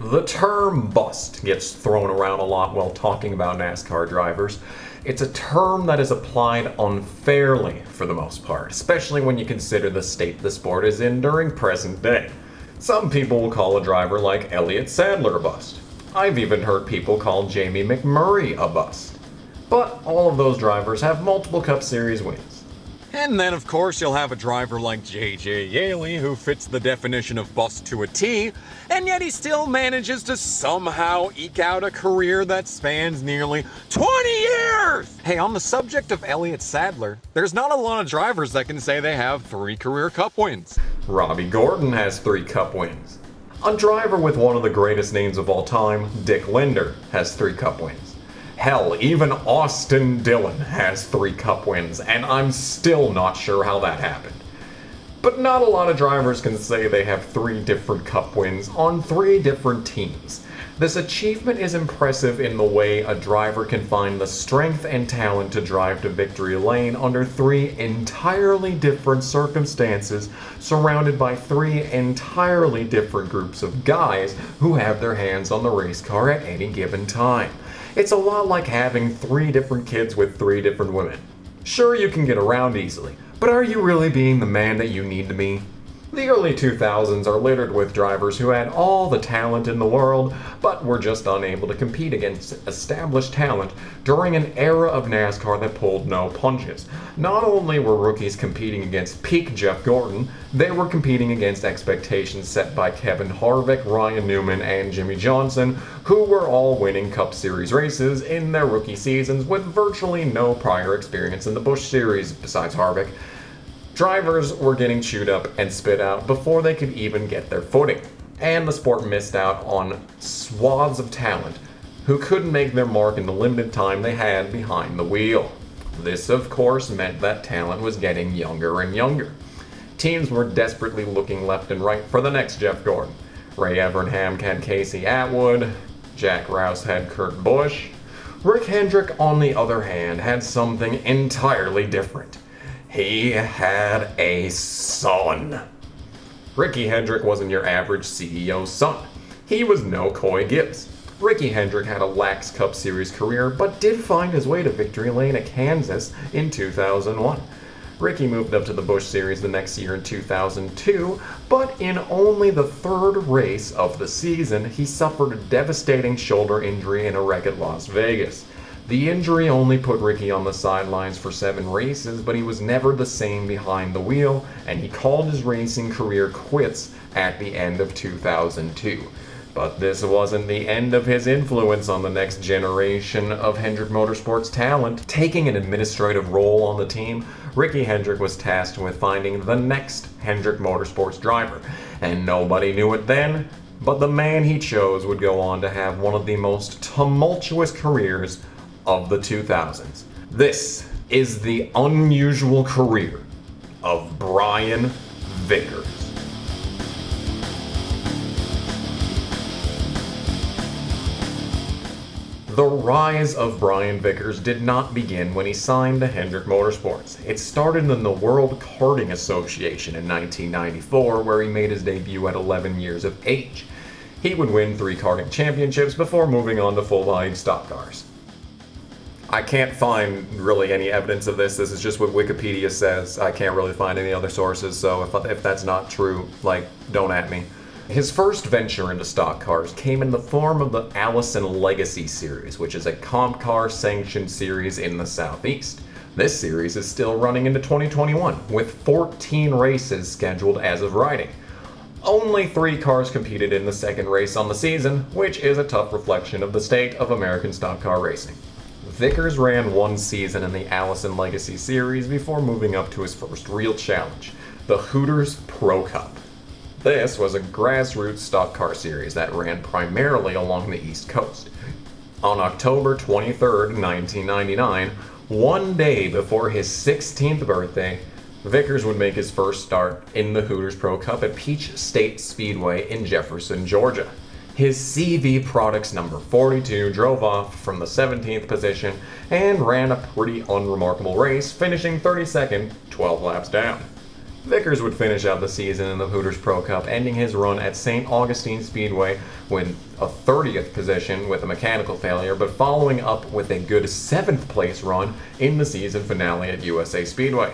The term bust gets thrown around a lot while talking about NASCAR drivers. It's a term that is applied unfairly for the most part, especially when you consider the state the sport is in during present day. Some people will call a driver like Elliott Sadler a bust. I've even heard people call Jamie McMurray a bust. But all of those drivers have multiple Cup Series wins. And then, of course, you'll have a driver like J.J. Yaley who fits the definition of bust to a T, and yet he still manages to somehow eke out a career that spans nearly 20 years! Hey, on the subject of Elliott Sadler, there's not a lot of drivers that can say they have 3 career Cup wins. Robbie Gordon has 3 Cup wins. A driver with one of the greatest names of all time, Dick Linder, has 3 Cup wins. Hell, even Austin Dillon has 3 Cup wins, and I'm still not sure how that happened. But not a lot of drivers can say they have 3 different Cup wins on 3 different teams. This achievement is impressive in the way a driver can find the strength and talent to drive to victory lane under 3 entirely different circumstances, surrounded by 3 entirely different groups of guys who have their hands on the race car at any given time. It's a lot like having 3 different kids with 3 different women. Sure, you can get around easily, but are you really being the man that you need to be? The early 2000s are littered with drivers who had all the talent in the world, but were just unable to compete against established talent during an era of NASCAR that pulled no punches. Not only were rookies competing against peak Jeff Gordon, they were competing against expectations set by Kevin Harvick, Ryan Newman, and Jimmy Johnson, who were all winning Cup Series races in their rookie seasons with virtually no prior experience in the Busch Series besides Harvick. Drivers were getting chewed up and spit out before they could even get their footing, and the sport missed out on swaths of talent who couldn't make their mark in the limited time they had behind the wheel. This, of course, meant that talent was getting younger and younger. Teams were desperately looking left and right for the next Jeff Gordon. Ray Evernham had Casey Atwood, Jack Rouse had Kurt Busch. Rick Hendrick, on the other hand, had something entirely different. He had a son. Ricky Hendrick wasn't your average CEO's son. He was no Coy Gibbs. Ricky Hendrick had a lax Cup Series career, but did find his way to victory lane at Kansas in 2001. Ricky moved up to the Busch Series the next year in 2002, but in only the 3rd race of the season, he suffered a devastating shoulder injury in a wreck at Las Vegas. The injury only put Ricky on the sidelines for 7 races, but he was never the same behind the wheel, and he called his racing career quits at the end of 2002. But this wasn't the end of his influence on the next generation of Hendrick Motorsports talent. Taking an administrative role on the team, Ricky Hendrick was tasked with finding the next Hendrick Motorsports driver, and nobody knew it then, but the man he chose would go on to have one of the most tumultuous careers of the 2000s. This is the unusual career of Brian Vickers. The rise of Brian Vickers did not begin when he signed to Hendrick Motorsports. It started in the World Karting Association in 1994, where he made his debut at 11 years of age. He would win 3 karting championships before moving on to full-bodied stock cars. I can't find really any evidence of this. This is just what Wikipedia says. I can't really find any other sources, so if that's not true, don't at me. His first venture into stock cars came in the form of the Allison Legacy Series, which is a comp car sanctioned series in the Southeast. This series is still running into 2021, with 14 races scheduled as of writing. Only 3 cars competed in the second race on the season, which is a tough reflection of the state of American stock car racing. Vickers ran 1 season in the Allison Legacy Series before moving up to his first real challenge, the Hooters Pro Cup. This was a grassroots stock car series that ran primarily along the East Coast. On October 23, 1999, one day before his 16th birthday, Vickers would make his first start in the Hooters Pro Cup at Peach State Speedway in Jefferson, Georgia. His CV Products number 42 drove off from the 17th position and ran a pretty unremarkable race, finishing 32nd, 12 laps down. Vickers would finish out the season in the Hooters Pro Cup, ending his run at St. Augustine Speedway with a 30th position with a mechanical failure, but following up with a good 7th place run in the season finale at USA Speedway.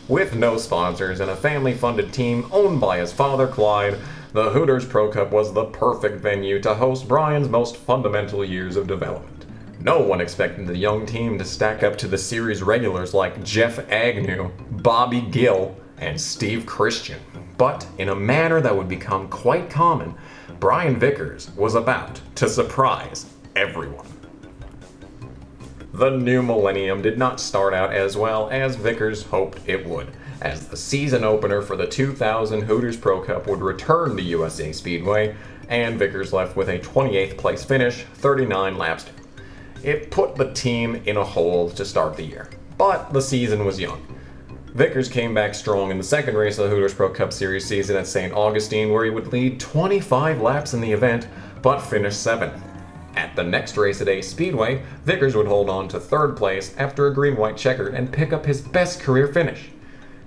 With no sponsors and a family-funded team owned by his father, Clyde, the Hooters Pro Cup was the perfect venue to host Brian's most fundamental years of development. No one expected the young team to stack up to the series regulars like Jeff Agnew, Bobby Gill, and Steve Christian. But in a manner that would become quite common, Brian Vickers was about to surprise everyone. The new millennium did not start out as well as Vickers hoped it would, as the season opener for the 2000 Hooters Pro Cup would return to USA Speedway, and Vickers left with a 28th place finish, 39 laps. It put the team in a hole to start the year, but the season was young. Vickers came back strong in the second race of the Hooters Pro Cup Series season at St. Augustine, where he would lead 25 laps in the event, but finish 7th. At the next race at Ace Speedway, Vickers would hold on to 3rd place after a green-white checkered and pick up his best career finish.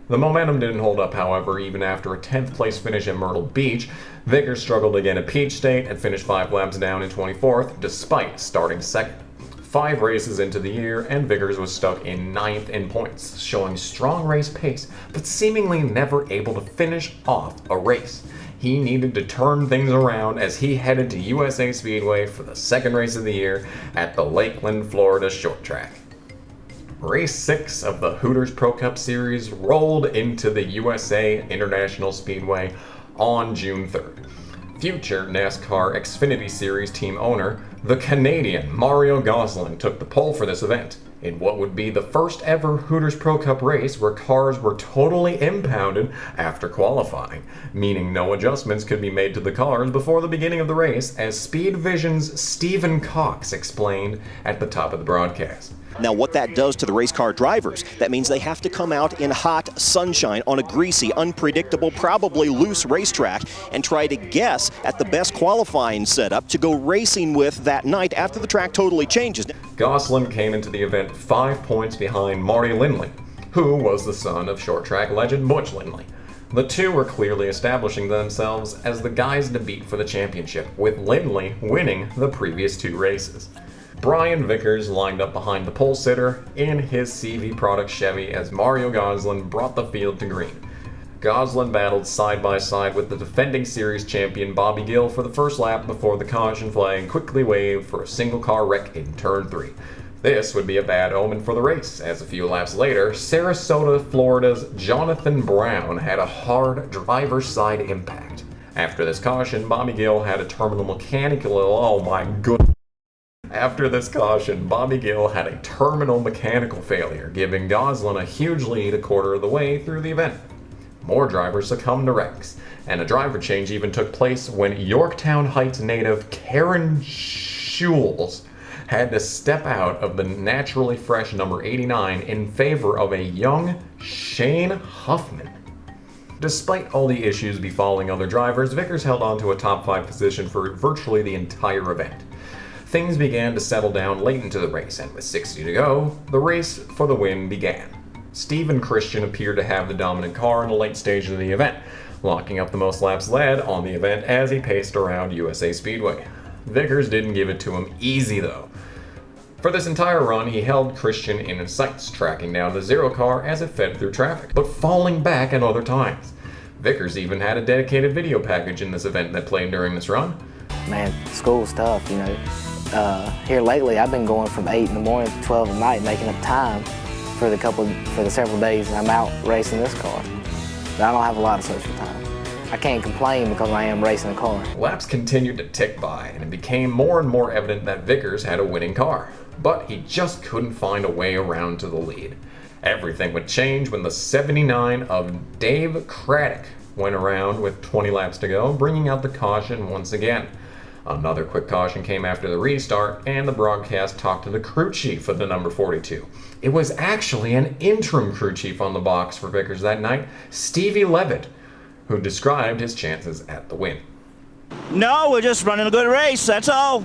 The momentum didn't hold up, however, even after a 10th place finish at Myrtle Beach. Vickers struggled again at Peach State and finished 5 laps down in 24th, despite starting 2nd. 5 races into the year, and Vickers was stuck in 9th in points, showing strong race pace, but seemingly never able to finish off a race. He needed to turn things around as he headed to USA Speedway for the 2nd race of the year at the Lakeland, Florida short track. Race 6 of the Hooters Pro Cup Series rolled into the USA International Speedway on June 3rd. Future NASCAR Xfinity Series team owner, the Canadian Mario Gosselin, took the pole for this event, in what would be the first ever Hooters Pro Cup race where cars were totally impounded after qualifying, meaning no adjustments could be made to the cars before the beginning of the race, as Speed Vision's Stephen Cox explained at the top of the broadcast. Now, what that does to the race car drivers, that means they have to come out in hot sunshine on a greasy, unpredictable, probably loose racetrack and try to guess at the best qualifying setup to go racing with that night after the track totally changes. Gosselin came into the event 5 points behind Marty Lindley, who was the son of short track legend Butch Lindley. The two were clearly establishing themselves as the guys to beat for the championship, with Lindley winning the previous 2 races. Brian Vickers lined up behind the pole sitter in his CV Product Chevy as Mario Gosselin brought the field to green. Gosselin battled side by side with the defending series champion Bobby Gill for the first lap before the caution flag quickly waved for a single car wreck in turn 3. This would be a bad omen for the race, as a few laps later, Sarasota, Florida's Jonathan Brown had a hard driver's side impact. After this caution, Bobby Gill had a terminal mechanical failure, giving Gosselin a huge lead a quarter of the way through the event. More drivers succumbed to wrecks, and a driver change even took place when Yorktown Heights native Karen Schules had to step out of the naturally fresh number 89 in favor of a young Shane Huffman. Despite all the issues befalling other drivers, Vickers held on to a top 5 position for virtually the entire event. Things began to settle down late into the race, and with 60 to go, the race for the win began. Steve and Christian appeared to have the dominant car in the late stage of the event, locking up the most laps led on the event as he paced around USA Speedway. Vickers didn't give it to him easy though. For this entire run, he held Christian in his sights, tracking down the Zero car as it fed through traffic, but falling back at other times. Vickers even had a dedicated video package in this event that played during this run. Man, school's tough, you know. Here lately, I've been going from 8 in the morning to 12 at night, making up time for the several days I'm out racing this car. But I don't have a lot of social time. I can't complain because I am racing a car. Laps continued to tick by, and it became more and more evident that Vickers had a winning car, but he just couldn't find a way around to the lead. Everything would change when the 79 of Dave Craddock went around with 20 laps to go, bringing out the caution once again. Another quick caution came after the restart, and the broadcast talked to the crew chief of the number 42. It was actually an interim crew chief on the box for Vickers that night, Stevie Levitt, who described his chances at the win. No, we're just running a good race, that's all.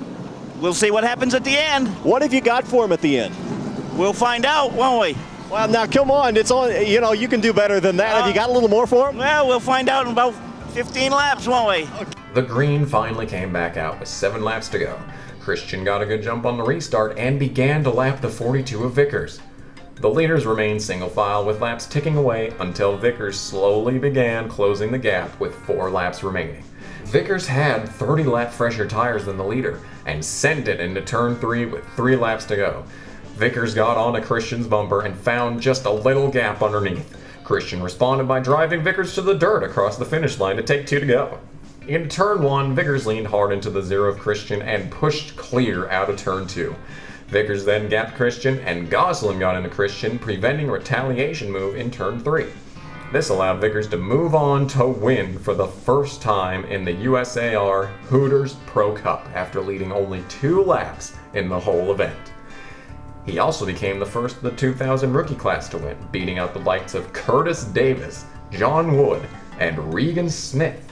We'll see what happens at the end. What have you got for him at the end? We'll find out, won't we? Well, now come on, it's on. You know, you can do better than that. Have you got a little more for him? Well, we'll find out in about 15 laps, won't we? The green finally came back out with 7 laps to go. Christian got a good jump on the restart and began to lap the 42 of Vickers. The leaders remained single file with laps ticking away until Vickers slowly began closing the gap with 4 laps remaining. Vickers had 30 lap fresher tires than the leader and sent it into turn 3 with 3 laps to go. Vickers got onto Christian's bumper and found just a little gap underneath. Christian responded by driving Vickers to the dirt across the finish line to take 2 to go. In turn 1, Vickers leaned hard into the zero of Christian and pushed clear out of turn 2. Vickers then gapped Christian and Gosselin got into Christian, preventing a retaliation move in turn 3. This allowed Vickers to move on to win for the first time in the USAR Hooters Pro Cup after leading only 2 laps in the whole event. He also became the first of the 2000 rookie class to win, beating out the likes of Curtis Davis, John Wood, and Regan Smith.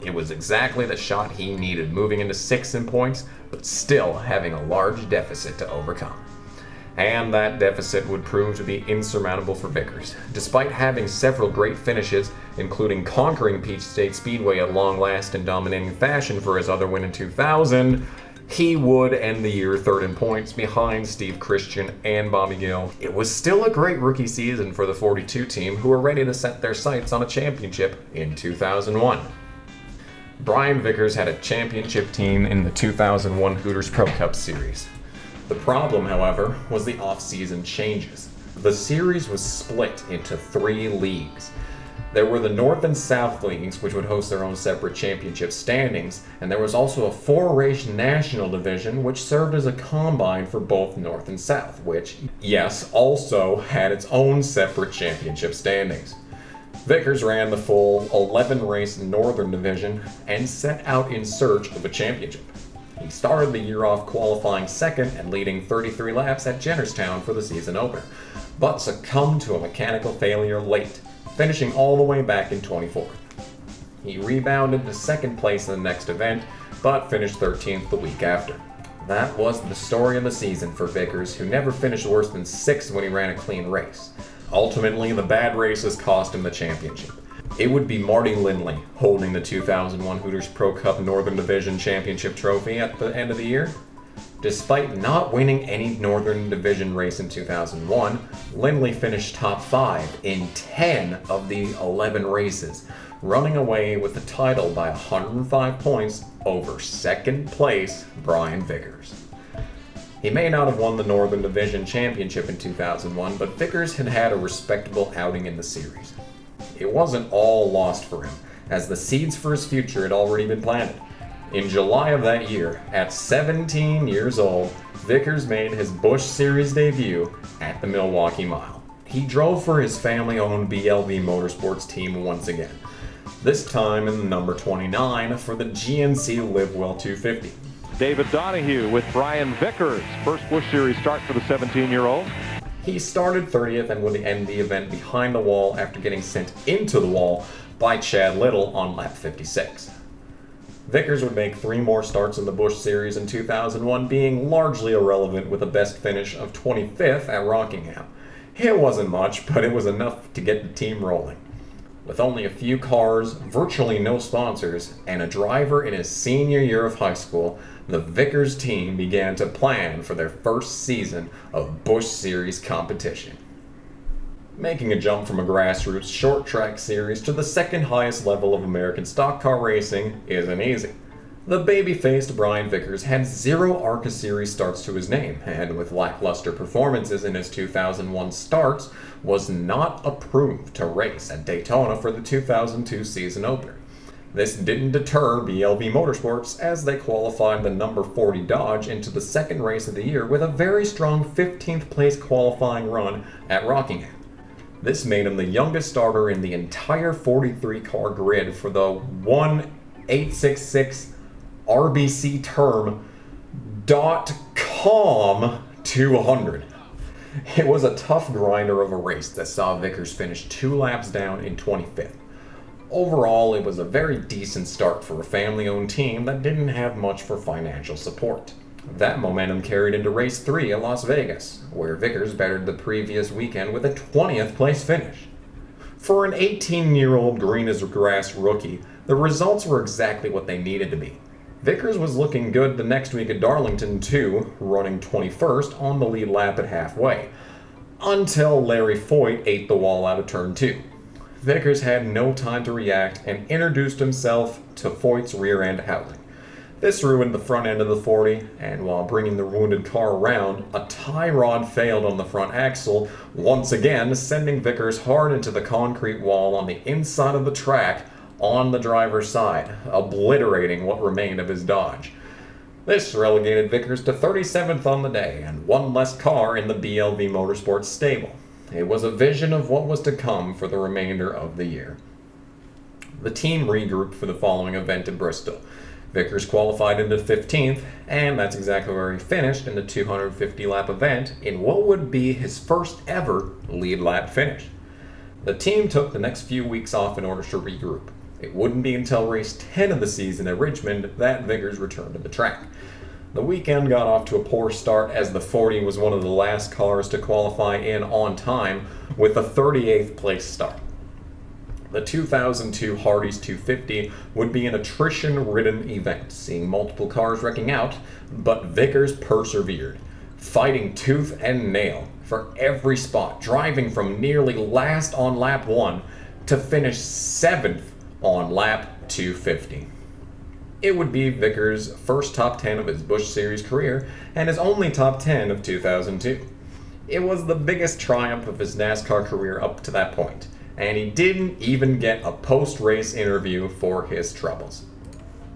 It was exactly the shot he needed, moving into 6th in points, but still having a large deficit to overcome. And that deficit would prove to be insurmountable for Vickers. Despite having several great finishes, including conquering Peach State Speedway at long last in dominating fashion for his other win in 2000, he would end the year 3rd in points behind Steve Christian and Bobby Gill. It was still a great rookie season for the 42 team, who were ready to set their sights on a championship in 2001. Brian Vickers had a championship team in the 2001 Hooters Pro Cup Series. The problem, however, was the off-season changes. The series was split into 3 leagues. There were the North and South leagues, which would host their own separate championship standings, and there was also a 4-race national division, which served as a combine for both North and South, which, yes, also had its own separate championship standings. Vickers ran the full 11-race Northern Division and set out in search of a championship. He started the year off qualifying 2nd and leading 33 laps at Jennerstown for the season opener, but succumbed to a mechanical failure late, finishing all the way back in 24th. He rebounded to 2nd place in the next event, but finished 13th the week after. That was the story of the season for Vickers, who never finished worse than 6th when he ran a clean race. Ultimately, the bad races cost him the championship. It would be Marty Lindley holding the 2001 Hooters Pro Cup Northern Division Championship trophy at the end of the year. Despite not winning any Northern Division race in 2001, Lindley finished top 5 in 10 of the 11 races, running away with the title by 105 points over 2nd place Brian Vickers. He may not have won the Northern Division Championship in 2001, but Vickers had had a respectable outing in the series. It wasn't all lost for him, as the seeds for his future had already been planted. In July of that year, at 17 years old, Vickers made his Busch Series debut at the Milwaukee Mile. He drove for his family-owned BLV Motorsports team once again, this time in the number 29 for the GNC Livewell 250. David Donahue with Brian Vickers, first Busch Series start for the 17-year-old. He started 30th and would end the event behind the wall after getting sent into the wall by Chad Little on lap 56. Vickers would make 3 more starts in the Busch Series in 2001, being largely irrelevant with a best finish of 25th at Rockingham. It wasn't much, but it was enough to get the team rolling. With only a few cars, virtually no sponsors, and a driver in his senior year of high school, the Vickers team began to plan for their first season of Busch Series competition. Making a jump from a grassroots short track series to the 2nd highest level of American stock car racing isn't easy. The baby-faced Brian Vickers had 0 ARCA Series starts to his name, and with lackluster performances in his 2001 starts, was not approved to race at Daytona for the 2002 season opener. This didn't deter BLV Motorsports, as they qualified the number 40 Dodge into the 2nd race of the year with a very strong 15th place qualifying run at Rockingham. This made him the youngest starter in the entire 43 car grid for the 1866 RBC term .com 200. It was a tough grinder of a race that saw Vickers finish 2 laps down in 25th. Overall, it was a very decent start for a family-owned team that didn't have much for financial support. That momentum carried into race 3 at Las Vegas, where Vickers bettered the previous weekend with a 20th place finish. For an 18-year-old green-as-grass rookie, the results were exactly what they needed to be. Vickers was looking good the next week at Darlington too, running 21st on the lead lap at halfway, until Larry Foyt ate the wall out of turn 2. Vickers had no time to react and introduced himself to Foyt's rear end housing. This ruined the front end of the 40, and while bringing the wounded car around, a tie rod failed on the front axle, once again sending Vickers hard into the concrete wall on the inside of the track on the driver's side, obliterating what remained of his Dodge. This relegated Vickers to 37th on the day and one less car in the BLV Motorsports stable. It was a vision of what was to come for the remainder of the year. The team regrouped for the following event in Bristol. Vickers qualified into 15th, and that's exactly where he finished in the 250-lap event in what would be his first ever lead lap finish. The team took the next few weeks off in order to regroup. It wouldn't be until race 10 of the season at Richmond that Vickers returned to the track. The weekend got off to a poor start as the 40 was one of the last cars to qualify in on time with a 38th place start. The 2002 Hardee's 250 would be an attrition-ridden event, seeing multiple cars wrecking out, but Vickers persevered, fighting tooth and nail for every spot, driving from nearly last on lap 1 to finish 7th on lap 250. It would be Vickers' first top 10 of his Busch Series career and his only top 10 of 2002. It was the biggest triumph of his NASCAR career up to that point, and he didn't even get a post-race interview for his troubles.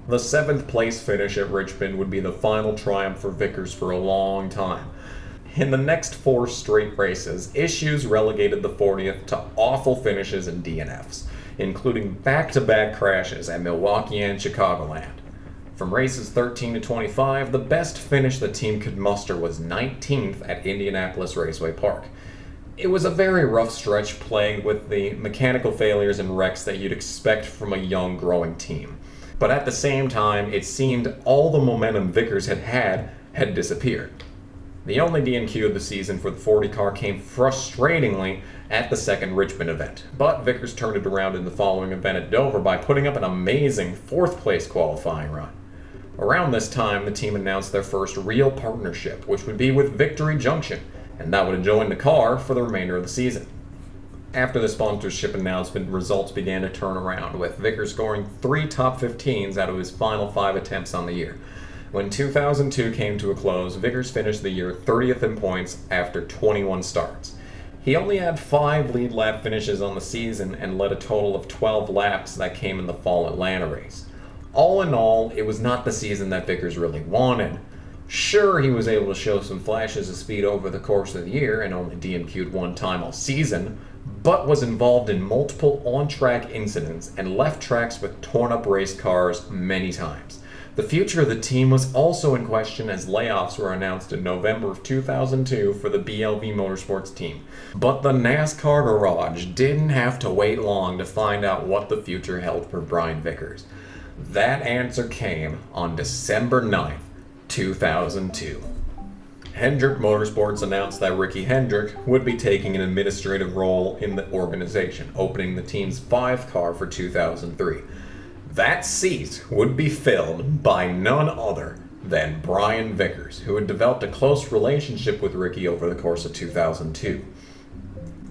The 7th place finish at Richmond would be the final triumph for Vickers for a long time. In the next 4 straight races, issues relegated the 40th to awful finishes and DNFs, including back-to-back crashes at Milwaukee and Chicagoland. From races 13 to 25, the best finish the team could muster was 19th at Indianapolis Raceway Park. It was a very rough stretch plagued with the mechanical failures and wrecks that you'd expect from a young, growing team. But at the same time, it seemed all the momentum Vickers had disappeared. The only DNQ of the season for the 40 car came frustratingly at the second Richmond event, but Vickers turned it around in the following event at Dover by putting up an amazing 4th place qualifying run. Around this time, the team announced their first real partnership, which would be with Victory Junction, and that would join the car for the remainder of the season. After the sponsorship announcement, results began to turn around, with Vickers scoring 3 top 15s out of his final 5 attempts on the year. When 2002 came to a close, Vickers finished the year 30th in points after 21 starts. He only had 5 lead lap finishes on the season and led a total of 12 laps that came in the fall Atlanta race. All in all, it was not the season that Vickers really wanted. Sure, he was able to show some flashes of speed over the course of the year and only DNQ'd 1 time all season, but was involved in multiple on-track incidents and left tracks with torn-up race cars many times. The future of the team was also in question as layoffs were announced in November of 2002 for the BLV Motorsports team. But the NASCAR garage didn't have to wait long to find out what the future held for Brian Vickers. That answer came on December 9th, 2002. Hendrick Motorsports announced that Ricky Hendrick would be taking an administrative role in the organization, opening the team's 5 car for 2003. That seat would be filled by none other than Brian Vickers, who had developed a close relationship with Ricky over the course of 2002.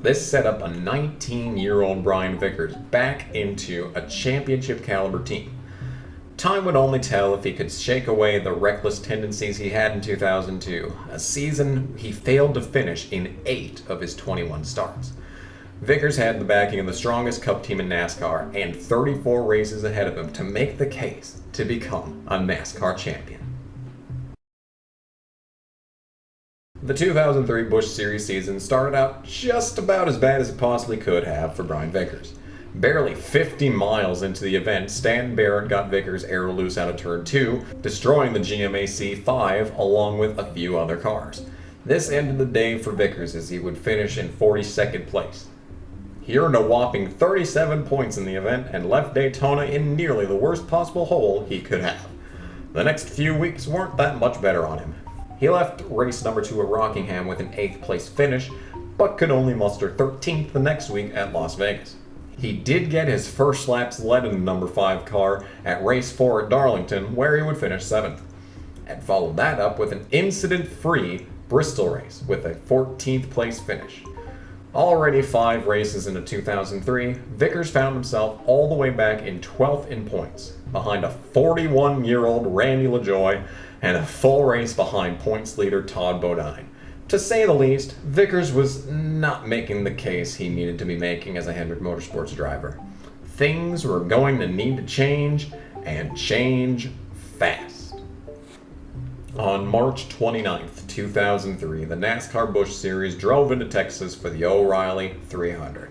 This set up a 19-year-old Brian Vickers back into a championship-caliber team. Time would only tell if he could shake away the reckless tendencies he had in 2002, a season he failed to finish in 8 of his 21 starts. Vickers had the backing of the strongest Cup team in NASCAR and 34 races ahead of him to make the case to become a NASCAR champion. The 2003 Busch Series season started out just about as bad as it possibly could have for Brian Vickers. Barely 50 miles into the event, Stan Barrett got Vickers air loose out of turn 2, destroying the GMAC 5 along with a few other cars. This ended the day for Vickers as he would finish in 42nd place. He earned a whopping 37 points in the event and left Daytona in nearly the worst possible hole he could have. The next few weeks weren't that much better on him. He left race number 2 at Rockingham with an 8th place finish, but could only muster 13th the next week at Las Vegas. He did get his first laps led in the number 5 car at race 4 at Darlington, where he would finish 7th, and followed that up with an incident-free Bristol race with a 14th place finish. Already 5 races into 2003, Vickers found himself all the way back in 12th in points, behind a 41-year-old Randy LaJoie and a full race behind points leader Todd Bodine. To say the least, Vickers was not making the case he needed to be making as a Hendrick Motorsports driver. Things were going to need to change, and change fast. On March 29th, 2003, the NASCAR Busch Series drove into Texas for the O'Reilly 300.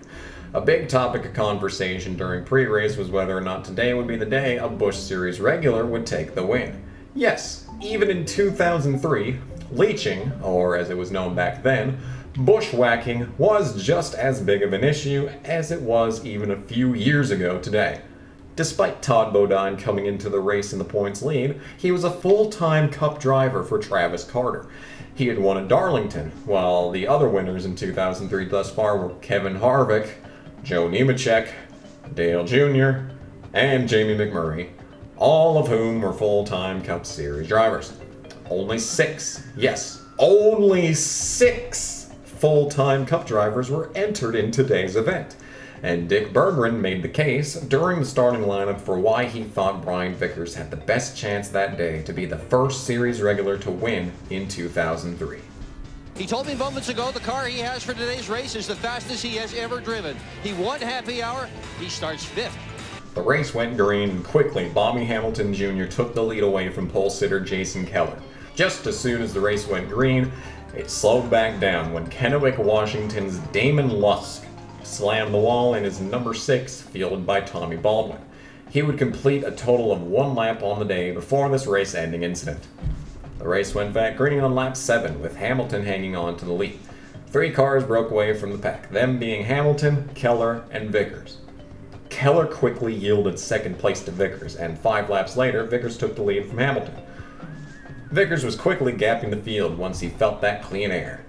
A big topic of conversation during pre-race was whether or not today would be the day a Busch Series regular would take the win. Yes, even in 2003, leaching, or as it was known back then, bushwhacking, was just as big of an issue as it was even a few years ago today. Despite Todd Bodine coming into the race in the points lead, he was a full-time Cup driver for Travis Carter. He had won at Darlington, while the other winners in 2003 thus far were Kevin Harvick, Joe Nemechek, Dale Jr., and Jamie McMurray, all of whom were full-time Cup Series drivers. Only 6, yes, only 6 full-time Cup drivers were entered in today's event. And Dick Berggren made the case during the starting lineup for why he thought Brian Vickers had the best chance that day to be the first series regular to win in 2003. He told me moments ago the car he has for today's race is the fastest he has ever driven. He won happy hour. He starts 5th. The race went green, and quickly Bobby Hamilton Jr. took the lead away from pole sitter Jason Keller. Just as soon as the race went green, it slowed back down when Kennewick, Washington's Damon Lusk slammed the wall in his number 6, fielded by Tommy Baldwin. He would complete a total of 1 lap on the day before this race-ending incident. The race went back green on lap 7, with Hamilton hanging on to the lead. 3 cars broke away from the pack, them being Hamilton, Keller, and Vickers. Keller quickly yielded 2nd place to Vickers, and 5 laps later, Vickers took the lead from Hamilton. Vickers was quickly gapping the field once he felt that clean air.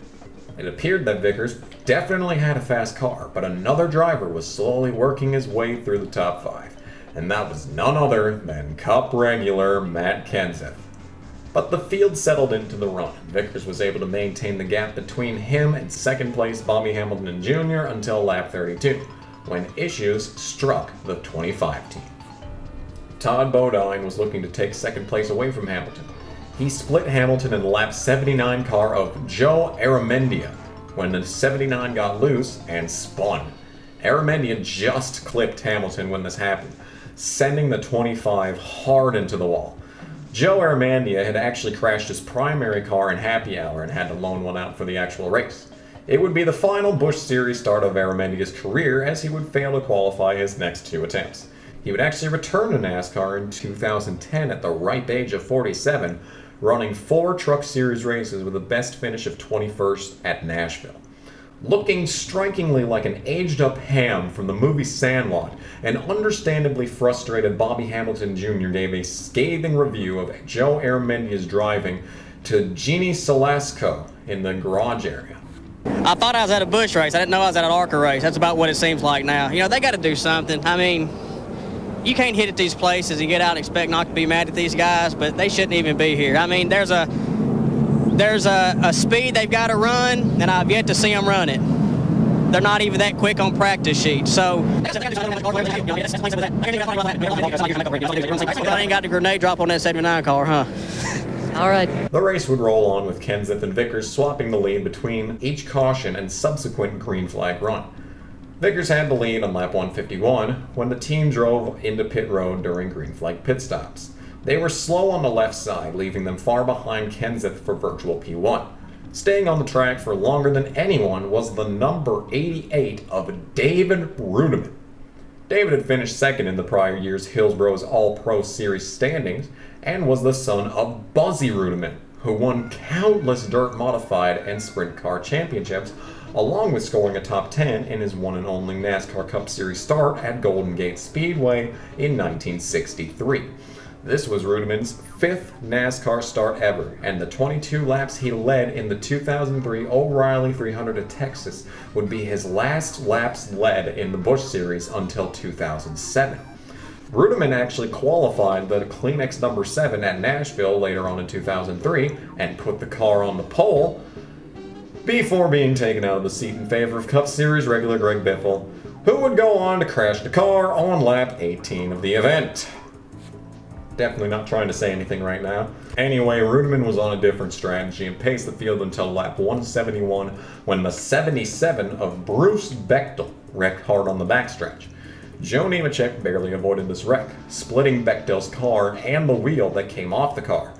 It appeared that Vickers definitely had a fast car, but another driver was slowly working his way through the top 5, and that was none other than Cup regular Matt Kenseth. But the field settled into the run, and Vickers was able to maintain the gap between him and 2nd place Bobby Hamilton Jr. until lap 32, when issues struck the 25 team. Todd Bodine was looking to take 2nd place away from Hamilton. He split Hamilton in the lap 79 car of Joe Aramendia when the 79 got loose and spun. Aramendia just clipped Hamilton when this happened, sending the 25 hard into the wall. Joe Aramendia had actually crashed his primary car in happy hour and had to loan one out for the actual race. It would be the final Busch Series start of Aramendia's career, as he would fail to qualify his next 2 attempts. He would actually return to NASCAR in 2010 at the ripe age of 47, running 4 Truck Series races with a best finish of 21st at Nashville. Looking strikingly like an aged-up ham from the movie Sandlot, an understandably frustrated Bobby Hamilton Jr. gave a scathing review of Joe Aramendia's driving to Jeannie Salasco in the garage area. I thought I was at a Busch race. I didn't know I was at an ARCA race. That's about what it seems like now. You know, they got to do something. I mean, you can't hit at these places and get out and expect not to be mad at these guys, but they shouldn't even be here. I mean, there's a speed they've got to run, and I've yet to see them run it. They're not even that quick on practice sheets. So I ain't got the grenade drop on that 79 car, huh? All right. The race would roll on with Kenseth and Vickers swapping the lead between each caution and subsequent green flag run. Vickers had the lead on lap 151 when the team drove into pit road during green flag pit stops. They were slow on the left side, leaving them far behind Kenseth for virtual P1. Staying on the track for longer than anyone was the number 88 of David Rudiman. David had finished 2nd in the prior year's Hillsboro's All-Pro Series standings and was the son of Buzzy Rudiman, who won countless dirt modified and sprint car championships, along with scoring a top 10 in his one and only NASCAR Cup Series start at Golden Gate Speedway in 1963. This was Rudiman's 5th NASCAR start ever, and the 22 laps he led in the 2003 O'Reilly 300 at Texas would be his last laps led in the Busch Series until 2007. Rudiman actually qualified the Kleenex number 7 at Nashville later on in 2003 and put the car on the pole before being taken out of the seat in favor of Cup Series regular Greg Biffle, who would go on to crash the car on lap 18 of the event. Definitely not trying to say anything right now. Anyway, Rudiman was on a different strategy and paced the field until lap 171 when the 77 of Bruce Bechtel wrecked hard on the backstretch. Joe Nemechek barely avoided this wreck, splitting Bechtel's car and the wheel that came off the car.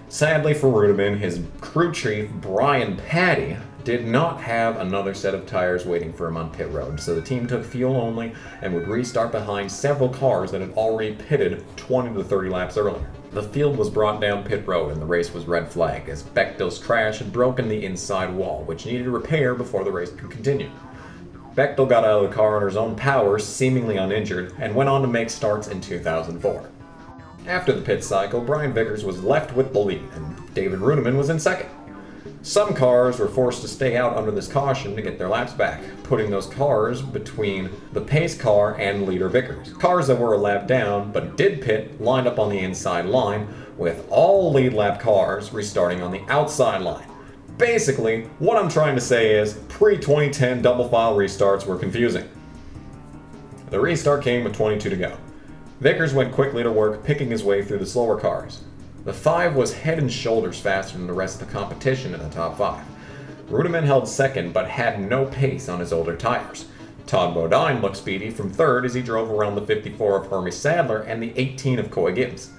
Sadly for Rudiman, his crew chief, Brian Patty, did not have another set of tires waiting for him on pit road, so the team took fuel only and would restart behind several cars that had already pitted 20 to 30 laps earlier. The field was brought down pit road and the race was red flagged as Bechtel's crash had broken the inside wall, which needed repair before the race could continue. Bechtel got out of the car on his own power, seemingly uninjured, and went on to make starts in 2004. After the pit cycle, Brian Vickers was left with the lead, and David Rudiman was in second. Some cars were forced to stay out under this caution to get their laps back, putting those cars between the pace car and leader Vickers. Cars that were a lap down but did pit lined up on the inside line, with all lead lap cars restarting on the outside line. Basically, what I'm trying to say is, pre-2010 double file restarts were confusing. The restart came with 22 to go. Vickers went quickly to work, picking his way through the slower cars. The 5 was head and shoulders faster than the rest of the competition in the top 5. Rudiman held second, but had no pace on his older tires. Todd Bodine looked speedy from third as he drove around the 54 of Hermie Sadler and the 18 of Coy Gibbs.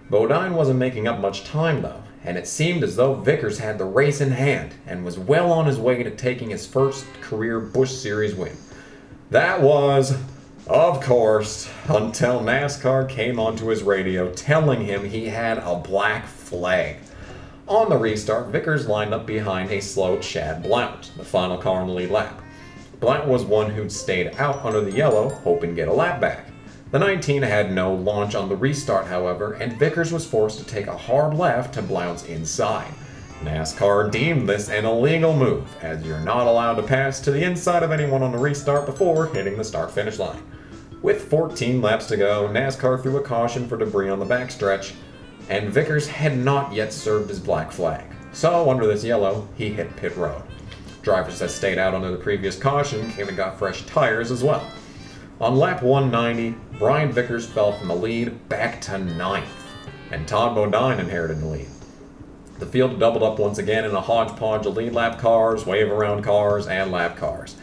Bodine wasn't making up much time though, and it seemed as though Vickers had the race in hand and was well on his way to taking his first career Busch Series win. That was, of course, until NASCAR came onto his radio telling him he had a black flag. On the restart, Vickers lined up behind a slow Chad Blount, the final car on the lead lap. Blount was one who'd stayed out under the yellow, hoping to get a lap back. The 19 had no launch on the restart, however, and Vickers was forced to take a hard left to Blount's inside. NASCAR deemed this an illegal move, as you're not allowed to pass to the inside of anyone on the restart before hitting the start-finish line. With 14 laps to go, NASCAR threw a caution for debris on the backstretch, and Vickers had not yet served his black flag. So, under this yellow, he hit pit road. Drivers that stayed out under the previous caution came and got fresh tires as well. On lap 190, Brian Vickers fell from the lead back to 9th, and Todd Bodine inherited the lead. The field doubled up once again in a hodgepodge of lead lap cars, wave around cars, and lap cars.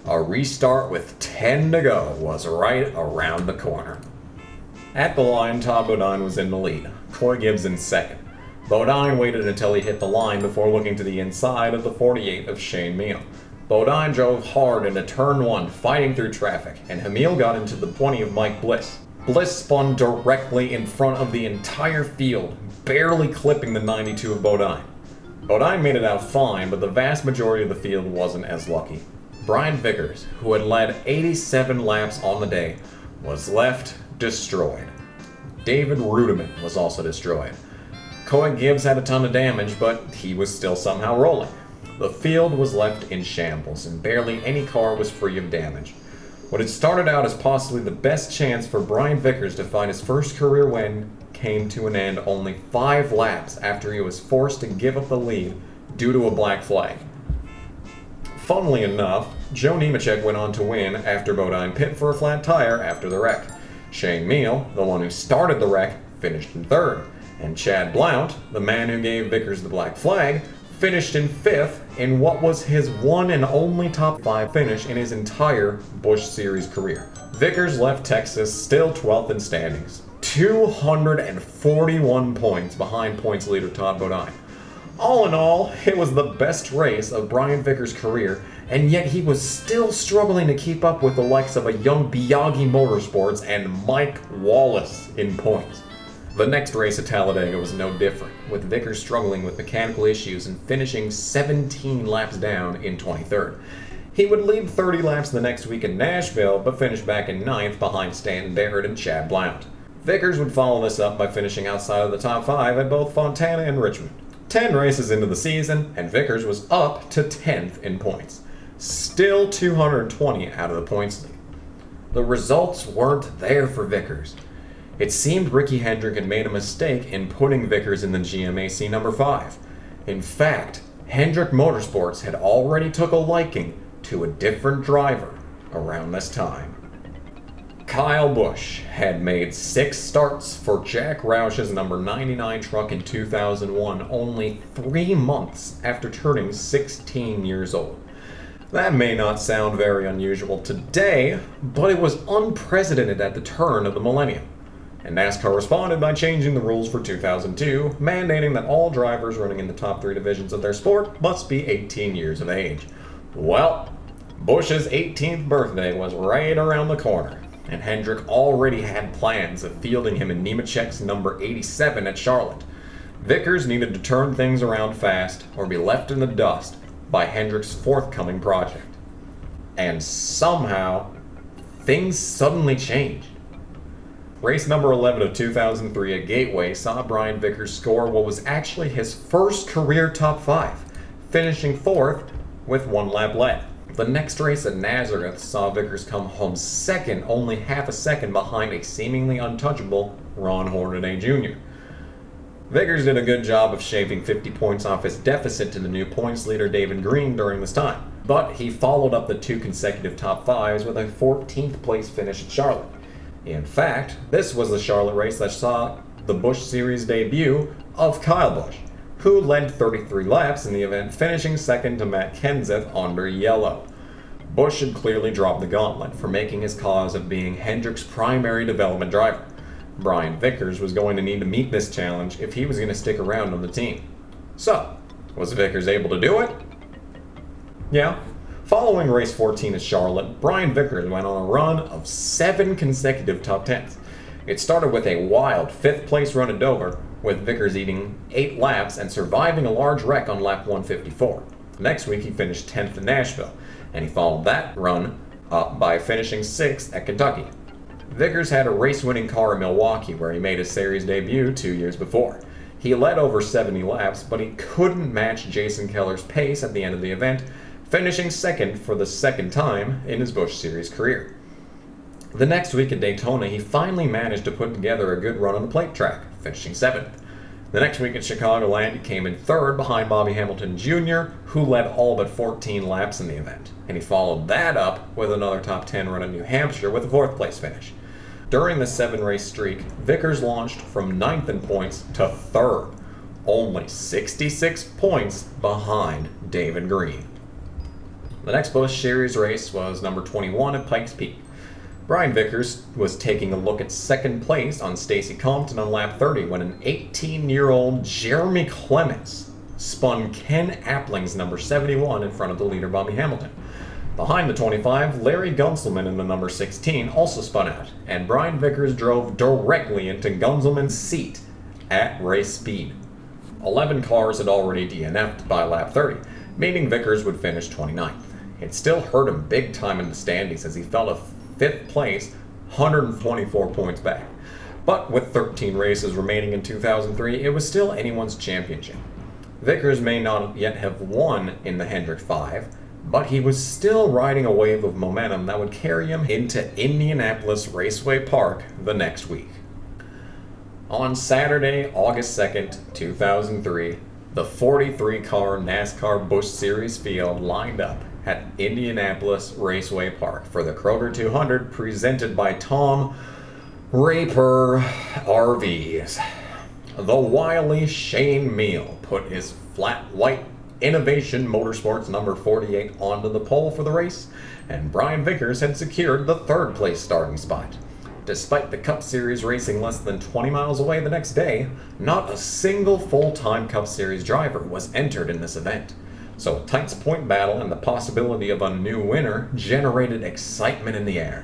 A restart with 10 to go was right around the corner. At the line, Todd Bodine was in the lead, Coy Gibbs in second. Bodine waited until he hit the line before looking to the inside of the 48 of Shane Meal. Bodine drove hard into turn 1, fighting through traffic, and Hamill got into the 20 of Mike Bliss. Bliss spun directly in front of the entire field, barely clipping the 92 of Bodine. Bodine made it out fine, but the vast majority of the field wasn't as lucky. Brian Vickers, who had led 87 laps on the day, was left destroyed. David Rudiman was also destroyed. Coy Gibbs had a ton of damage, but he was still somehow rolling. The field was left in shambles, and barely any car was free of damage. What had started out as possibly the best chance for Brian Vickers to find his first career win came to an end only 5 laps after he was forced to give up the lead due to a black flag. Funnily enough, Joe Nemechek went on to win after Bodine pit for a flat tire after the wreck. Shane Meal, the one who started the wreck, finished in third, and Chad Blount, the man who gave Vickers the black flag, finished in 5th in what was his one and only top 5 finish in his entire Busch Series career. Vickers left Texas still 12th in standings, 241 points behind points leader Todd Bodine. All in all, it was the best race of Brian Vickers' career, and yet he was still struggling to keep up with the likes of a young Biaggi Motorsports and Mike Wallace in points. The next race at Talladega was no different, with Vickers struggling with mechanical issues and finishing 17 laps down in 23rd. He would lead 30 laps the next week in Nashville, but finished back in 9th behind Stanton Barrett and Chad Blount. Vickers would follow this up by finishing outside of the top 5 at both Fontana and Richmond. 10 races into the season, and Vickers was up to 10th in points. Still 220 out of the points lead. The results weren't there for Vickers. It seemed Ricky Hendrick had made a mistake in putting Vickers in the GMAC number 5. In fact, Hendrick Motorsports had already took a liking to a different driver around this time. Kyle Busch had made 6 starts for Jack Roush's number 99 truck in 2001, only 3 months after turning 16 years old. That may not sound very unusual today, but it was unprecedented at the turn of the millennium. And NASCAR responded by changing the rules for 2002, mandating that all drivers running in the top 3 divisions of their sport must be 18 years of age. Well, Busch's 18th birthday was right around the corner, and Hendrick already had plans of fielding him in Nemechek's number 87 at Charlotte. Vickers needed to turn things around fast or be left in the dust by Hendrick's forthcoming project. And somehow, things suddenly changed. Race number 11 of 2003 at Gateway saw Brian Vickers score what was actually his first career top 5, finishing 4th with 1 lap left. The next race at Nazareth saw Vickers come home second, only half a second behind a seemingly untouchable Ron Hornaday Jr. Vickers did a good job of shaving 50 points off his deficit to the new points leader David Green during this time, but he followed up the 2 consecutive top 5s with a 14th place finish at Charlotte. In fact, this was the Charlotte race that saw the Busch Series debut of Kyle Busch, who led 33 laps in the event, finishing second to Matt Kenseth under yellow. Busch had clearly dropped the gauntlet for making his cause of being Hendrick's primary development driver. Brian Vickers was going to need to meet this challenge if he was going to stick around on the team. So, was Vickers able to do it? Yeah. Following race 14 at Charlotte, Brian Vickers went on a run of 7 consecutive top 10s. It started with a wild 5th place run at Dover, with Vickers eating 8 laps and surviving a large wreck on lap 154. Next week he finished 10th at Nashville, and he followed that run up by finishing 6th at Kentucky. Vickers had a race-winning car in Milwaukee where he made his series debut 2 years before. He led over 70 laps, but he couldn't match Jason Keller's pace at the end of the event, finishing second for the second time in his Busch Series career. The next week at Daytona, he finally managed to put together a good run on the plate track, finishing 7th. The next week at Chicagoland, he came in 3rd behind Bobby Hamilton Jr., who led all but 14 laps in the event. And he followed that up with another top 10 run at New Hampshire with a 4th place finish. During the 7-race streak, Vickers launched from 9th in points to 3rd, only 66 points behind David Green. The next Busch Series race was number 21 at Pikes Peak. Brian Vickers was taking a look at 2nd place on Stacey Compton on lap 30 when an 18-year-old Jeremy Clements spun Ken Appling's number 71 in front of the leader Bobby Hamilton. Behind the 25, Larry Gunselman in the number 16 also spun out, and Brian Vickers drove directly into Gunselman's seat at race speed. 11 cars had already DNF'd by lap 30, meaning Vickers would finish 29th. It still hurt him big time in the standings as he fell to 5th place, 124 points back. But with 13 races remaining in 2003, it was still anyone's championship. Vickers may not yet have won in the Hendrick 5, but he was still riding a wave of momentum that would carry him into Indianapolis Raceway Park the next week. On Saturday, August 2nd, 2003, the 43-car NASCAR Busch Series field lined up at Indianapolis Raceway Park for the Kroger 200 presented by Tom Raper RVs. The wily Shane Meal put his flat white Innovation Motorsports number 48 onto the pole for the race, and Brian Vickers had secured the 3rd place starting spot. Despite the Cup Series racing less than 20 miles away the next day, not a single full-time Cup Series driver was entered in this event. So a tight point battle and the possibility of a new winner generated excitement in the air.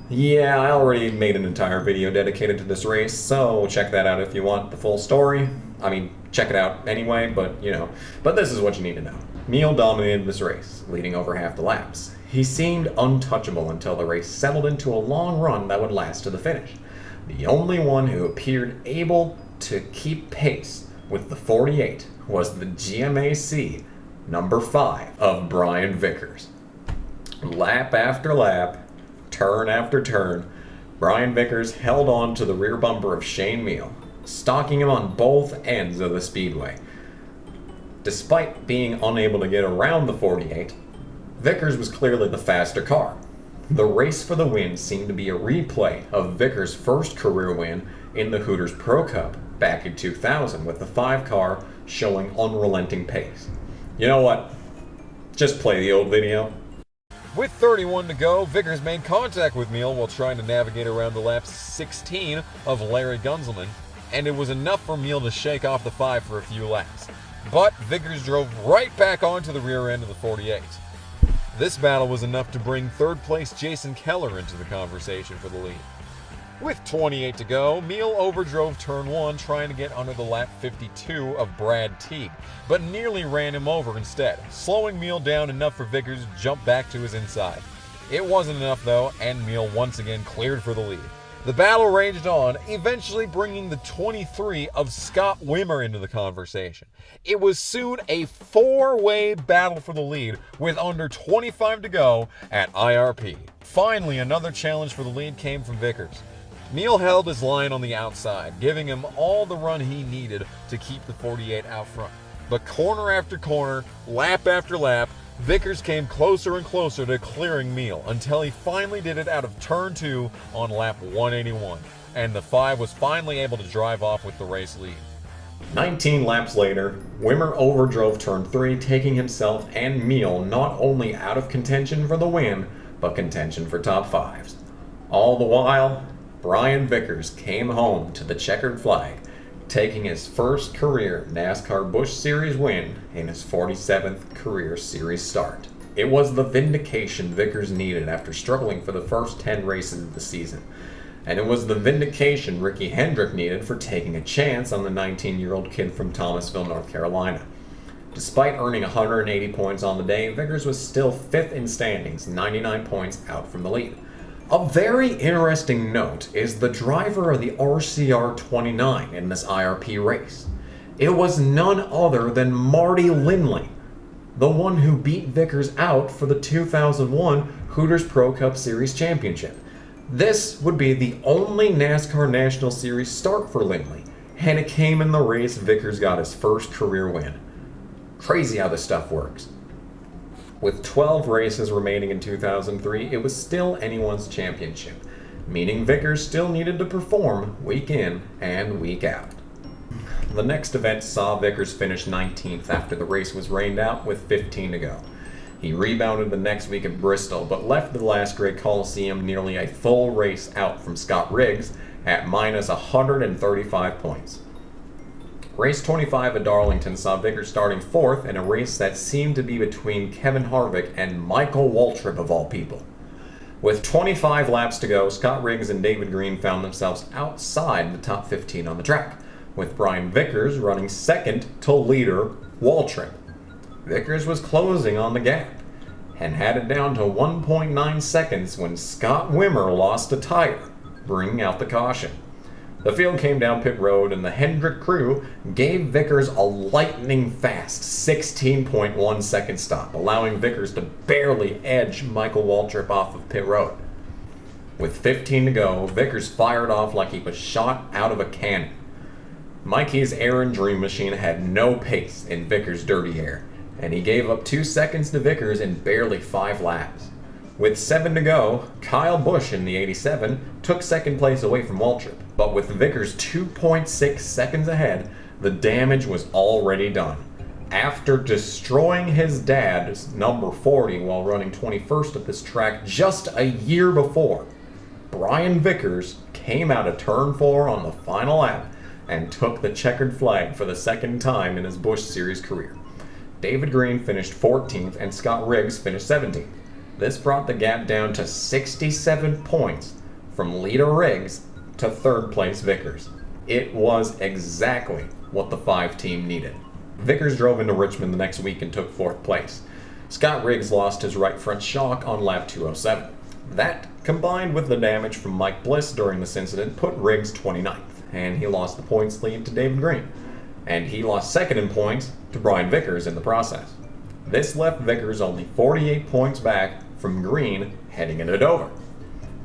Yeah, I already made an entire video dedicated to this race, so check that out if you want the full story. I mean, check it out anyway, but this is what you need to know. Meal dominated this race, leading over half the laps. He seemed untouchable until the race settled into a long run that would last to the finish. The only one who appeared able to keep pace with the 48 was the GMAC number 5 of Brian Vickers. Lap after lap, turn after turn, Brian Vickers held on to the rear bumper of Shane Meal, stalking him on both ends of the speedway. Despite being unable to get around the 48, Vickers was clearly the faster car. The race for the win seemed to be a replay of Vickers' first career win in the Hooters Pro Cup back in 2000, with the 5 car showing unrelenting pace. You know what? Just play the old video. With 31 to go, Vickers made contact with Meal while trying to navigate around the lap 16 of Larry Gunzelman, and it was enough for Meal to shake off the 5 for a few laps. But Vickers drove right back onto the rear end of the 48. This battle was enough to bring third place Jason Keller into the conversation for the lead. With 28 to go, Meal overdrove turn 1 trying to get under the lap 52 of Brad Teague, but nearly ran him over instead, slowing Meal down enough for Vickers to jump back to his inside. It wasn't enough though, and Meal once again cleared for the lead. The battle raged on, eventually bringing the 23 of Scott Wimmer into the conversation. It was soon a 4-way battle for the lead with under 25 to go at IRP. Finally, another challenge for the lead came from Vickers. Meal held his line on the outside, giving him all the run he needed to keep the 48 out front. But corner after corner, lap after lap, Vickers came closer and closer to clearing Meal until he finally did it out of turn 2 on lap 181, and the 5 was finally able to drive off with the race lead. 19 laps later, Wimmer overdrove turn 3, taking himself and Meal not only out of contention for the win, but contention for top 5s. All the while, Brian Vickers came home to the checkered flag, taking his first career NASCAR Busch Series win in his 47th career series start. It was the vindication Vickers needed after struggling for the first 10 races of the season. And it was the vindication Ricky Hendrick needed for taking a chance on the 19-year-old kid from Thomasville, North Carolina. Despite earning 180 points on the day, Vickers was still 5th in standings, 99 points out from the lead. A very interesting note is the driver of the RCR29 in this IRP race. It was none other than Marty Lindley, the one who beat Vickers out for the 2001 Hooters Pro Cup Series Championship. This would be the only NASCAR National Series start for Lindley, and it came in the race Vickers got his first career win. Crazy how this stuff works. With 12 races remaining in 2003, it was still anyone's championship, meaning Vickers still needed to perform week in and week out. The next event saw Vickers finish 19th after the race was rained out with 15 to go. He rebounded the next week at Bristol, but left the last Great Coliseum nearly a full race out from Scott Riggs at minus 135 points. Race 25 at Darlington saw Vickers starting 4th in a race that seemed to be between Kevin Harvick and Michael Waltrip of all people. With 25 laps to go, Scott Riggs and David Green found themselves outside the top 15 on the track, with Brian Vickers running 2nd to leader Waltrip. Vickers was closing on the gap and had it down to 1.9 seconds when Scott Wimmer lost a tire, bringing out the caution. The field came down pit road and the Hendrick crew gave Vickers a lightning fast 16.1 second stop, allowing Vickers to barely edge Michael Waltrip off of pit road. With 15 to go, Vickers fired off like he was shot out of a cannon. Mikey's Aaron Dream Machine had no pace in Vickers' dirty air, and he gave up 2 seconds to Vickers in barely 5 laps. With 7 to go, Kyle Busch in the 87 took 2nd place away from Waltrip, but with Vickers 2.6 seconds ahead, the damage was already done. After destroying his dad's number 40 while running 21st at this track just a year before, Brian Vickers came out of turn 4 on the final lap and took the checkered flag for the 2nd time in his Busch Series career. David Green finished 14th and Scott Riggs finished 17th. This brought the gap down to 67 points from leader Riggs to 3rd place Vickers. It was exactly what the 5 team needed. Vickers drove into Richmond the next week and took 4th place. Scott Riggs lost his right front shock on lap 207. That, combined with the damage from Mike Bliss during this incident, put Riggs 29th, and he lost the points lead to David Green. And he lost second in points to Brian Vickers in the process. This left Vickers only 48 points back from Green heading into Dover.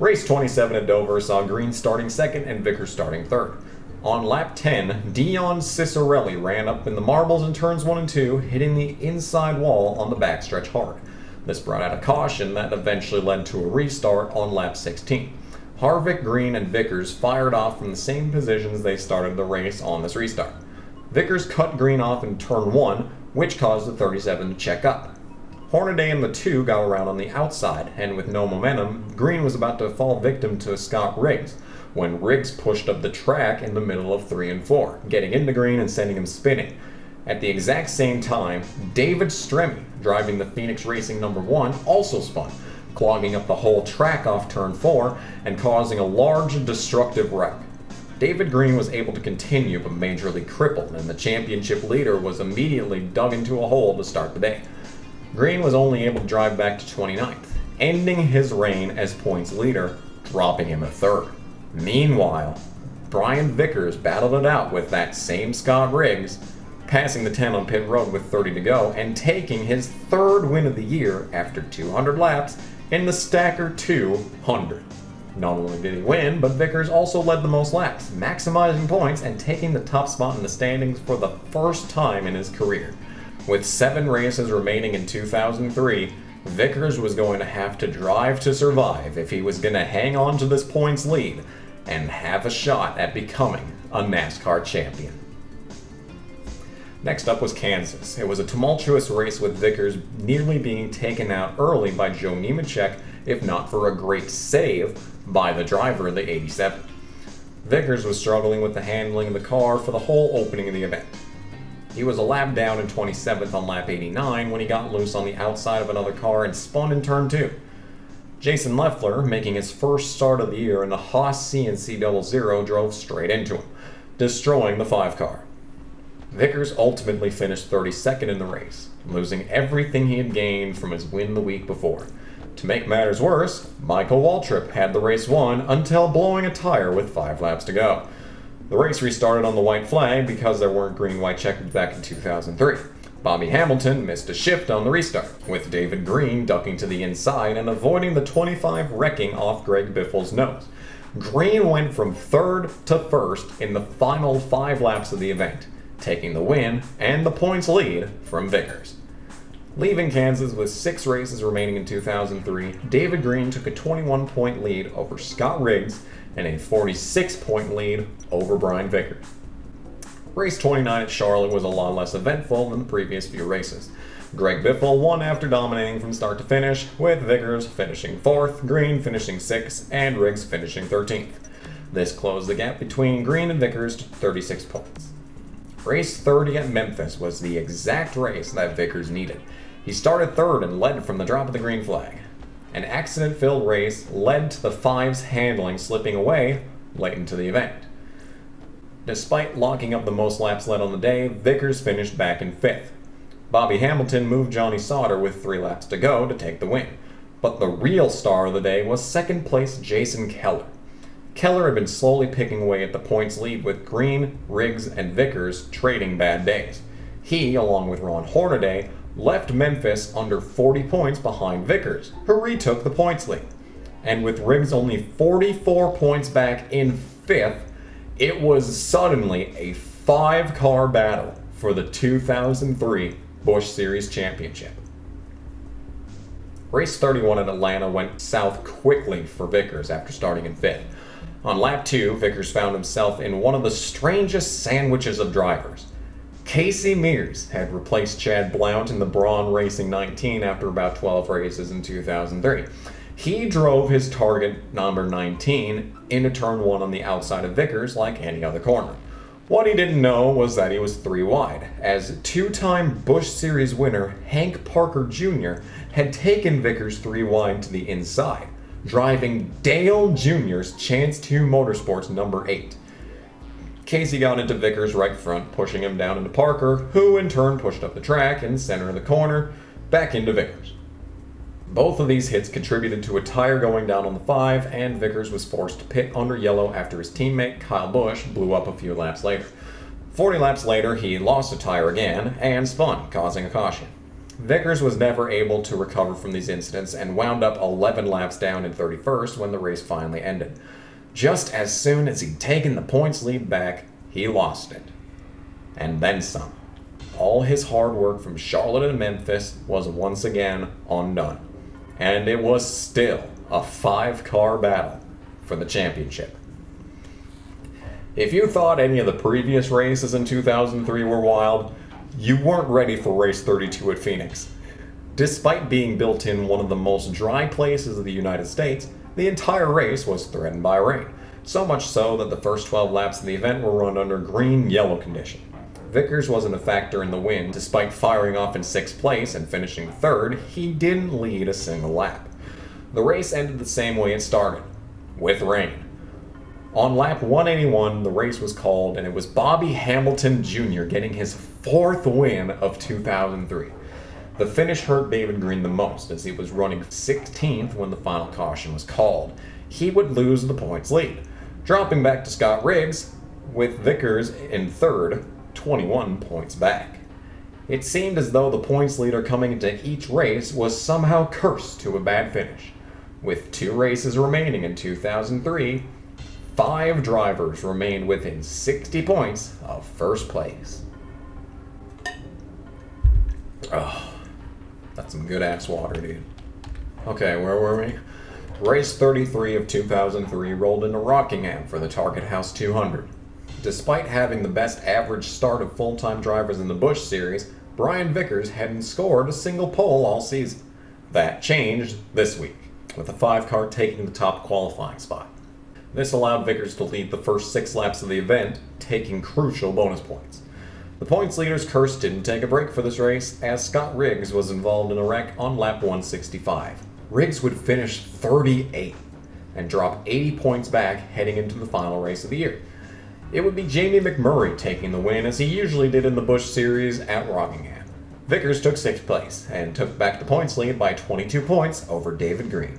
Race 27 at Dover saw Green starting second and Vickers starting third. On lap 10, Dion Cicerelli ran up in the marbles in turns 1 and 2, hitting the inside wall on the backstretch hard. This brought out a caution that eventually led to a restart on lap 16. Harvick, Green, and Vickers fired off from the same positions they started the race on this restart. Vickers cut Green off in turn 1, which caused the 37 to check up. Hornaday and the 2 got around on the outside, and with no momentum, Green was about to fall victim to Scott Riggs, when Riggs pushed up the track in the middle of 3 and 4, getting into Green and sending him spinning. At the exact same time, David Stremme, driving the Phoenix Racing number 1, also spun, clogging up the whole track off turn 4 and causing a large destructive wreck. David Green was able to continue but majorly crippled, and the championship leader was immediately dug into a hole to start the day. Green was only able to drive back to 29th, ending his reign as points leader, dropping him a third. Meanwhile, Brian Vickers battled it out with that same Scott Riggs, passing the 10 on pit road with 30 to go and taking his third win of the year after 200 laps in the Stacker 200. Not only did he win, but Vickers also led the most laps, maximizing points and taking the top spot in the standings for the first time in his career. With 7 races remaining in 2003, Vickers was going to have to drive to survive if he was going to hang on to this points lead and have a shot at becoming a NASCAR champion. Next up was Kansas. It was a tumultuous race with Vickers nearly being taken out early by Joe Nemechek, if not for a great save by the driver of the 87. Vickers was struggling with the handling of the car for the whole opening of the event. He was a lap down in 27th on lap 89 when he got loose on the outside of another car and spun in turn 2. Jason Leffler, making his first start of the year in the Haas CNC 00, drove straight into him, destroying the 5 car. Vickers ultimately finished 32nd in the race, losing everything he had gained from his win the week before. To make matters worse, Michael Waltrip had the race won until blowing a tire with 5 laps to go. The race restarted on the white flag because there weren't green-white checkers back in 2003. Bobby Hamilton missed a shift on the restart, with David Green ducking to the inside and avoiding the 25 wrecking off Greg Biffle's nose. Green went from 3rd to 1st in the final 5 laps of the event, taking the win and the points lead from Vickers. Leaving Kansas with 6 races remaining in 2003, David Green took a 21-point lead over Scott Riggs and a 46-point lead over Brian Vickers. Race 29 at Charlotte was a lot less eventful than the previous few races. Greg Biffle won after dominating from start to finish, with Vickers finishing 4th, Green finishing 6th, and Riggs finishing 13th. This closed the gap between Green and Vickers to 36 points. Race 30 at Memphis was the exact race that Vickers needed. He started 3rd and led from the drop of the green flag. An accident-filled race led to the 5's handling slipping away late into the event. Despite locking up the most laps led on the day, Vickers finished back in 5th. Bobby Hamilton moved Johnny Sauter with 3 laps to go to take the win. But the real star of the day was 2nd place Jason Keller. Keller had been slowly picking away at the points lead with Green, Riggs, and Vickers trading bad days. He, along with Ron Hornaday, left Memphis under 40 points behind Vickers, who retook the points lead. And with Riggs only 44 points back in 5th, it was suddenly a 5-car battle for the 2003 Busch Series Championship. Race 31 at Atlanta went south quickly for Vickers after starting in 5th. On lap 2, Vickers found himself in one of the strangest sandwiches of drivers. Casey Mears had replaced Chad Blount in the Braun Racing 19 after about 12 races in 2003. He drove his target number 19 into turn 1 on the outside of Vickers like any other corner. What he didn't know was that he was 3 wide, as 2-time Busch Series winner Hank Parker Jr. had taken Vickers 3 wide to the inside, driving Dale Jr.'s Chance 2 Motorsports number 8. Casey got into Vickers' right front, pushing him down into Parker, who in turn pushed up the track and center of the corner, back into Vickers. Both of these hits contributed to a tire going down on the 5, and Vickers was forced to pit under yellow after his teammate Kyle Busch blew up a few laps later. 40 laps later, he lost a tire again and spun, causing a caution. Vickers was never able to recover from these incidents and wound up 11 laps down in 31st when the race finally ended. Just as soon as he'd taken the points lead back, he lost it. And then some. All his hard work from Charlotte and Memphis was once again undone. And it was still a 5-car battle for the championship. If you thought any of the previous races in 2003 were wild, you weren't ready for race 32 at Phoenix. Despite being built in one of the most dry places of the United States, the entire race was threatened by rain, so much so that the first 12 laps of the event were run under green-yellow condition. Vickers wasn't a factor in the win. Despite firing off in 6th place and finishing 3rd, he didn't lead a single lap. The race ended the same way it started, with rain. On lap 181, the race was called, and it was Bobby Hamilton Jr. getting his 4th win of 2003. The finish hurt David Green the most, as he was running 16th when the final caution was called. He would lose the points lead, dropping back to Scott Riggs, with Vickers in 3rd, 21 points back. It seemed as though the points leader coming into each race was somehow cursed to a bad finish. With 2 races remaining in 2003, 5 drivers remained within 60 points of first place. Oh, that's some good ass water, dude. Okay, where were we? Race 33 of 2003 rolled into Rockingham for the Target House 200. Despite having the best average start of full-time drivers in the Busch Series, Brian Vickers hadn't scored a single pole all season. That changed this week, with the 5-car taking the top qualifying spot. This allowed Vickers to lead the first 6 laps of the event, taking crucial bonus points. The points leader's curse didn't take a break for this race, as Scott Riggs was involved in a wreck on lap 165. Riggs would finish 38th and drop 80 points back heading into the final race of the year. It would be Jamie McMurray taking the win, as he usually did in the Busch Series at Rockingham. Vickers took 6th place and took back the points lead by 22 points over David Green.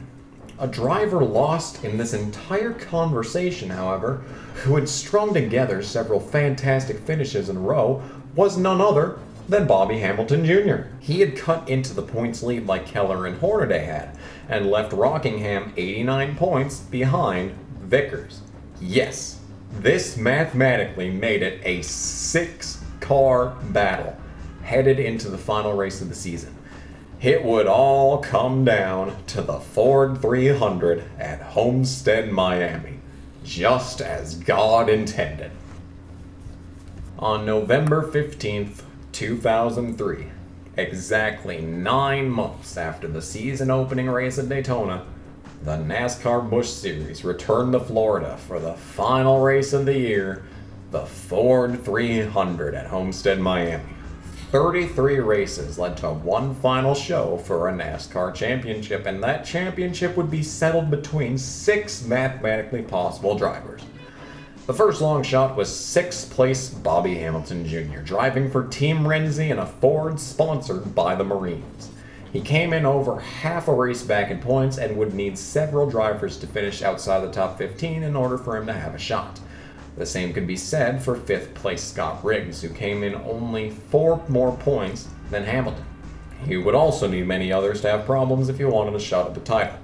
A driver lost in this entire conversation, however, who had strung together several fantastic finishes in a row, was none other than Bobby Hamilton Jr. He had cut into the points lead like Keller and Hornaday had, and left Rockingham 89 points behind Vickers. Yes, this mathematically made it a 6-car battle headed into the final race of the season. It would all come down to the Ford 300 at Homestead, Miami, just as God intended. On November 15th, 2003, exactly 9 months after the season opening race at Daytona, the NASCAR Busch Series returned to Florida for the final race of the year, the Ford 300 at Homestead, Miami. 33 races led to one final show for a NASCAR championship, and that championship would be settled between 6 mathematically possible drivers. The first long shot was 6th place Bobby Hamilton Jr., driving for Team Renzi in a Ford sponsored by the Marines. He came in over half a race back in points and would need several drivers to finish outside the top 15 in order for him to have a shot. The same could be said for 5th place Scott Riggs, who came in only 4 more points than Hamilton. He would also need many others to have problems if he wanted a shot at the title.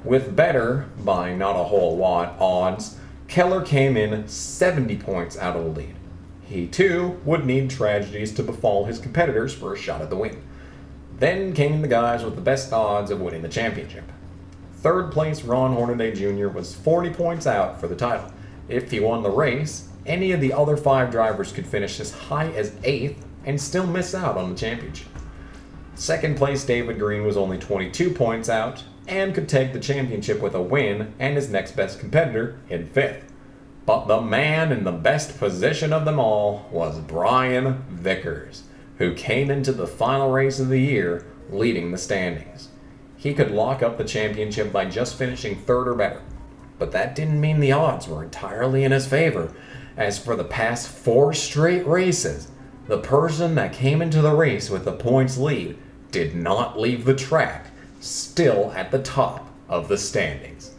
With better, by not a whole lot, odds, Keller came in 70 points out of the lead. He too would need tragedies to befall his competitors for a shot at the win. Then came the guys with the best odds of winning the championship. 3rd place Ron Hornaday Jr. was 40 points out for the title. If he won the race, any of the other 5 drivers could finish as high as 8th and still miss out on the championship. 2nd place David Green was only 22 points out and could take the championship with a win and his next best competitor in 5th. But the man in the best position of them all was Brian Vickers, who came into the final race of the year leading the standings. He could lock up the championship by just finishing 3rd or better. But that didn't mean the odds were entirely in his favor, as for the past 4 straight races, the person that came into the race with the points lead did not leave the track still at the top of the standings.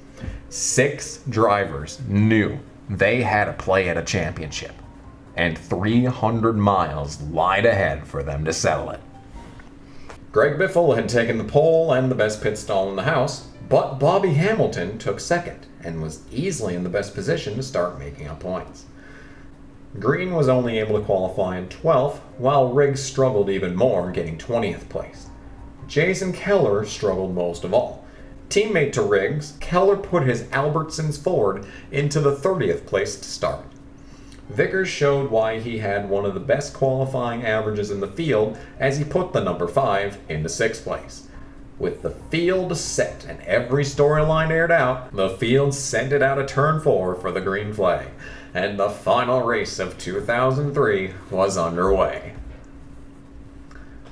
6 drivers knew they had a play at a championship, and 300 miles lied ahead for them to settle it. Greg Biffle had taken the pole and the best pit stall in the house, but Bobby Hamilton took second and was easily in the best position to start making up points. Green was only able to qualify in 12th, while Riggs struggled even more, getting 20th place. Jason Keller struggled most of all. Teammate to Riggs, Keller put his Albertsons Ford into the 30th place to start. Vickers showed why he had one of the best qualifying averages in the field as he put the number 5 into 6th place. With the field set and every storyline aired out, the field sent it out of turn 4 for the green flag, and the final race of 2003 was underway.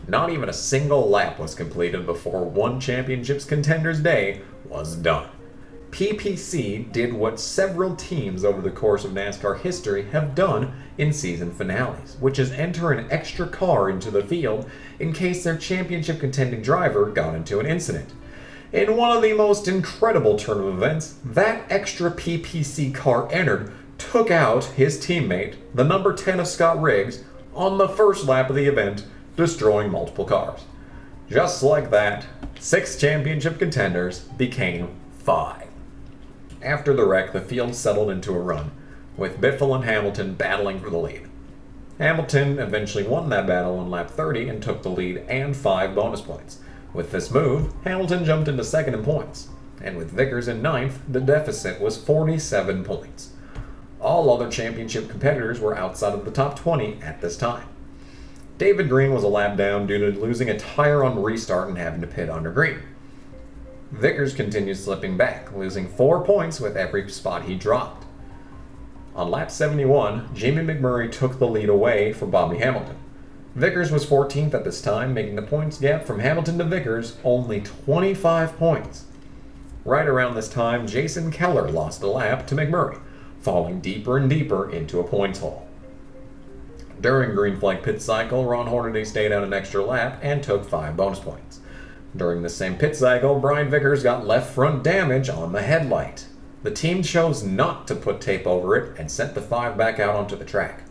Not even a single lap was completed before one championship's contenders' day was done. PPC did what several teams over the course of NASCAR history have done in season finales, which is enter an extra car into the field in case their championship contending driver got into an incident. In one of the most incredible turn of events, that extra PPC car entered took out his teammate, the number 10 of Scott Riggs, on the first lap of the event, destroying multiple cars. Just like that, 6 championship contenders became 5. After the wreck, the field settled into a run, with Biffle and Hamilton battling for the lead. Hamilton eventually won that battle on lap 30 and took the lead and 5 bonus points. With this move, Hamilton jumped into second in points, and with Vickers in 9th, the deficit was 47 points. All other championship competitors were outside of the top 20 at this time. David Green was a lap down due to losing a tire on restart and having to pit under green. Vickers continued slipping back, losing 4 points with every spot he dropped. On lap 71, Jamie McMurray took the lead away from Bobby Hamilton. Vickers was 14th at this time, making the points gap from Hamilton to Vickers only 25 points. Right around this time, Jason Keller lost a lap to McMurray, falling deeper and deeper into a points hole. During green flag pit cycle, Ron Hornaday stayed out an extra lap and took 5 bonus points. During the same pit cycle, Brian Vickers got left front damage on the headlight. The team chose not to put tape over it and sent the 5 back out onto the track.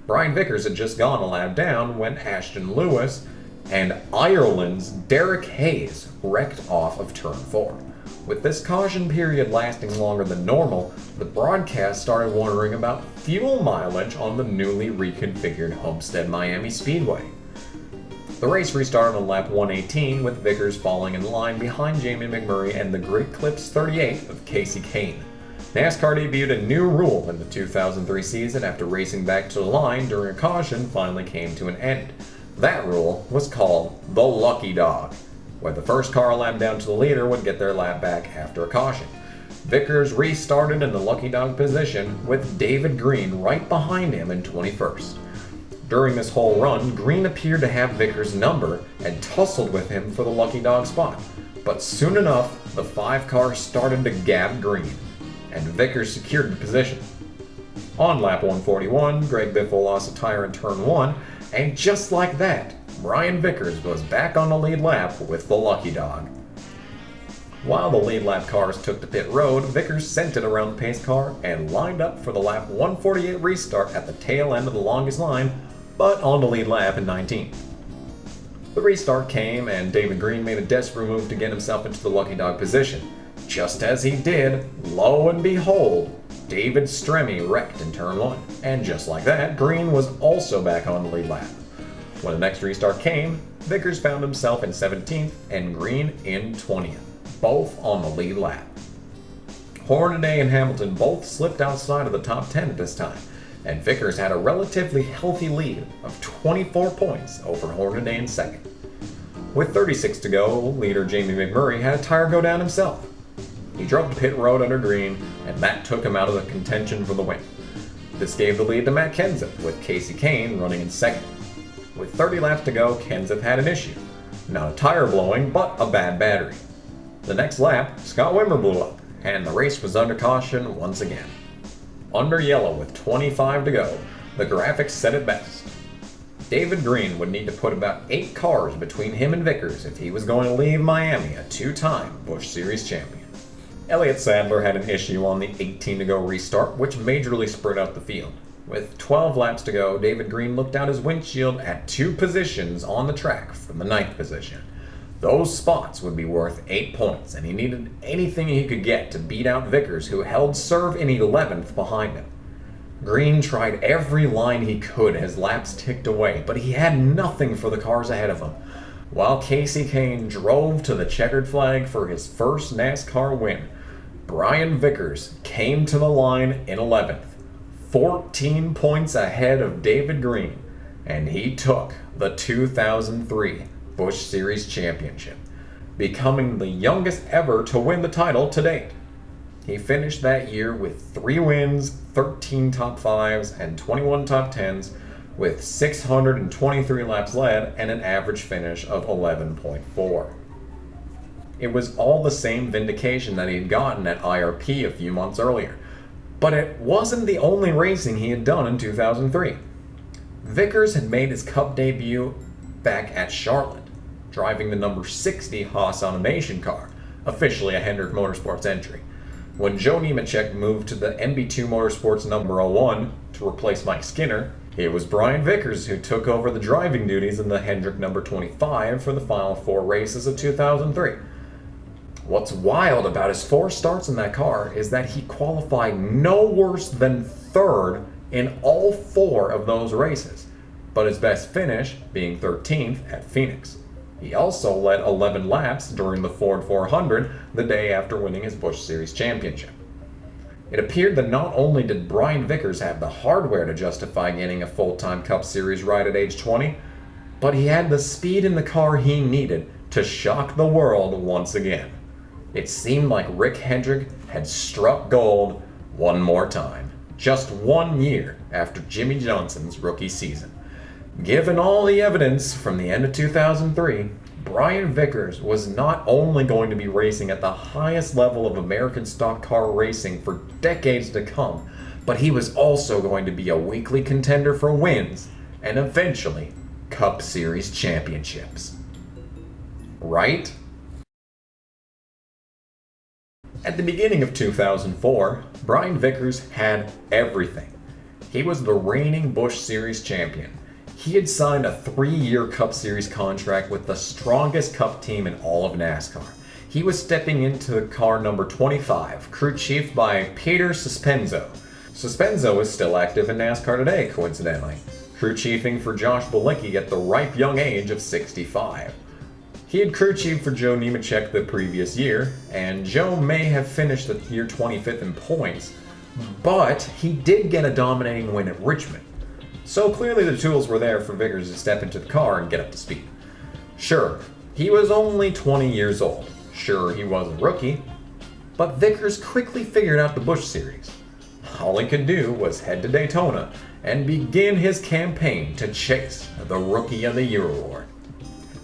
Brian Vickers had just gone a lap down when Ashton Lewis and Ireland's Derek Hayes wrecked off of turn 4. With this caution period lasting longer than normal, the broadcast started wondering about fuel mileage on the newly reconfigured Homestead Miami Speedway. The race restarted on lap 118 with Vickers falling in line behind Jamie McMurray and the Grid Clips 38 of Casey Kane. NASCAR debuted a new rule in the 2003 season after racing back to the line during a caution finally came to an end. That rule was called the Lucky Dog, where the first car a lap down to the leader would get their lap back after a caution. Vickers restarted in the Lucky Dog position with David Green right behind him in 21st. During this whole run, Green appeared to have Vickers' number and tussled with him for the Lucky Dog spot. But soon enough, the 5 cars started to gab Green, and Vickers secured the position. On lap 141, Greg Biffle lost a tire in turn 1, and just like that, Brian Vickers was back on the lead lap with the Lucky Dog. While the lead lap cars took to pit road, Vickers sent it around the pace car and lined up for the lap 148 restart at the tail end of the longest line, but on the lead lap in 19th. The restart came and David Green made a desperate move to get himself into the Lucky Dog position. Just as he did, lo and behold, David Stremme wrecked in turn 1, and just like that, Green was also back on the lead lap. When the next restart came, Vickers found himself in 17th and Green in 20th, both on the lead lap. Hornaday and Hamilton both slipped outside of the top 10 at this time, and Vickers had a relatively healthy lead of 24 points over Hornaday in second. With 36 to go, leader Jamie McMurray had a tire go down himself. He drove to pit road under green, and that took him out of the contention for the win. This gave the lead to Matt Kenseth, with Casey Kane running in second. With 30 laps to go, Kenseth had an issue. Not a tire blowing, but a bad battery. The next lap, Scott Wimmer blew up, and the race was under caution once again. Under yellow with 25 to go, the graphics said it best. David Green would need to put about 8 cars between him and Vickers if he was going to leave Miami a 2-time Busch Series champion. Elliott Sadler had an issue on the 18 to go restart, which majorly spread out the field. With 12 laps to go, David Green looked out his windshield at 2 positions on the track from the 9th position. Those spots would be worth 8 points, and he needed anything he could get to beat out Vickers, who held serve in 11th behind him. Green tried every line he could as laps ticked away, but he had nothing for the cars ahead of him. While Casey Kane drove to the checkered flag for his first NASCAR win, Brian Vickers came to the line in 11th, 14 points ahead of David Green, and he took the 2003 Busch Series Championship, becoming the youngest ever to win the title to date. He finished that year with 3 wins, 13 top 5s, and 21 top 10s, with 623 laps led and an average finish of 11.4. It was all the same vindication that he had gotten at IRP a few months earlier, but it wasn't the only racing he had done in 2003. Vickers had made his Cup debut back at Charlotte, driving the number 60 Haas Automation car, officially a Hendrick Motorsports entry. When Joe Nemechek moved to the MB2 Motorsports number 01 to replace Mike Skinner, it was Brian Vickers who took over the driving duties in the Hendrick number 25 for the final 4 races of 2003. What's wild about his 4 starts in that car is that he qualified no worse than 3rd in all 4 of those races, but his best finish being 13th at Phoenix. He also led 11 laps during the Ford 400 the day after winning his Busch Series championship. It appeared that not only did Brian Vickers have the hardware to justify getting a full-time Cup Series ride at age 20, but he had the speed in the car he needed to shock the world once again. It seemed like Rick Hendrick had struck gold one more time, just 1 year after Jimmy Johnson's rookie season. Given all the evidence from the end of 2003, Brian Vickers was not only going to be racing at the highest level of American stock car racing for decades to come, but he was also going to be a weekly contender for wins and eventually Cup Series championships. Right? At the beginning of 2004, Brian Vickers had everything. He was the reigning Busch Series champion. He had signed a 3-year Cup Series contract with the strongest Cup team in all of NASCAR. He was stepping into car number 25, crew chief by Peter Suspenzo. Suspenzo is still active in NASCAR today, coincidentally, crew chiefing for Josh Bilicki at the ripe young age of 65. He had crew chief for Joe Nemechek the previous year, and Joe may have finished the year 25th in points, but he did get a dominating win at Richmond. So clearly the tools were there for Vickers to step into the car and get up to speed. Sure, he was only 20 years old. Sure, he was a rookie. But Vickers quickly figured out the Busch Series. All he could do was head to Daytona and begin his campaign to chase the Rookie of the Year award.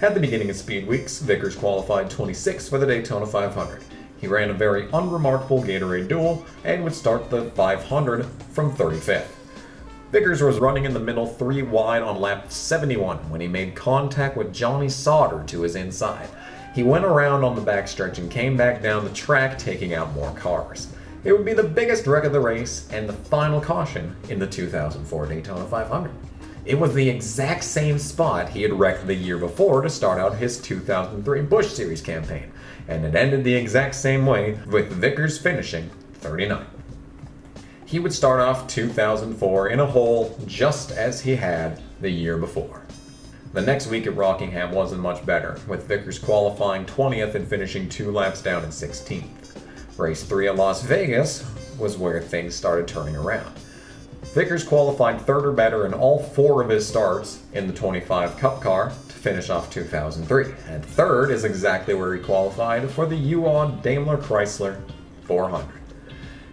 At the beginning of Speed Weeks, Vickers qualified 26th for the Daytona 500. He ran a very unremarkable Gatorade duel and would start the 500 from 35th. Vickers was running in the middle 3 wide on lap 71 when he made contact with Johnny Sauter to his inside. He went around on the backstretch and came back down the track, taking out more cars. It would be the biggest wreck of the race and the final caution in the 2004 Daytona 500. It was the exact same spot he had wrecked the year before to start out his 2003 Busch Series campaign, and it ended the exact same way, with Vickers finishing 39th. He would start off 2004 in a hole just as he had the year before. The next week at Rockingham wasn't much better, with Vickers qualifying 20th and finishing 2 laps down in 16th. Race 3 at Las Vegas was where things started turning around. Vickers qualified 3rd or better in all 4 of his starts in the 25 Cup car to finish off 2003, and 3rd is exactly where he qualified for the UAW Daimler Chrysler 400.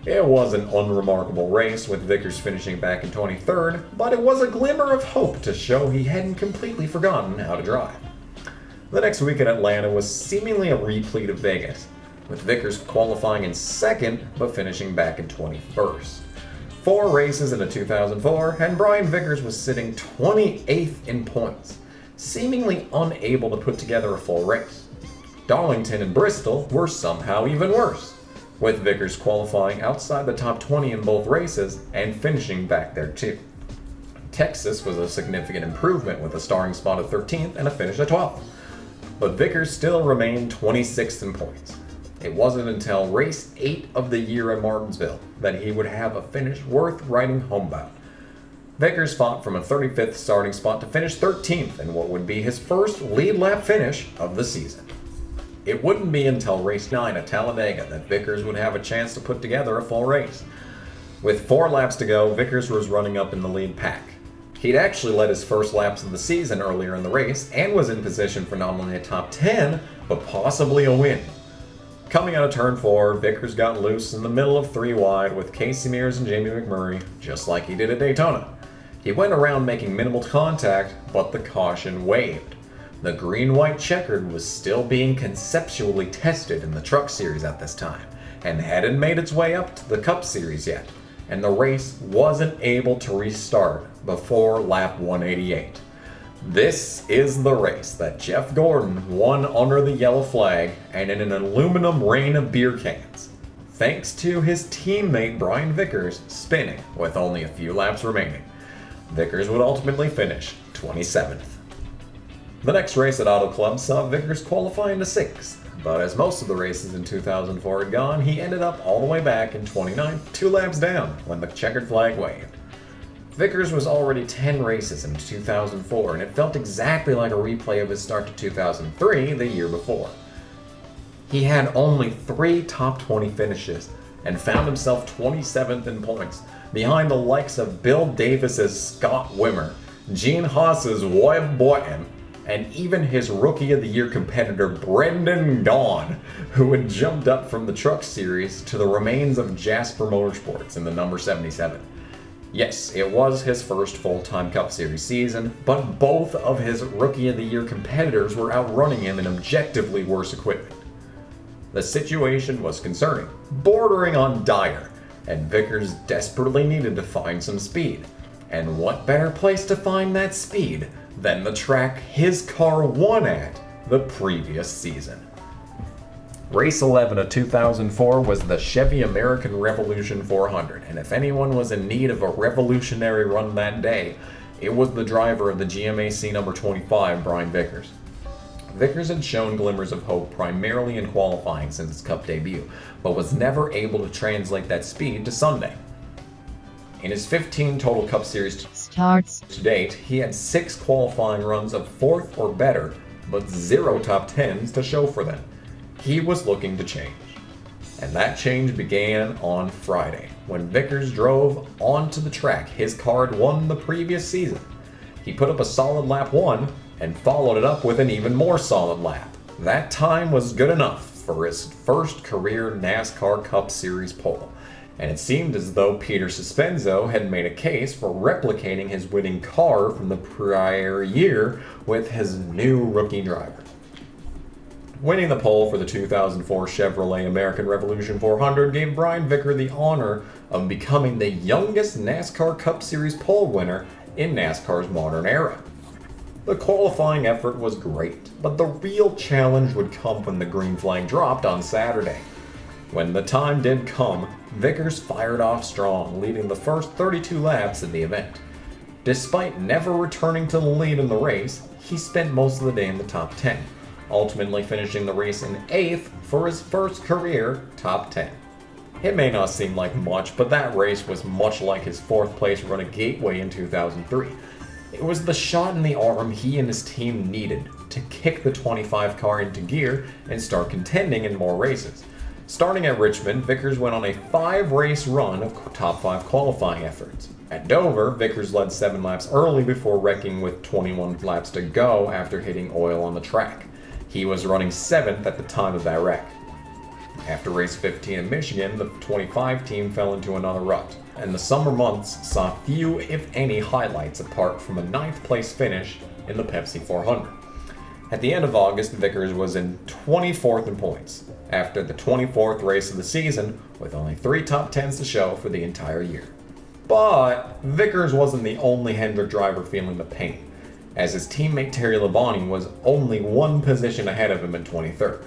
It was an unremarkable race, with Vickers finishing back in 23rd, but it was a glimmer of hope to show he hadn't completely forgotten how to drive. The next week at Atlanta was seemingly a repeat of Vegas, with Vickers qualifying in 2nd but finishing back in 21st. 4 races into 2004, and Brian Vickers was sitting 28th in points, seemingly unable to put together a full race. Darlington and Bristol were somehow even worse, with Vickers qualifying outside the top 20 in both races and finishing back there too. Texas was a significant improvement with a starting spot of 13th and a finish at 12th, but Vickers still remained 26th in points. It wasn't until race 8 of the year at Martinsville that he would have a finish worth writing home about. Vickers fought from a 35th starting spot to finish 13th in what would be his first lead lap finish of the season. It wouldn't be until race 9 at Talladega that Vickers would have a chance to put together a full race. With 4 laps to go, Vickers was running up in the lead pack. He'd actually led his first laps of the season earlier in the race and was in position for not only a top 10, but possibly a win. Coming out of turn 4, Vickers got loose in the middle of 3 wide with Casey Mears and Jamie McMurray, just like he did at Daytona. He went around making minimal contact, but the caution waved. The green-white checkered was still being conceptually tested in the Truck Series at this time, and hadn't made its way up to the Cup Series yet, and the race wasn't able to restart before lap 188. This is the race that Jeff Gordon won under the yellow flag and in an aluminum rain of beer cans, thanks to his teammate Brian Vickers spinning with only a few laps remaining. Vickers would ultimately finish 27th. The next race at Auto Club saw Vickers qualifying to 6th, but as most of the races in 2004 had gone, he ended up all the way back in 29th, 2 laps down when the checkered flag waved. Vickers was already 10 races in 2004, and it felt exactly like a replay of his start to 2003 the year before. He had only 3 top 20 finishes and found himself 27th in points, behind the likes of Bill Davis's Scott Wimmer, Gene Haas's Webb Boyton, and even his Rookie of the Year competitor Brendan Gaughan, who had jumped up from the Truck Series to the remains of Jasper Motorsports in the number 77. Yes, it was his first full-time Cup Series season, but both of his Rookie of the Year competitors were outrunning him in objectively worse equipment. The situation was concerning, bordering on dire, and Vickers desperately needed to find some speed. And what better place to find that speed than the track his car won at the previous season. Race 11 of 2004 was the Chevy American Revolution 400, and if anyone was in need of a revolutionary run that day, it was the driver of the GMAC number 25, Brian Vickers. Vickers had shown glimmers of hope primarily in qualifying since his Cup debut, but was never able to translate that speed to Sunday. In his 15 total Cup Series starts to date, he had 6 qualifying runs of 4th or better, but 0 top 10s to show for them. He was looking to change. And that change began on Friday, when Vickers drove onto the track his car had won the previous season. He put up a solid lap 1 and followed it up with an even more solid lap. That time was good enough for his first career NASCAR Cup Series pole, and it seemed as though Peter Suspenzo had made a case for replicating his winning car from the prior year with his new rookie driver. Winning the pole for the 2004 Chevrolet American Revolution 400 gave Brian Vickers the honor of becoming the youngest NASCAR Cup Series pole winner in NASCAR's modern era. The qualifying effort was great, but the real challenge would come when the green flag dropped on Saturday. When the time did come, Vickers fired off strong, leading the first 32 laps of the event. Despite never returning to the lead in the race, he spent most of the day in the top 10. Ultimately finishing the race in 8th for his first career top 10. It may not seem like much, but that race was much like his 4th place run at Gateway in 2003. It was the shot in the arm he and his team needed to kick the 25 car into gear and start contending in more races. Starting at Richmond, Vickers went on a 5-race run of top 5 qualifying efforts. At Dover, Vickers led 7 laps early before wrecking with 21 laps to go after hitting oil on the track. He was running 7th at the time of that wreck. After race 15 in Michigan, the 25 team fell into another rut, and the summer months saw few, if any, highlights apart from a 9th place finish in the Pepsi 400. At the end of August, Vickers was in 24th in points, after the 24th race of the season, with only 3 top 10s to show for the entire year. But Vickers wasn't the only Hendrick driver feeling the pain, as his teammate Terry Labonte was only one position ahead of him in 23rd.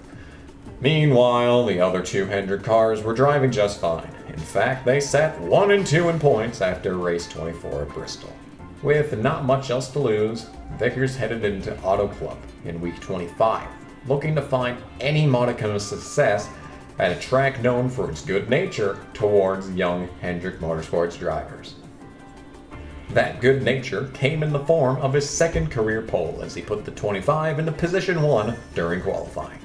Meanwhile, the other two Hendrick cars were driving just fine. In fact, they sat 1 and 2 in points after race 24 at Bristol. With not much else to lose, Vickers headed into Auto Club in week 25, looking to find any modicum of success at a track known for its good nature towards young Hendrick Motorsports drivers. That good nature came in the form of his second career pole as he put the 25 into position 1 during qualifying.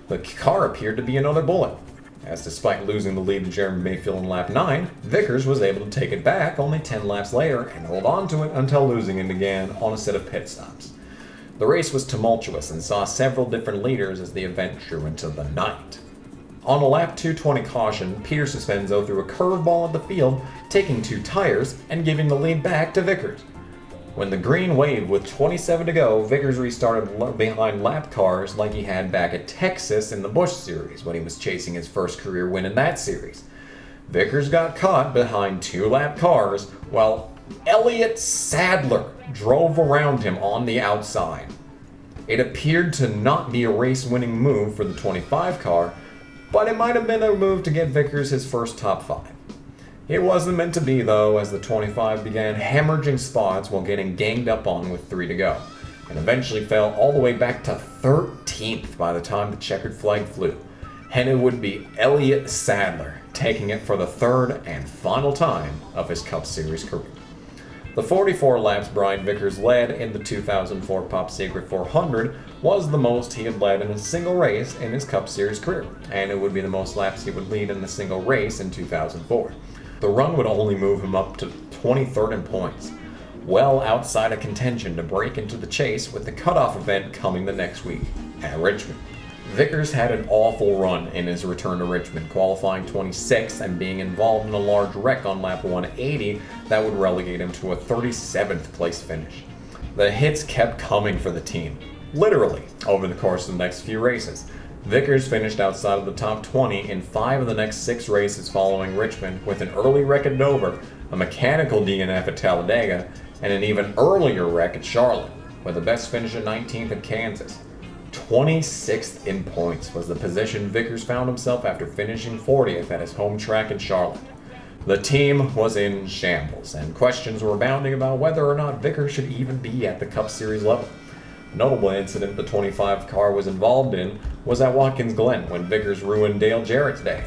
The car appeared to be another bullet, as despite losing the lead to Jeremy Mayfield in lap 9, Vickers was able to take it back only 10 laps later and hold on to it until losing it again on a set of pit stops. The race was tumultuous and saw several different leaders as the event drew into the night. On a lap 220 caution, Peter Suspenzo threw a curveball at the field, taking 2 tires and giving the lead back to Vickers. When the green waved with 27 to go, Vickers restarted behind lap cars like he had back at Texas in the Busch Series when he was chasing his first career win in that series. Vickers got caught behind 2 lap cars while Elliott Sadler drove around him on the outside. It appeared to not be a race-winning move for the 25 car, but it might have been a move to get Vickers his first top 5. It wasn't meant to be, though, as the 25 began hemorrhaging spots while getting ganged up on with 3 to go, and eventually fell all the way back to 13th by the time the checkered flag flew. And it would be Elliott Sadler taking it for the 3rd and final time of his Cup Series career. The 44 laps Brian Vickers led in the 2004 Pop Secret 400 was the most he had led in a single race in his Cup Series career, and it would be the most laps he would lead in a single race in 2004. The run would only move him up to 23rd in points, well outside of contention to break into the chase with the cutoff event coming the next week at Richmond. Vickers had an awful run in his return to Richmond, qualifying 26th and being involved in a large wreck on lap 180 that would relegate him to a 37th place finish. The hits kept coming for the team, literally, over the course of the next few races. Vickers finished outside of the top 20 in 5 of the next 6 races following Richmond, with an early wreck at Dover, a mechanical DNF at Talladega, and an even earlier wreck at Charlotte, with the best finish at 19th at Kansas. 26th in points was the position Vickers found himself after finishing 40th at his home track in Charlotte. The team was in shambles, and questions were abounding about whether or not Vickers should even be at the Cup Series level. A notable incident the 25 car was involved in was at Watkins Glen when Vickers ruined Dale Jarrett's day.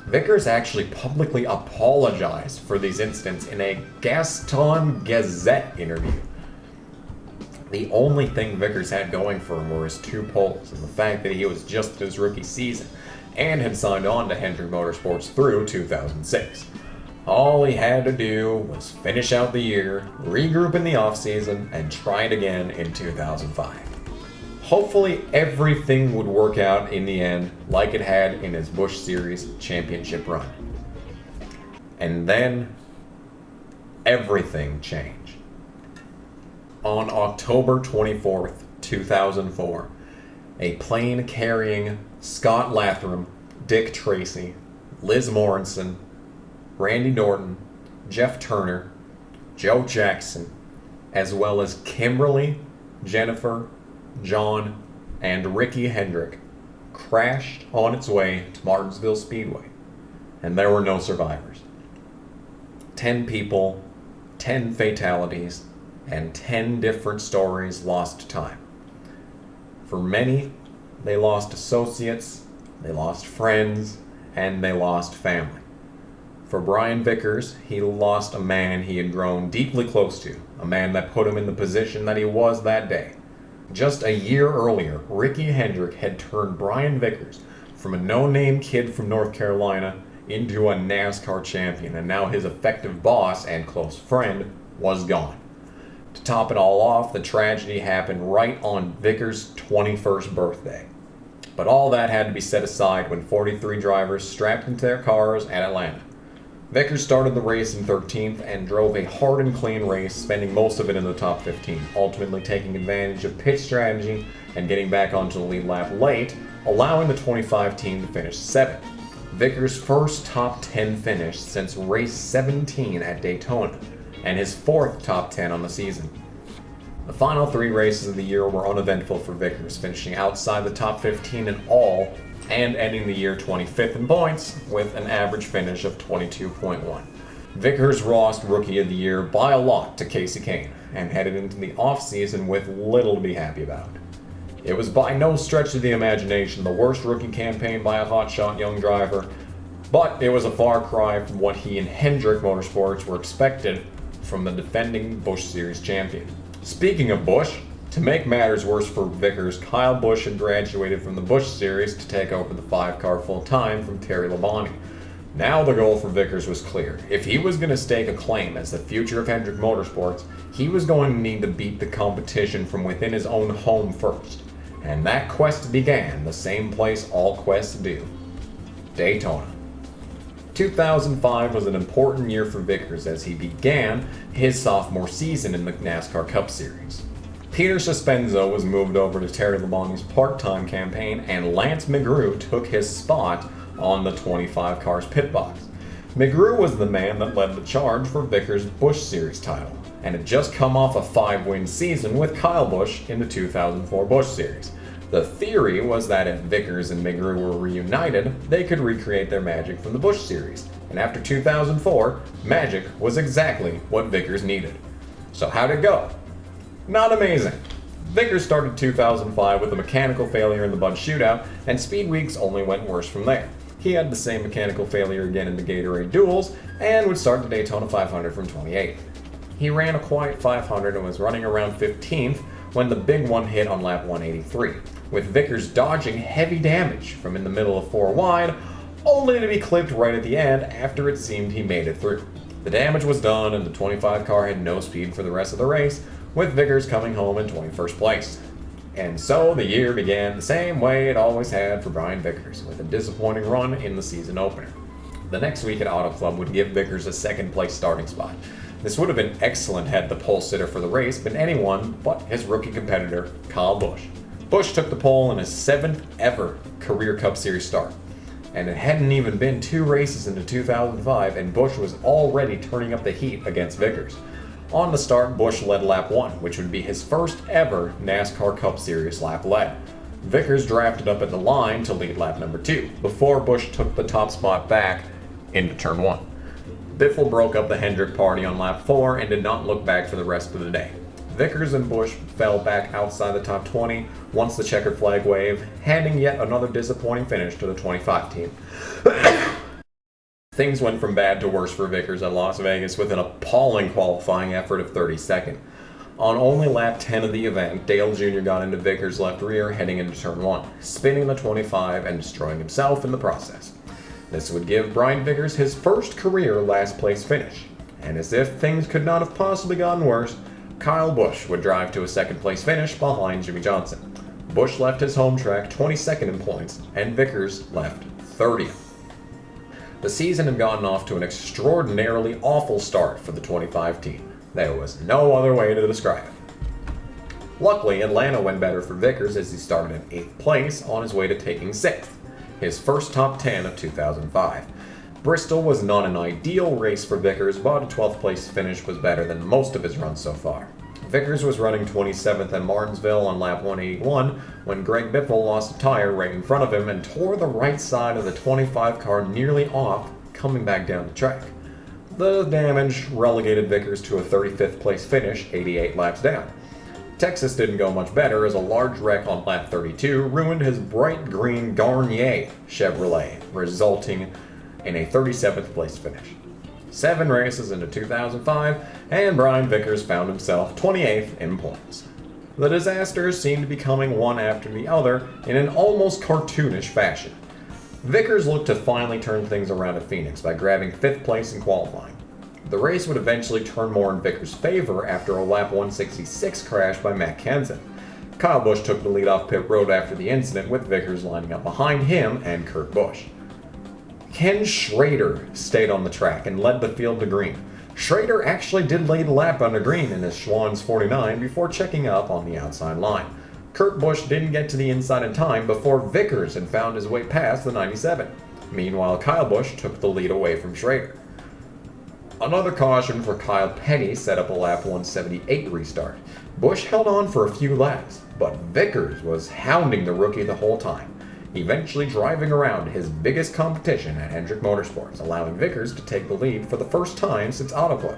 Vickers actually publicly apologized for these incidents in a Gaston Gazette interview. The only thing Vickers had going for him were his 2 poles and the fact that he was just his rookie season and had signed on to Hendrick Motorsports through 2006. All he had to do was finish out the year, regroup in the offseason, and try it again in 2005. Hopefully everything would work out in the end like it had in his Busch Series championship run. And then everything changed. On October 24th, 2004, a plane carrying Scott Latham, Dick Tracy, Liz Morrison, Randy Norton, Jeff Turner, Joe Jackson, as well as Kimberly, Jennifer, John, and Ricky Hendrick crashed on its way to Martinsville Speedway, and there were no survivors. 10 people, 10 fatalities, and 10 different stories lost to time. For many, they lost associates, they lost friends, and they lost family. For Brian Vickers, he lost a man he had grown deeply close to, a man that put him in the position that he was that day. Just a year earlier, Ricky Hendrick had turned Brian Vickers from a no-name kid from North Carolina into a NASCAR champion, and now his effective boss and close friend was gone. To top it all off, the tragedy happened right on Vickers' 21st birthday. But all that had to be set aside when 43 drivers strapped into their cars at Atlanta. Vickers started the race in 13th and drove a hard and clean race, spending most of it in the top 15, ultimately taking advantage of pit strategy and getting back onto the lead lap late, allowing the 25 team to finish 7th. Vickers' first top 10 finish since race 17 at Daytona, and his 4th top 10 on the season. The final 3 races of the year were uneventful for Vickers, finishing outside the top 15 in all and ending the year 25th in points with an average finish of 22.1. Vickers lost Rookie of the Year by a lot to Casey Kane and headed into the off-season with little to be happy about. It was by no stretch of the imagination the worst rookie campaign by a hotshot young driver, but it was a far cry from what he and Hendrick Motorsports were expected from the defending Busch Series champion. Speaking of Busch, to make matters worse for Vickers, Kyle Busch had graduated from the Busch Series to take over the 5-car full-time from Terry Labonte. Now the goal for Vickers was clear. If he was going to stake a claim as the future of Hendrick Motorsports, he was going to need to beat the competition from within his own home first. And that quest began the same place all quests do: Daytona. 2005 was an important year for Vickers as he began his sophomore season in the NASCAR Cup Series. Peter Suspenzo was moved over to Terry Labonte's part-time campaign, and Lance McGrew took his spot on the 25 cars pit box. McGrew was the man that led the charge for Vickers' Busch Series title, and had just come off a 5-win season with Kyle Busch in the 2004 Busch Series. The theory was that if Vickers and McGrew were reunited, they could recreate their magic from the Busch Series, and after 2004, magic was exactly what Vickers needed. So how'd it go? Not amazing. Vickers started 2005 with a mechanical failure in the Bud Shootout, and Speed Weeks only went worse from there. He had the same mechanical failure again in the Gatorade Duels, and would start the Daytona 500 from 28th. He ran a quiet 500 and was running around 15th when the big one hit on lap 183, with Vickers dodging heavy damage from in the middle of 4 wide, only to be clipped right at the end after it seemed he made it through. The damage was done and the 25 car had no speed for the rest of the race, with Vickers coming home in 21st place. And so the year began the same way it always had for Brian Vickers, with a disappointing run in the season opener. The next week at Auto Club would give Vickers a 2nd place starting spot. This would have been excellent had the pole sitter for the race been anyone but his rookie competitor, Kyle Busch. Busch took the pole in his 7th ever career Cup Series start, and it hadn't even been 2 races into 2005 and Busch was already turning up the heat against Vickers. On the start, Busch led lap 1, which would be his first ever NASCAR Cup Series lap led. Vickers drafted up at the line to lead lap number 2, before Busch took the top spot back into turn 1. Biffle broke up the Hendrick party on lap 4 and did not look back for the rest of the day. Vickers and Busch fell back outside the top 20 once the checkered flag waved, handing yet another disappointing finish to the 25 team. Things went from bad to worse for Vickers at Las Vegas with an appalling qualifying effort of 32nd. On only lap 10 of the event, Dale Jr. got into Vickers' left rear heading into turn 1, spinning the 25 and destroying himself in the process. This would give Brian Vickers his first career last place finish, and as if things could not have possibly gotten worse, Kyle Busch would drive to a 2nd place finish behind Jimmy Johnson. Busch left his home track 22nd in points, and Vickers left 30th. The season had gotten off to an extraordinarily awful start for the 25 team. There was no other way to describe it. Luckily, Atlanta went better for Vickers as he started in 8th place on his way to taking 6th, his first top 10 of 2005. Bristol was not an ideal race for Vickers, but a 12th place finish was better than most of his runs so far. Vickers was running 27th at Martinsville on lap 181 when Greg Biffle lost a tire right in front of him and tore the right side of the 25 car nearly off, coming back down the track. The damage relegated Vickers to a 35th place finish, 88 laps down. Texas didn't go much better as a large wreck on lap 32 ruined his bright green Garnier Chevrolet, resulting in a 37th place finish. 7 races into 2005, and Brian Vickers found himself 28th in points. The disasters seemed to be coming one after the other in an almost cartoonish fashion. Vickers looked to finally turn things around at Phoenix by grabbing 5th place in qualifying. The race would eventually turn more in Vickers' favor after a lap 166 crash by Matt Kenseth. Kyle Busch took the lead off pit road after the incident, with Vickers lining up behind him and Kurt Busch. Ken Schrader stayed on the track and led the field to green. Schrader actually did lead a lap under green in his Schwann's 49 before checking up on the outside line. Kurt Busch didn't get to the inside in time before Vickers had found his way past the 97. Meanwhile, Kyle Busch took the lead away from Schrader. Another caution for Kyle Petty set up a lap 178 restart. Busch held on for a few laps, but Vickers was hounding the rookie the whole time, eventually driving around his biggest competition at Hendrick Motorsports, allowing Vickers to take the lead for the first time since Autoclub.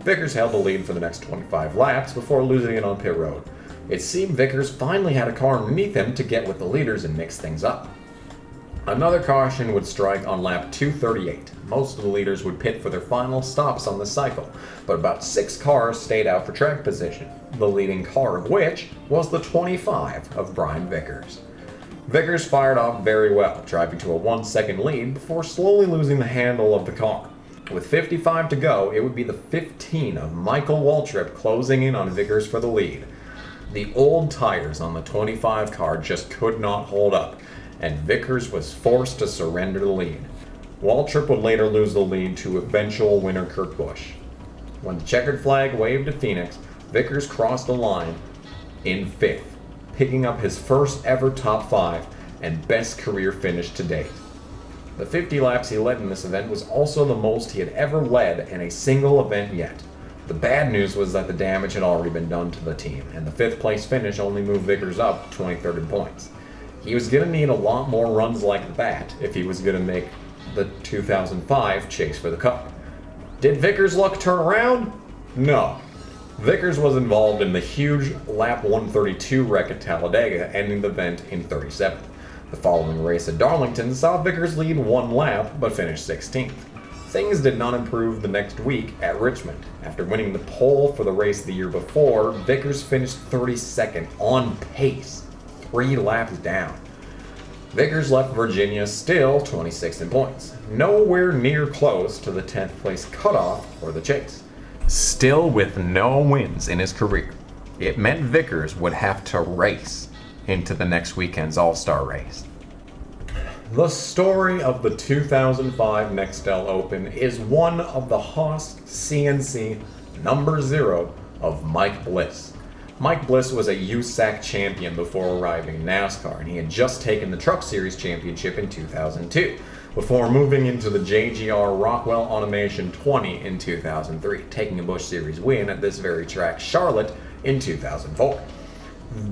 Vickers held the lead for the next 25 laps before losing it on pit road. It seemed Vickers finally had a car underneath him to get with the leaders and mix things up. Another caution would strike on lap 238. Most of the leaders would pit for their final stops on the cycle, but about 6 cars stayed out for track position, the leading car of which was the 25 of Brian Vickers. Vickers fired off very well, driving to a 1-second lead before slowly losing the handle of the car. With 55 to go, it would be the 15 of Michael Waltrip closing in on Vickers for the lead. The old tires on the 25 car just could not hold up, and Vickers was forced to surrender the lead. Waltrip would later lose the lead to eventual winner Kurt Busch. When the checkered flag waved at Phoenix, Vickers crossed the line in 5th, picking up his first ever top 5 and best career finish to date. The 50 laps he led in this event was also the most he had ever led in a single event yet. The bad news was that the damage had already been done to the team, and the 5th place finish only moved Vickers up 23rd in points. He was going to need a lot more runs like that if he was going to make the 2005 chase for the Cup. Did Vickers' luck turn around? No. Vickers was involved in the huge lap 132 wreck at Talladega, ending the event in 37th. The following race at Darlington saw Vickers lead 1 lap, but finish 16th. Things did not improve the next week at Richmond. After winning the pole for the race the year before, Vickers finished 32nd on pace, 3 laps down. Vickers left Virginia still 26th in points, nowhere near close to the 10th place cutoff for the chase. Still with no wins in his career, it meant Vickers would have to race into the next weekend's All-Star race. The story of the 2005 Nextel Open is one of the Haas CNC number 0 of Mike Bliss. Mike Bliss was a USAC champion before arriving in NASCAR, and he had just taken the Truck Series championship in 2002, before moving into the JGR Rockwell Automation 20 in 2003, taking a Busch Series win at this very track, Charlotte, in 2004.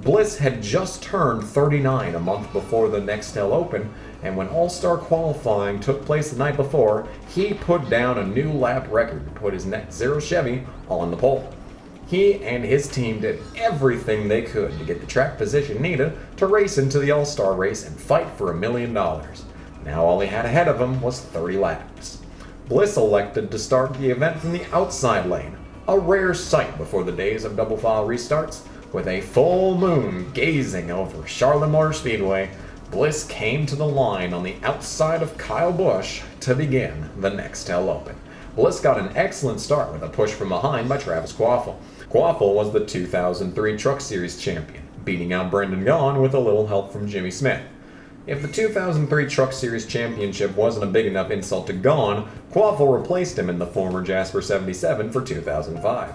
Bliss had just turned 39 a month before the Nextel Open, and when All-Star qualifying took place the night before, he put down a new lap record to put his Net Zero Chevy on the pole. He and his team did everything they could to get the track position needed to race into the All-Star race and fight for $1 million. Now all he had ahead of him was 30 laps. Bliss elected to start the event from the outside lane, a rare sight before the days of double file restarts. With a full moon gazing over Charlotte Motor Speedway, Bliss came to the line on the outside of Kyle Busch to begin the Nextel Open. Bliss got an excellent start with a push from behind by Travis Quaffle. Quaffle was the 2003 Truck Series champion, beating out Brendan Gaughan with a little help from Jimmy Smith. If the 2003 Truck Series championship wasn't a big enough insult to Gaughan, Quaffle replaced him in the former Jasper 77 for 2005.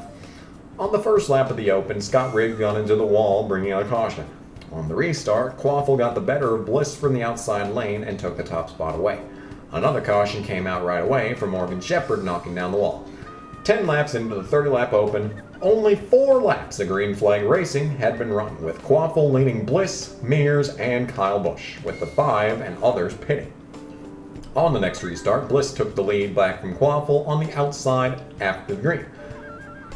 On the first lap of the Open, Scott Rigg got into the wall, bringing out a caution. On the restart, Quaffle got the better of Bliss from the outside lane and took the top spot away. Another caution came out right away for Morgan Shepherd, knocking down the wall. 10 laps into the 30-lap Open, only 4 laps of green flag racing had been run, with Quaffle leading Bliss, Mears, and Kyle Busch, with the 5 and others pitting. On the next restart, Bliss took the lead back from Quaffle on the outside after the green.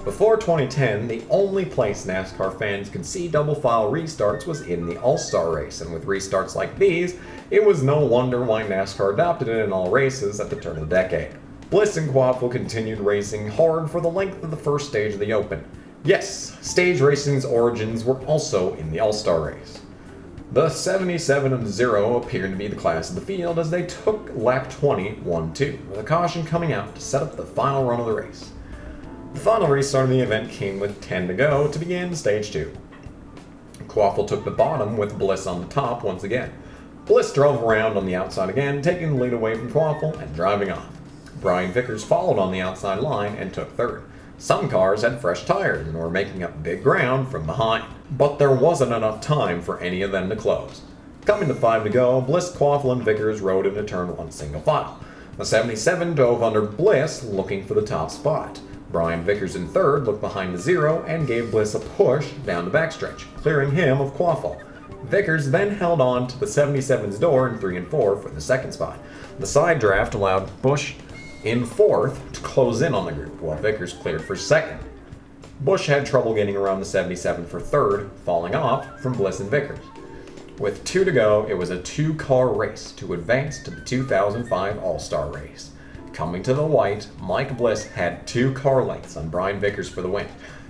Before 2010, the only place NASCAR fans could see double file restarts was in the All-Star race, and with restarts like these, it was no wonder why NASCAR adopted it in all races at the turn of the decade. Bliss and Quaffle continued racing hard for the length of the first stage of the Open. Yes, stage racing's origins were also in the All-Star race. The 77-0 appeared to be the class of the field as they took lap 20 1-2, with a caution coming out to set up the final run of the race. The final restart of the event came with 10 to go to begin stage 2. Quaffle took the bottom with Bliss on the top once again. Bliss drove around on the outside again, taking the lead away from Quaffle and driving off. Brian Vickers followed on the outside line and took third. Some cars had fresh tires and were making up big ground from behind, but there wasn't enough time for any of them to close. Coming to 5 to go, Bliss, Quaffle, and Vickers rode into turn 1 single file. The 77 dove under Bliss, looking for the top spot. Brian Vickers in third looked behind the 0 and gave Bliss a push down the backstretch, clearing him of Quaffle. Vickers then held on to the 77's door in 3 and 4 for the second spot. The side draft allowed Bush in fourth to close in on the group, while Vickers cleared for second. Bush had trouble getting around the 77 for third, falling off from Bliss and Vickers. With 2 to go, it was a 2-car race to advance to the 2005 All-Star race. Coming to the white, Mike Bliss had 2 car lengths on Brian Vickers for the win.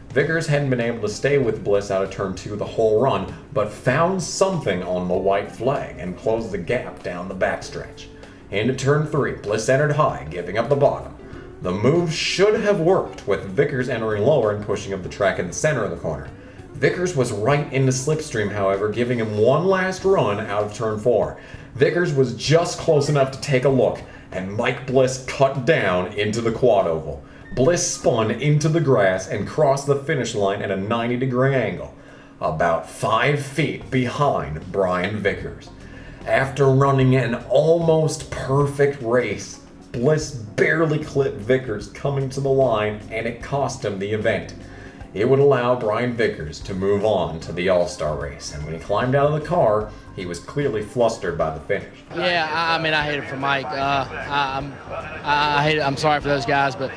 Vickers hadn't been able to stay with Bliss out of turn 2 the whole run, but found something on the white flag and closed the gap down the backstretch. Into turn 3, Bliss entered high, giving up the bottom. The move should have worked, with Vickers entering lower and pushing up the track in the center of the corner. Vickers was right into slipstream, however, giving him one last run out of turn 4. Vickers was just close enough to take a look, and Mike Bliss cut down into the quad oval. Bliss spun into the grass and crossed the finish line at a 90-degree angle, about 5 feet behind Brian Vickers. After running an almost perfect race, Bliss barely clipped Vickers coming to the line, and it cost him the event. It would allow Brian Vickers to move on to the All-Star race, and when he climbed out of the car, he was clearly flustered by the finish. Yeah, I mean, I hate it for Mike. I hate it. I'm sorry for those guys, but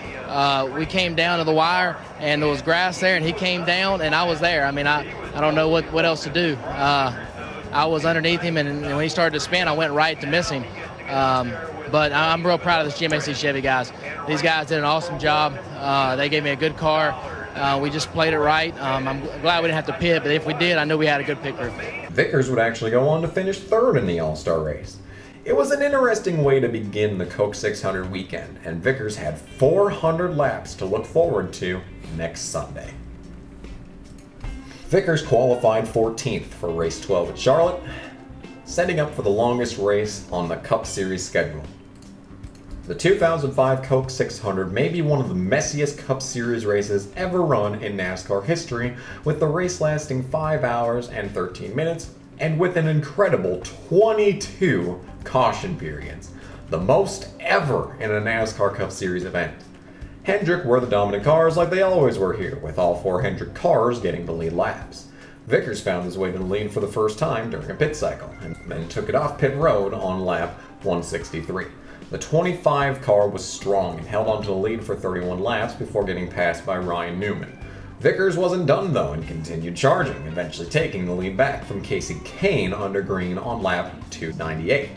we came down to the wire, and there was grass there, and he came down, and I was there. I mean, I don't know what else to do. I was underneath him, and when he started to spin, I went right to miss him. But I'm real proud of this GMAC Chevy guys. These guys did an awesome job. They gave me a good car. We just played it right. I'm glad we didn't have to pit, but if we did, I knew we had a good pit crew. Vickers would actually go on to finish third in the All-Star race. It was an interesting way to begin the Coke 600 weekend, and Vickers had 400 laps to look forward to next Sunday. Vickers qualified 14th for race 12 at Charlotte, setting up for the longest race on the Cup Series schedule. The 2005 Coke 600 may be one of the messiest Cup Series races ever run in NASCAR history, with the race lasting 5 hours and 13 minutes, and with an incredible 22 caution periods, the most ever in a NASCAR Cup Series event. Hendrick were the dominant cars like they always were here, with all 4 Hendrick cars getting the lead laps. Vickers found his way to the lead for the first time during a pit cycle, and then took it off pit road on lap 163. The 25 car was strong and held onto the lead for 31 laps before getting passed by Ryan Newman. Vickers wasn't done though and continued charging, eventually taking the lead back from Casey Kane under green on lap 298.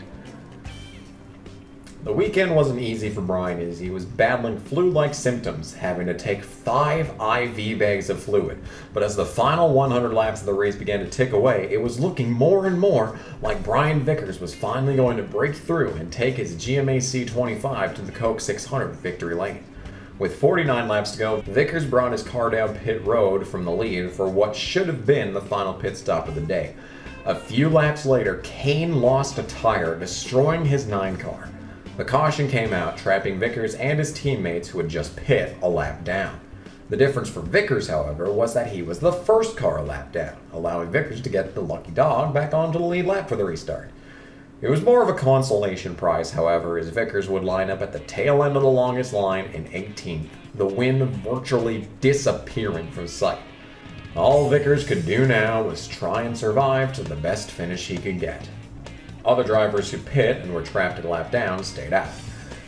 The weekend wasn't easy for Brian as he was battling flu-like symptoms, having to take 5 IV bags of fluid. But as the final 100 laps of the race began to tick away, it was looking more and more like Brian Vickers was finally going to break through and take his GMAC 25 to the Coke 600 victory lane. With 49 laps to go, Vickers brought his car down pit road from the lead for what should have been the final pit stop of the day. A few laps later, Kane lost a tire, destroying his 9 car. The caution came out, trapping Vickers and his teammates who had just pit a lap down. The difference for Vickers, however, was that he was the first car a lap down, allowing Vickers to get the lucky dog back onto the lead lap for the restart. It was more of a consolation prize, however, as Vickers would line up at the tail end of the longest line in 18th, the win virtually disappearing from sight. All Vickers could do now was try and survive to the best finish he could get. Other drivers who pit and were trapped at a lap down stayed out,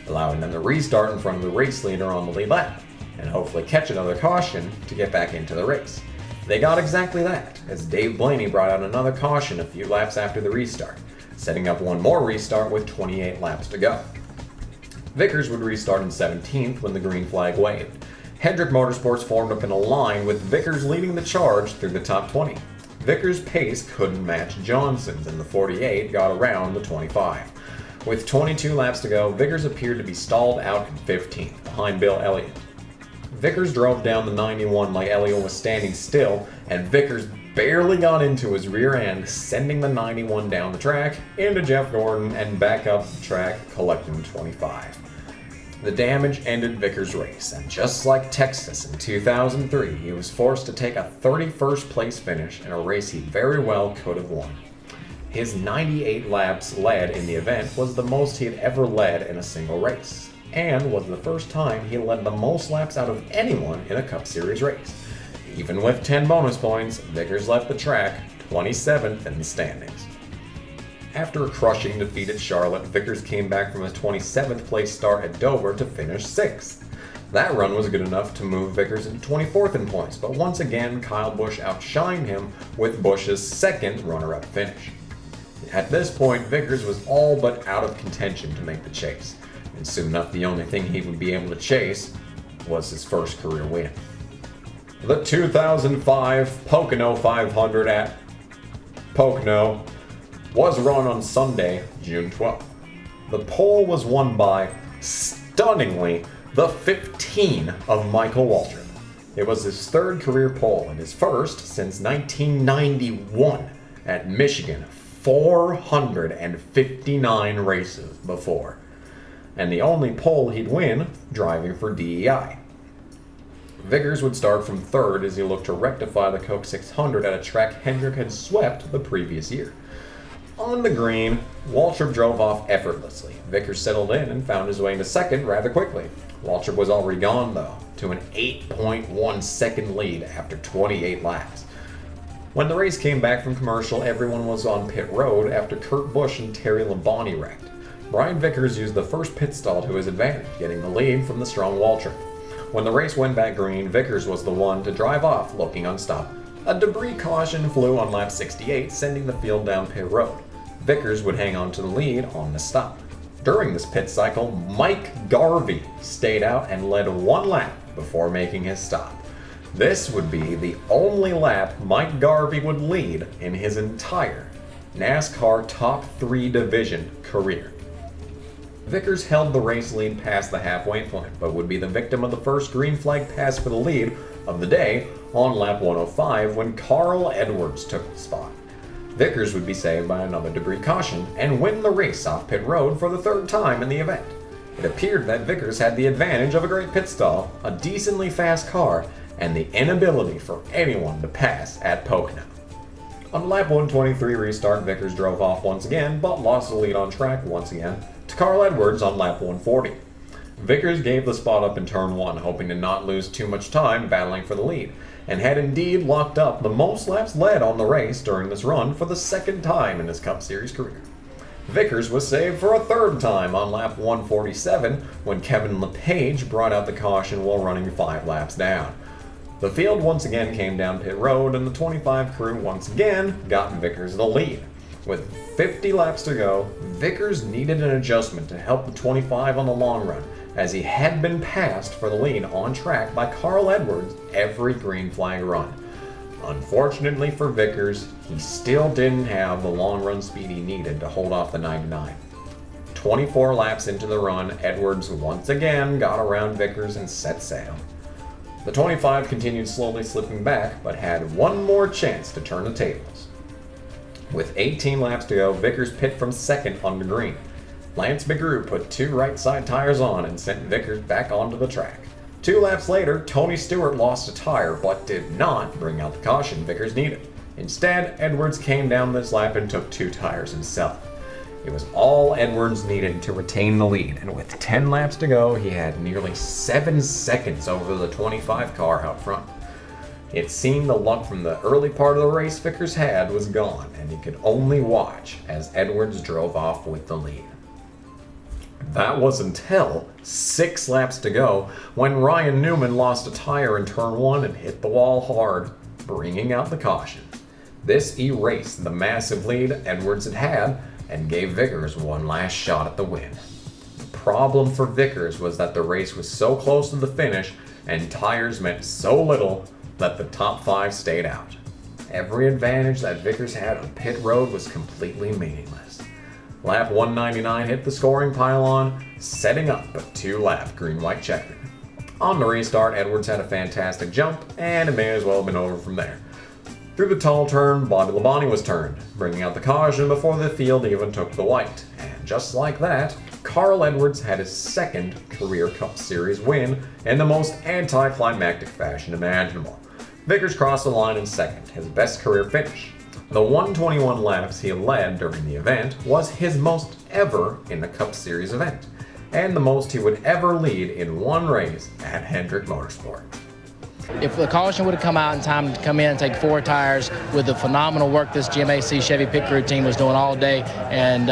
allowing them to restart in front of the race leader on the lead lap, and hopefully catch another caution to get back into the race. They got exactly that, as Dave Blaney brought out another caution a few laps after the restart, setting up one more restart with 28 laps to go. Vickers would restart in 17th when the green flag waved. Hendrick Motorsports formed up in a line with Vickers leading the charge through the top 20. Vickers' pace couldn't match Johnson's, and the 48 got around the 25. With 22 laps to go, Vickers appeared to be stalled out in 15th, behind Bill Elliott. Vickers drove down the 91 like Elliott was standing still, and Vickers barely got into his rear end, sending the 91 down the track, into Jeff Gordon, and back up the track, collecting 25. The damage ended Vickers' race, and just like Texas in 2003, he was forced to take a 31st place finish in a race he very well could have won. His 98 laps led in the event was the most he had ever led in a single race, and was the first time he led the most laps out of anyone in a Cup Series race. Even with 10 bonus points, Vickers left the track 27th in the standings. After a crushing defeat at Charlotte, Vickers came back from a 27th place start at Dover to finish 6th. That run was good enough to move Vickers into 24th in points, but once again Kyle Busch outshined him with Busch's second runner-up finish. At this point, Vickers was all but out of contention to make the chase, and soon enough the only thing he would be able to chase was his first career win. The 2005 Pocono 500 at Pocono was run on Sunday, June 12th. The pole was won by, stunningly, the 15 of Michael Waltrip. It was his third career pole and his first since 1991 at Michigan, 459 races before, and the only pole he'd win driving for DEI. Vickers would start from third as he looked to rectify the Coke 600 at a track Hendrick had swept the previous year. On the green, Waltrip drove off effortlessly. Vickers settled in and found his way into second rather quickly. Waltrip was already gone, though, to an 8.1 second lead after 28 laps. When the race came back from commercial, everyone was on pit road after Kurt Busch and Terry Labonte wrecked. Brian Vickers used the first pit stall to his advantage, getting the lead from the strong Waltrip. When the race went back green, Vickers was the one to drive off, looking unstopped. A debris caution flew on lap 68, sending the field down pit road. Vickers would hang on to the lead on the stop. During this pit cycle, Mike Garvey stayed out and led one lap before making his stop. This would be the only lap Mike Garvey would lead in his entire NASCAR Top 3 Division career. Vickers held the race lead past the halfway point, but would be the victim of the first green flag pass for the lead of the day on lap 105 when Carl Edwards took the spot. Vickers would be saved by another debris caution and win the race off pit road for the third time in the event. It appeared that Vickers had the advantage of a great pit stall, a decently fast car, and the inability for anyone to pass at Pocono. On lap 123 restart, Vickers drove off once again, but lost the lead on track once again to Carl Edwards on lap 140. Vickers gave the spot up in turn 1, hoping to not lose too much time battling for the lead, and had indeed locked up the most laps led on the race during this run for the second time in his Cup Series career. Vickers was saved for a third time on lap 147 when Kevin LePage brought out the caution while running 5 laps down. The field once again came down pit road and the 25 crew once again got Vickers the lead. With 50 laps to go, Vickers needed an adjustment to help the 25 on the long run, as he had been passed for the lead on track by Carl Edwards every green flag run. Unfortunately for Vickers, he still didn't have the long run speed he needed to hold off the 99. 24 laps into the run, Edwards once again got around Vickers and set sail. The 25 continued slowly slipping back, but had one more chance to turn the tables. With 18 laps to go, Vickers pit from second on the green. Lance McGrew put 2 right side tires on and sent Vickers back onto the track. 2 laps later, Tony Stewart lost a tire but did not bring out the caution Vickers needed. Instead, Edwards came down this lap and took 2 tires himself. It was all Edwards needed to retain the lead, and with 10 laps to go, he had nearly 7 seconds over the 25 car out front. It seemed the luck from the early part of the race Vickers had was gone, and he could only watch as Edwards drove off with the lead. That was until 6 laps to go when Ryan Newman lost a tire in turn 1 and hit the wall hard, bringing out the caution. This erased the massive lead Edwards had and gave Vickers one last shot at the win. The problem for Vickers was that the race was so close to the finish and tires meant so little that the top 5 stayed out. Every advantage that Vickers had on pit road was completely meaningless. Lap 199 hit the scoring pylon, setting up a 2-lap green-white checker. On the restart, Edwards had a fantastic jump, and it may as well have been over from there. Through the tall turn, Bobby Labonte was turned, bringing out the caution before the field even took the white. And just like that, Carl Edwards had his second career Cup Series win in the most anticlimactic fashion imaginable. Vickers crossed the line in second, his best career finish. The 121 laps he led during the event was his most ever in a Cup Series event, and the most he would ever lead in one race at Hendrick Motorsports. If the caution would have come out in time to come in and take 4 tires with the phenomenal work this GMAC Chevy pit crew team was doing all day, and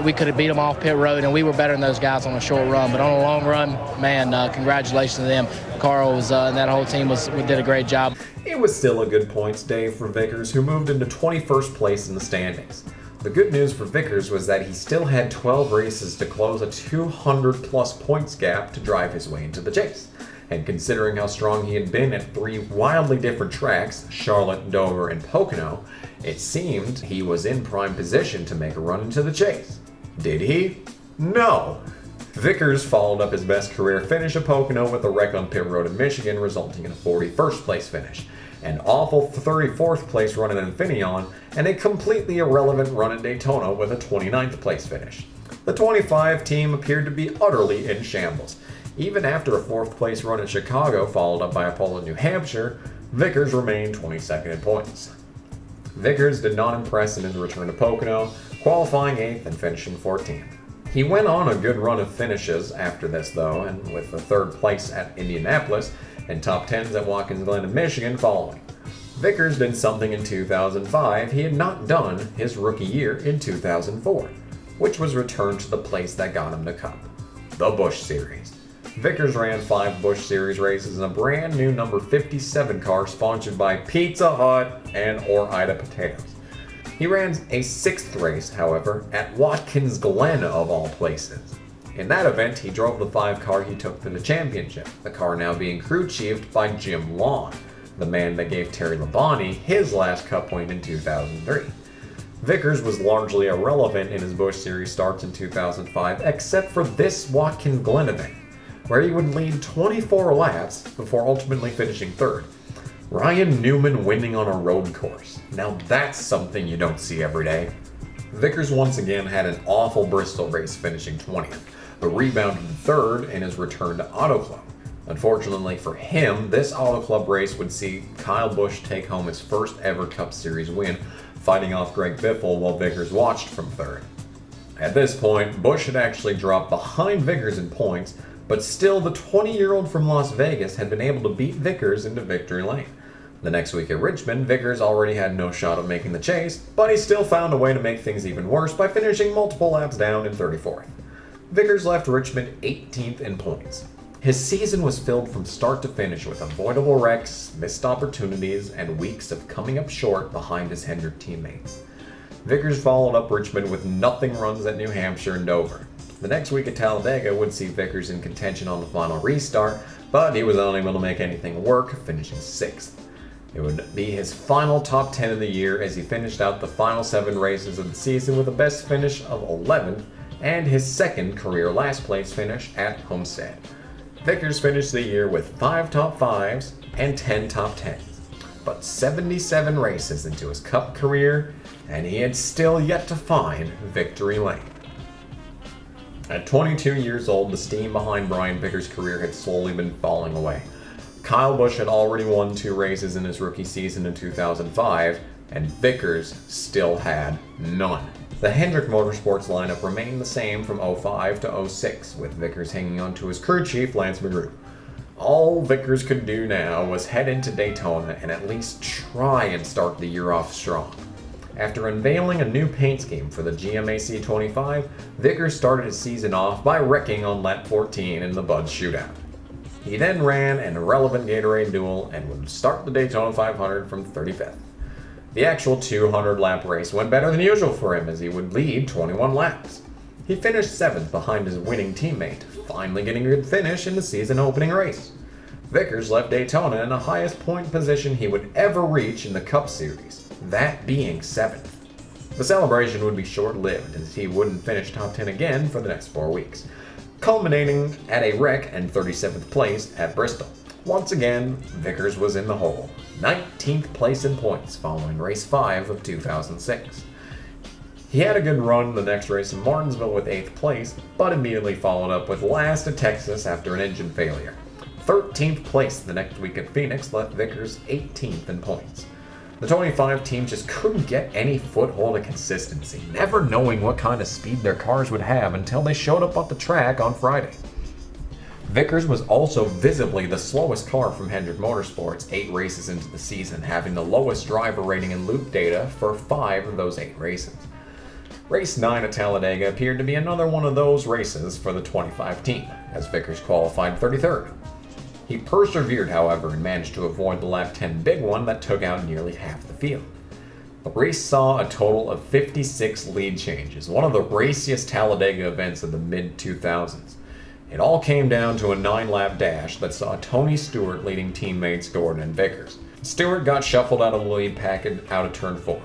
we could have beat them off pit road, and we were better than those guys on a short run. But on a long run, man, congratulations to them. Carl was, and that whole team did a great job. It was still a good points day for Vickers, who moved into 21st place in the standings. The good news for Vickers was that he still had 12 races to close a 200-plus points gap to drive his way into the chase. And considering how strong he had been at 3 wildly different tracks, Charlotte, Dover, and Pocono, it seemed he was in prime position to make a run into the chase. Did he? No! Vickers followed up his best career finish at Pocono with a wreck on pit road in Michigan, resulting in a 41st place finish, an awful 34th place run at Infineon, and a completely irrelevant run at Daytona with a 29th place finish. The 25 team appeared to be utterly in shambles. Even after a 4th place run at Chicago, followed up by a pole at New Hampshire, Vickers remained 22nd in points. Vickers did not impress in his return to Pocono, qualifying 8th and finishing 14th. He went on a good run of finishes after this though, and with the 3rd place at Indianapolis and top 10s at Watkins Glen in Michigan following. Vickers did something in 2005 he had not done his rookie year in 2004, which was return to the place that got him the Cup, the Busch Series. Vickers ran 5 Busch Series races in a brand new number 57 car sponsored by Pizza Hut and Ore-Ida Potatoes. He ran a 6th race, however, at Watkins Glen of all places. In that event, he drove the 5 car he took to the championship, the car now being crew chiefed by Jim Long, the man that gave Terry Labonte his last Cup win in 2003. Vickers was largely irrelevant in his Busch Series starts in 2005, except for this Watkins Glen event, where he would lead 24 laps before ultimately finishing 3rd. Ryan Newman winning on a road course. Now that's something you don't see every day. Vickers once again had an awful Bristol race, finishing 20th, but rebounded 3rd in his return to Auto Club. Unfortunately for him, this Auto Club race would see Kyle Busch take home his first ever Cup Series win, fighting off Greg Biffle while Vickers watched from 3rd. At this point, Busch had actually dropped behind Vickers in points, but still the 20-year-old from Las Vegas had been able to beat Vickers into victory lane. The next week at Richmond, Vickers already had no shot of making the chase, but he still found a way to make things even worse by finishing multiple laps down in 34th. Vickers left Richmond 18th in points. His season was filled from start to finish with avoidable wrecks, missed opportunities, and weeks of coming up short behind his Hendrick teammates. Vickers followed up Richmond with nothing runs at New Hampshire and Dover. The next week at Talladega would see Vickers in contention on the final restart, but he was unable to make anything work, finishing 6th. It would be his final top 10 of the year as he finished out the final 7 races of the season with a best finish of 11th and his 2nd career last place finish at Homestead. Vickers finished the year with 5 top 5s and 10 top 10s, but 77 races into his Cup career, and he had still yet to find victory lane. At 22 years old, the steam behind Brian Vickers' career had slowly been falling away. Kyle Busch had already won 2 races in his rookie season in 2005, and Vickers still had none. The Hendrick Motorsports lineup remained the same from 05 to 06, with Vickers hanging on to his crew chief, Lance McGrew. All Vickers could do now was head into Daytona and at least try and start the year off strong. After unveiling a new paint scheme for the GMAC 25, Vickers started his season off by wrecking on lap 14 in the Bud Shootout. He then ran an irrelevant Gatorade duel and would start the Daytona 500 from 35th. The actual 200-lap race went better than usual for him as he would lead 21 laps. He finished 7th behind his winning teammate, finally getting a good finish in the season opening race. Vickers left Daytona in the highest point position he would ever reach in the Cup Series, that being 7th. The celebration would be short-lived as he wouldn't finish top 10 again for the next 4 weeks, culminating at a wreck and 37th place at Bristol. Once again, Vickers was in the hole, 19th place in points following race 5 of 2006. He had a good run the next race in Martinsville with 8th place, but immediately followed up with last at Texas after an engine failure. 13th place the next week at Phoenix left Vickers 18th in points. The 25 team just couldn't get any foothold of consistency, never knowing what kind of speed their cars would have until they showed up on the track on Friday. Vickers was also visibly the slowest car from Hendrick Motorsports 8 races into the season, having the lowest driver rating and loop data for 5 of those 8 races. Race 9 at Talladega appeared to be another one of those races for the 25 team, as Vickers qualified 33rd. He persevered, however, and managed to avoid the lap 10 big one that took out nearly half the field. The race saw a total of 56 lead changes, one of the raciest Talladega events of the mid-2000s. It all came down to a 9-lap dash that saw Tony Stewart leading teammates Gordon and Vickers. Stewart got shuffled out of the lead packet out of turn 4.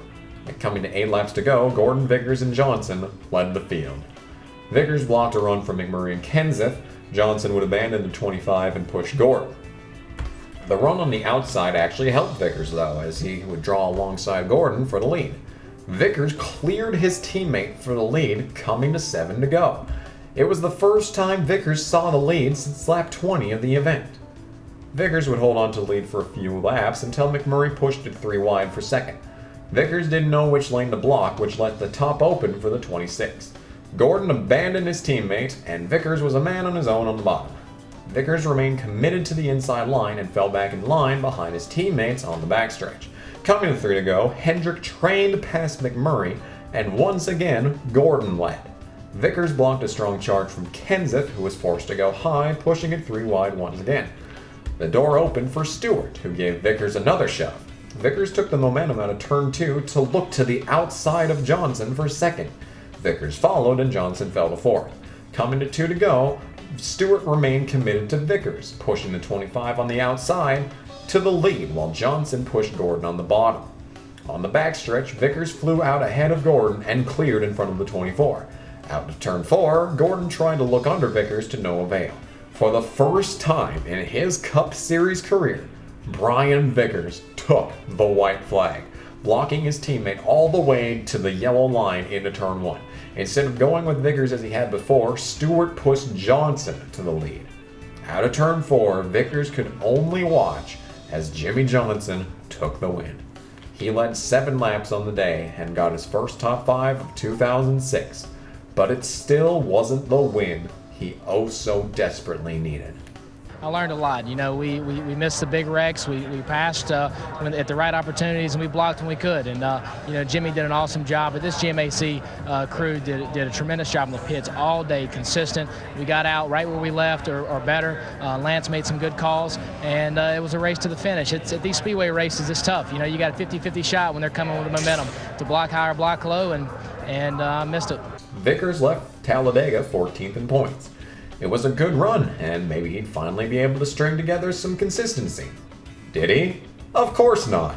And coming to 8 laps to go, Gordon, Vickers, and Johnson led the field. Vickers blocked a run from McMurray and Kenseth. Johnson would abandon the 25 and push Gordon. The run on the outside actually helped Vickers, though, as he would draw alongside Gordon for the lead. Vickers cleared his teammate for the lead, coming to 7 to go. It was the first time Vickers saw the lead since lap 20 of the event. Vickers would hold on to the lead for a few laps until McMurray pushed it 3 wide for second. Vickers didn't know which lane to block, which left the top open for the 26. Gordon abandoned his teammate, and Vickers was a man on his own on the bottom. Vickers remained committed to the inside line and fell back in line behind his teammates on the backstretch. Coming to 3 to go, Hendrick trained past McMurray, and once again, Gordon led. Vickers blocked a strong charge from Kenseth, who was forced to go high, pushing it 3 wide once again. The door opened for Stewart, who gave Vickers another shove. Vickers took the momentum out of turn 2 to look to the outside of Johnson for second. Vickers followed and Johnson fell to 4th. Coming to 2 to go, Stewart remained committed to Vickers, pushing the 25 on the outside to the lead while Johnson pushed Gordon on the bottom. On the backstretch, Vickers flew out ahead of Gordon and cleared in front of the 24. Out to turn 4, Gordon tried to look under Vickers to no avail. For the first time in his Cup Series career, Brian Vickers took the white flag, blocking his teammate all the way to the yellow line into turn 1. Instead of going with Vickers as he had before, Stewart pushed Johnson to the lead. Out of turn 4, Vickers could only watch as Jimmy Johnson took the win. He led 7 laps on the day and got his first top 5 of 2006. But it still wasn't the win he oh so desperately needed. I learned a lot. You know, we missed the big wrecks. We passed at the right opportunities, and we blocked when we could. And, you know, Jimmy did an awesome job. But this GMAC crew did a tremendous job in the pits all day, consistent. We got out right where we left or better. Lance made some good calls, and it was a race to the finish. At these speedway races, it's tough. You know, you got a 50-50 shot when they're coming with the momentum to block high or block low, and missed it. Vickers left Talladega 14th in points. It was a good run, and maybe he'd finally be able to string together some consistency. Did he? Of course not.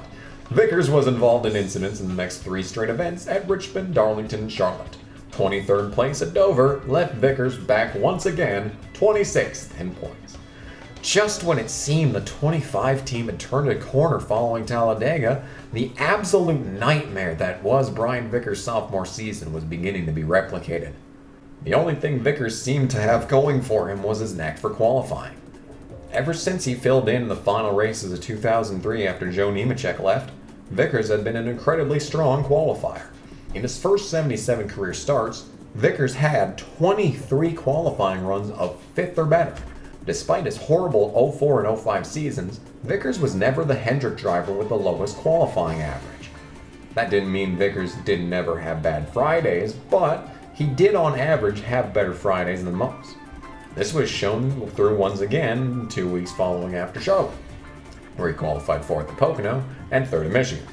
Vickers was involved in incidents in the next 3 straight events at Richmond, Darlington, and Charlotte. 23rd place at Dover left Vickers back once again, 26th in points. Just when it seemed the 25 team had turned a corner following Talladega, the absolute nightmare that was Brian Vickers' sophomore season was beginning to be replicated. The only thing Vickers seemed to have going for him was his knack for qualifying. Ever since he filled in the final races of 2003 after Joe Nemechek left, Vickers had been an incredibly strong qualifier. In his first 77 career starts, Vickers had 23 qualifying runs of 5th or better. Despite his horrible 04 and 05 seasons, Vickers was never the Hendrick driver with the lowest qualifying average. That didn't mean Vickers didn't ever have bad Fridays, but he did on average have better Fridays than most. This was shown through once again 2 weeks following after Charlotte, where he qualified 4th at Pocono and 3rd at Michigan.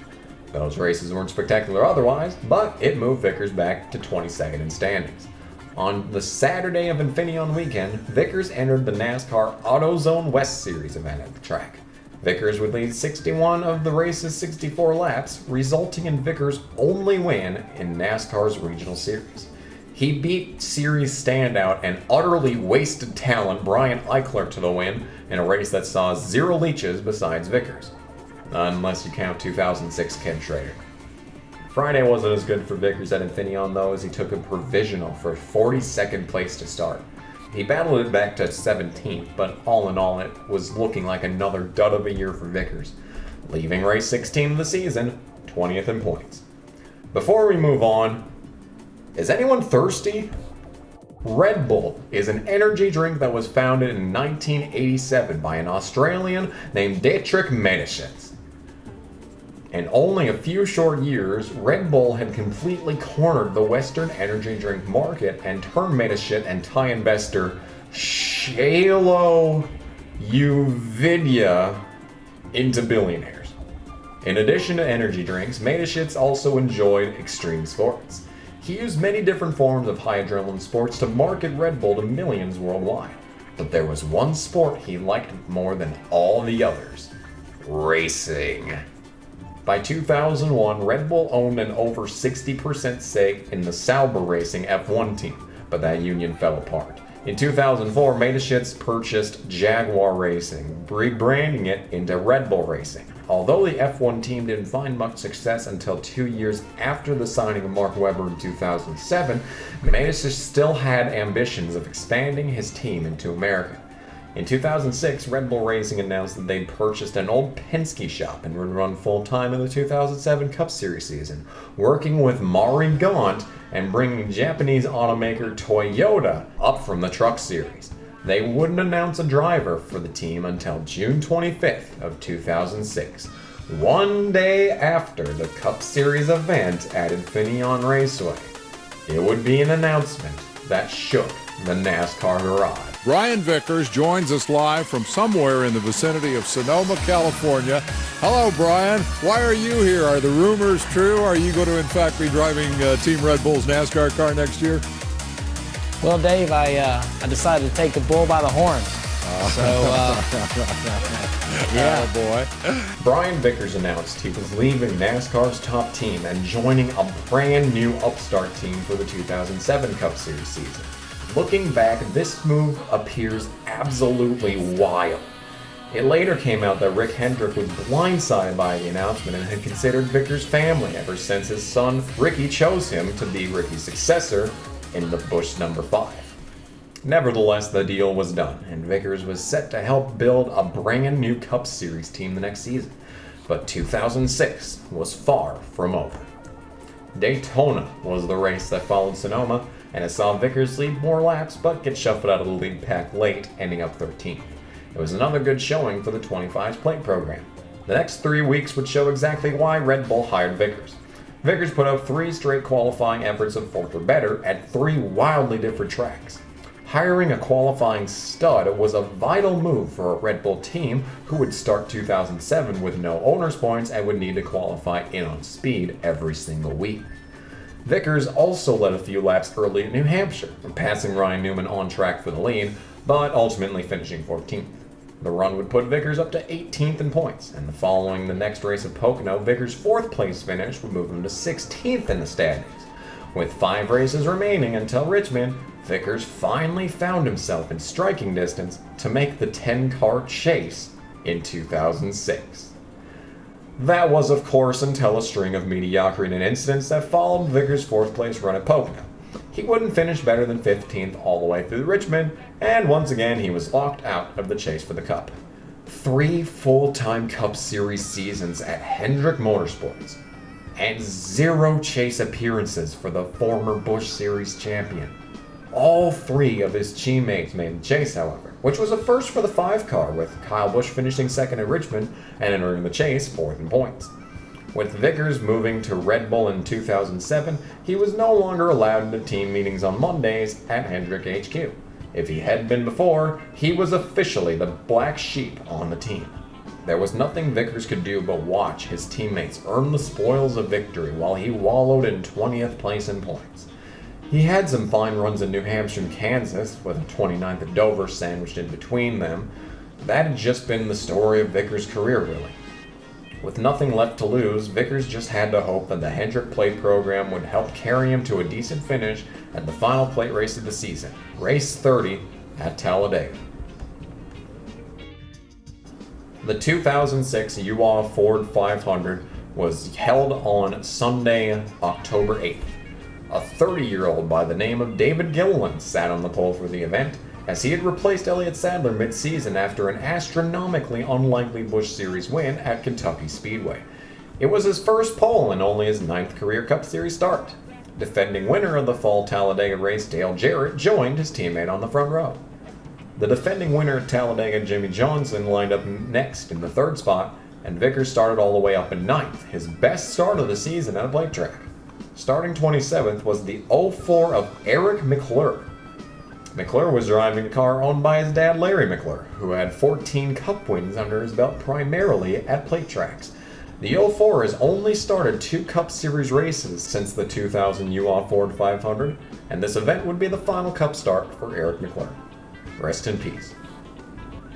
Those races weren't spectacular otherwise, but it moved Vickers back to 22nd in standings. On the Saturday of Infineon weekend, Vickers entered the NASCAR AutoZone West Series event at the track. Vickers would lead 61 of the race's 64 laps, resulting in Vickers' only win in NASCAR's regional series. He beat series standout and utterly wasted talent Brian Eichler to the win in a race that saw 0 leeches besides Vickers. Unless you count 2006 Ken Schrader. Friday wasn't as good for Vickers at Infineon though, as he took a provisional for 42nd place to start. He battled it back to 17th, but all in all it was looking like another dud of a year for Vickers. leaving race 16 of the season 20th in points. Before we move on, is anyone thirsty? Red Bull is an energy drink that was founded in 1987 by an Australian named Hendrick Motorsports. In only a few short years, Red Bull had completely cornered the Western energy drink market and turned Motorsports and Thai investor Shalo Uvidya into billionaires. In addition to energy drinks, Motorsports also enjoyed extreme sports. He used many different forms of high adrenaline sports to market Red Bull to millions worldwide. But there was one sport he liked more than all the others: racing. By 2001, Red Bull owned an over 60% stake in the Sauber Racing F1 team, but that union fell apart. In 2004, Motorsports purchased Jaguar Racing, rebranding it into Red Bull Racing. Although the F1 team didn't find much success until 2 years after the signing of Mark Webber in 2007, Motorsports still had ambitions of expanding his team into America. In 2006, Red Bull Racing announced that they'd purchased an old Penske shop and would run full-time in the 2007 Cup Series season, working with Mari Gaunt and bringing Japanese automaker Toyota up from the Truck Series. They wouldn't announce a driver for the team until June 25th of 2006, one day after the Cup Series event at Infineon Raceway. It would be an announcement that shook the NASCAR garage. Brian Vickers joins us live from somewhere in the vicinity of Sonoma, California. Hello, Brian. Why are you here? Are the rumors true? Are you going to, in fact, be driving Team Red Bull's NASCAR car next year? Well, Dave, I decided to take the bull by the horn. Yeah, boy. Brian Vickers announced he was leaving NASCAR's top team and joining a brand new upstart team for the 2007 Cup Series season. Looking back, this move appears absolutely wild. It later came out that Rick Hendrick was blindsided by the announcement and had considered Vickers' family ever since his son Ricky chose him to be Ricky's successor in the Busch number 5. Nevertheless, the deal was done, and Vickers was set to help build a brand new Cup Series team the next season. But 2006 was far from over. Daytona was the race that followed Sonoma, and it saw Vickers lead more laps but get shuffled out of the lead pack late, ending up 13th. It was another good showing for the 25's plate program. The next 3 weeks would show exactly why Red Bull hired Vickers. Vickers put up 3 straight qualifying efforts of 4th or better at 3 wildly different tracks. Hiring a qualifying stud was a vital move for a Red Bull team who would start 2007 with no owner's points and would need to qualify in on speed every single week. Vickers also led a few laps early at New Hampshire, passing Ryan Newman on track for the lead, but ultimately finishing 14th. The run would put Vickers up to 18th in points, and following the next race at Pocono, Vickers' 4th place finish would move him to 16th in the standings. With 5 races remaining until Richmond, Vickers finally found himself in striking distance to make the 10-car chase in 2006. That was, of course, until a string of mediocrity and incidents that followed Vickers' 4th place run at Pocono. He wouldn't finish better than 15th all the way through Richmond, and once again he was locked out of the chase for the Cup. 3 full-time Cup Series seasons at Hendrick Motorsports, and 0 chase appearances for the former Busch Series champion. All 3 of his teammates made the chase, however, which was a first for the 5-car, with Kyle Busch finishing 2nd at Richmond and entering the chase 4th in points. With Vickers moving to Red Bull in 2007, he was no longer allowed into team meetings on Mondays at Hendrick HQ. If he had been before, he was officially the black sheep on the team. There was nothing Vickers could do but watch his teammates earn the spoils of victory while he wallowed in 20th place in points. He had some fine runs in New Hampshire and Kansas, with a 29th at Dover sandwiched in between them. That had just been the story of Vickers' career, really. With nothing left to lose, Vickers just had to hope that the Hendrick plate program would help carry him to a decent finish at the final plate race of the season, race 30 at Talladega. The 2006 UAW Ford 500 was held on Sunday, October 8th. A 30-year-old by the name of David Gilliland sat on the pole for the event, as he had replaced Elliott Sadler mid-season after an astronomically unlikely Busch Series win at Kentucky Speedway. It was his first pole and only his 9th career Cup Series start. Defending winner of the fall Talladega race, Dale Jarrett, joined his teammate on the front row. The defending winner at Talladega, Jimmy Johnson, lined up next in the 3rd spot, and Vickers started all the way up in 9th, his best start of the season at a plate track. Starting 27th was the 04 of Eric McClure. McClure was driving a car owned by his dad, Larry McClure, who had 14 Cup wins under his belt primarily at plate tracks. The 04 has only started 2 Cup Series races since the 2000 U-Haul Ford 500, and this event would be the final Cup start for Eric McClure. Rest in peace.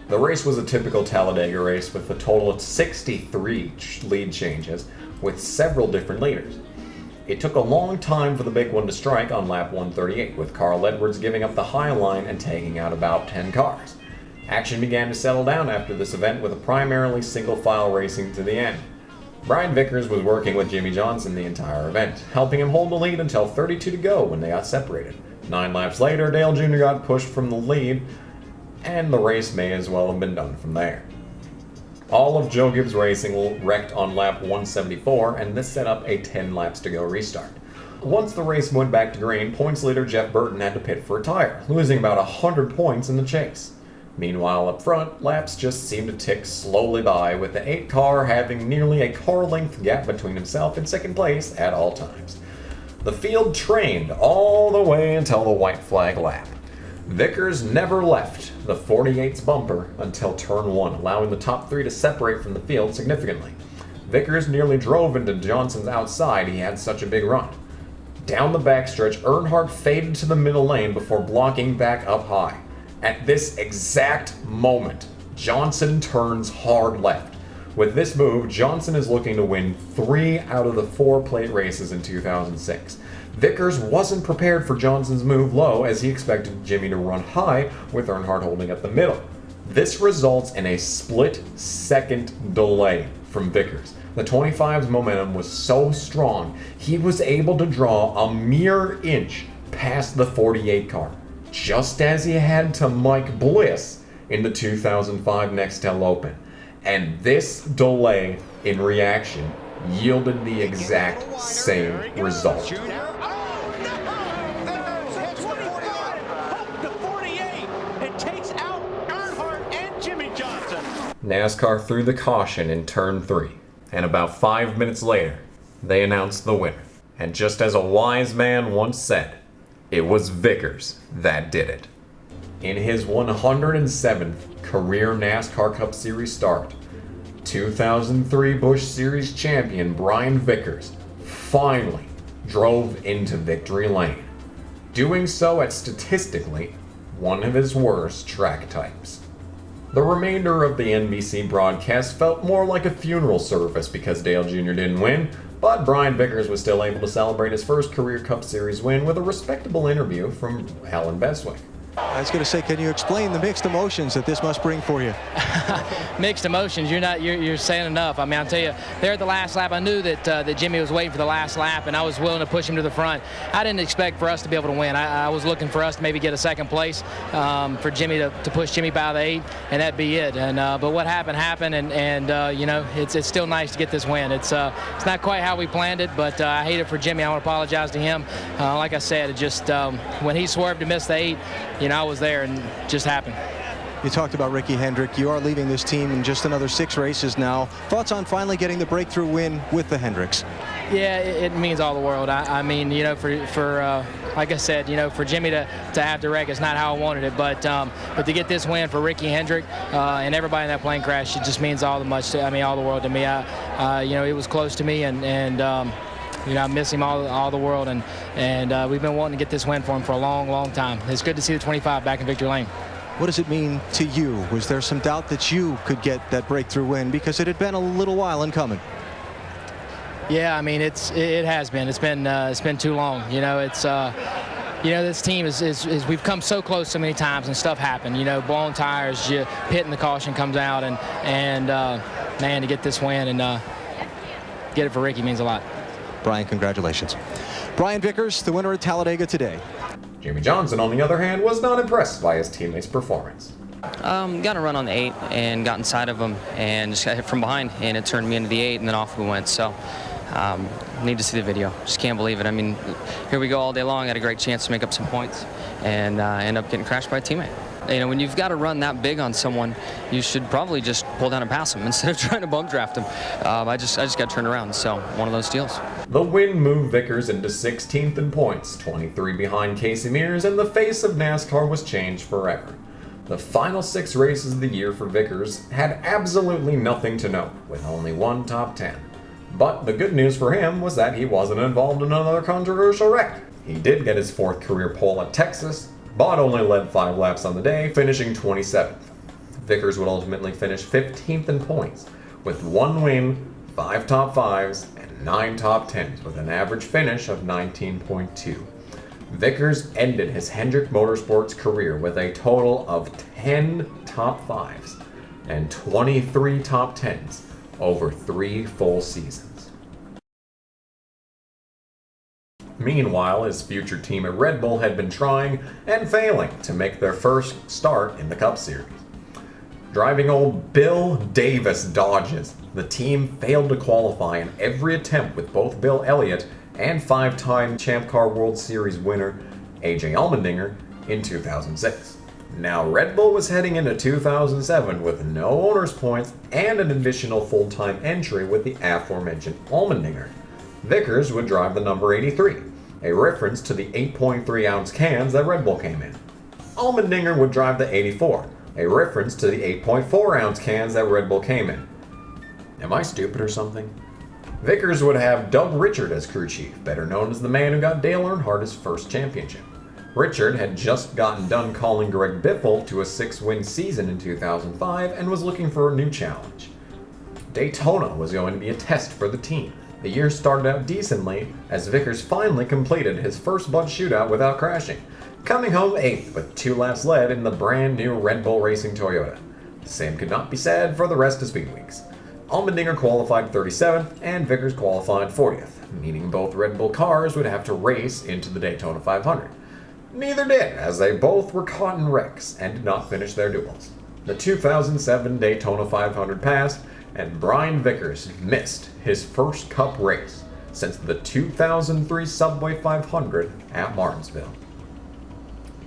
The race was a typical Talladega race with a total of 63 lead changes, with several different leaders. It took a long time for the big one to strike on lap 138, with Carl Edwards giving up the high line and taking out about 10 cars. Action began to settle down after this event with a primarily single-file racing to the end. Brian Vickers was working with Jimmy Johnson the entire event, helping him hold the lead until 32 to go when they got separated. 9 laps later, Dale Jr. got pushed from the lead, and the race may as well have been done from there. All of Joe Gibbs Racing wrecked on lap 174, and this set up a 10 laps to go restart. Once the race went back to green, points leader Jeff Burton had to pit for a tire, losing about 100 points in the chase. Meanwhile, up front, laps just seemed to tick slowly by, with the 8 car having nearly a car-length gap between himself and 2nd place at all times. The field trained all the way until the white flag lap. Vickers never left the 48's bumper until turn 1, allowing the top 3 to separate from the field significantly. Vickers nearly drove into Johnson's outside, he had such a big run. Down the backstretch, Earnhardt faded to the middle lane before blocking back up high. At this exact moment, Johnson turns hard left. With this move, Johnson is looking to win 3 out of the 4 plate races in 2006. Vickers wasn't prepared for Johnson's move low, as he expected Jimmy to run high with Earnhardt holding up the middle. This results in a split-second delay from Vickers. The 25's momentum was so strong, he was able to draw a mere inch past the 48 car, just as he had to Mike Bliss in the 2005 Nextel Open. And this delay in reaction yielded the exact same result. NASCAR threw the caution in turn 3, and about 5 minutes later, they announced the winner. And just as a wise man once said, it was Vickers that did it. In his 107th career NASCAR Cup Series start, 2003 Busch Series champion Brian Vickers finally drove into victory lane, doing so at statistically one of his worst track types. The remainder of the NBC broadcast felt more like a funeral service because Dale Jr. didn't win, but Brian Vickers was still able to celebrate his first career Cup Series win with a respectable interview from Alan Beswick. I was going to say, can you explain the mixed emotions that this must bring for you? Mixed emotions. You're saying enough. I mean, I'll tell you, there at the last lap, I knew that Jimmy was waiting for the last lap, and I was willing to push him to the front. I didn't expect for us to be able to win. I was looking for us to maybe get a 2nd place, for Jimmy to push Jimmy by the 8, and that'd be it. And but what happened, and you know, it's still nice to get this win. It's not quite how we planned it, but I hate it for Jimmy. I want to apologize to him. Like I said, it just when he swerved to miss the 8. You know, I was there and it just happened. You talked about Ricky Hendrick. You are leaving this team in just another 6 races now. Thoughts on finally getting the breakthrough win with the Hendricks? Yeah, it means all the world. I mean, you know, for like I said, you know, for Jimmy to have the wreck, it's not how I wanted it, but to get this win for Ricky Hendrick and everybody in that plane crash, it just means all the world to me. You know, it was close to me, and you know, I miss him all the world, and we've been wanting to get this win for him for a long, long time. It's good to see the 25 back in victory lane. What does it mean to you? Was there some doubt that you could get that breakthrough win because it had been a little while in coming? Yeah, I mean, it has been. It's been too long. You know, it's you know, this team is we've come so close so many times and stuff happened. You know, blown tires, you pit and the caution comes out, and man, to get this win and get it for Ricky means a lot. Brian, congratulations. Brian Vickers, the winner at Talladega today. Jimmy Johnson, on the other hand, was not impressed by his teammates' performance. Got a run on the 8 and got inside of him and just got hit from behind, and it turned me into the 8, and then off we went. So need to see the video. Just can't believe it. I mean, here we go all day long. Had a great chance to make up some points and end up getting crashed by a teammate. You know, when you've got to run that big on someone, you should probably just pull down and pass him instead of trying to bump draft him. I just got turned around, so one of those deals. The win moved Vickers into 16th in points, 23 behind Casey Mears, and the face of NASCAR was changed forever. The final 6 races of the year for Vickers had absolutely nothing to note, with only one top 10. But the good news for him was that he wasn't involved in another controversial wreck. He did get his 4th career pole at Texas, but only led 5 laps on the day, finishing 27th. Vickers would ultimately finish 15th in points, with 1 win, 5 top 5s, and 9 top 10s, with an average finish of 19.2. Vickers ended his Hendrick Motorsports career with a total of 10 top 5s and 23 top 10s over 3 full seasons. Meanwhile, his future team at Red Bull had been trying and failing to make their first start in the Cup Series. Driving old Bill Davis Dodges, the team failed to qualify in every attempt with both Bill Elliott and 5-time Champ Car World Series winner AJ Allmendinger in 2006. Now Red Bull was heading into 2007 with no owner's points and an additional full-time entry with the aforementioned Allmendinger. Vickers would drive the number 83, a reference to the 8.3-ounce cans that Red Bull came in. Allmendinger would drive the 84, a reference to the 8.4-ounce cans that Red Bull came in. Am I stupid or something? Vickers would have Doug Richard as crew chief, better known as the man who got Dale Earnhardt his first championship. Richard had just gotten done calling Greg Biffle to a 6-win season in 2005 and was looking for a new challenge. Daytona was going to be a test for the team. The year started out decently as Vickers finally completed his first bunch shootout without crashing, coming home 8th with 2 laps led in the brand new Red Bull Racing Toyota. The same could not be said for the rest of Speed Weeks. Allmendinger qualified 37th and Vickers qualified 40th, meaning both Red Bull cars would have to race into the Daytona 500. Neither did, as they both were caught in wrecks and did not finish their duels. The 2007 Daytona 500 passed, and Brian Vickers missed his first Cup race since the 2003 Subway 500 at Martinsville.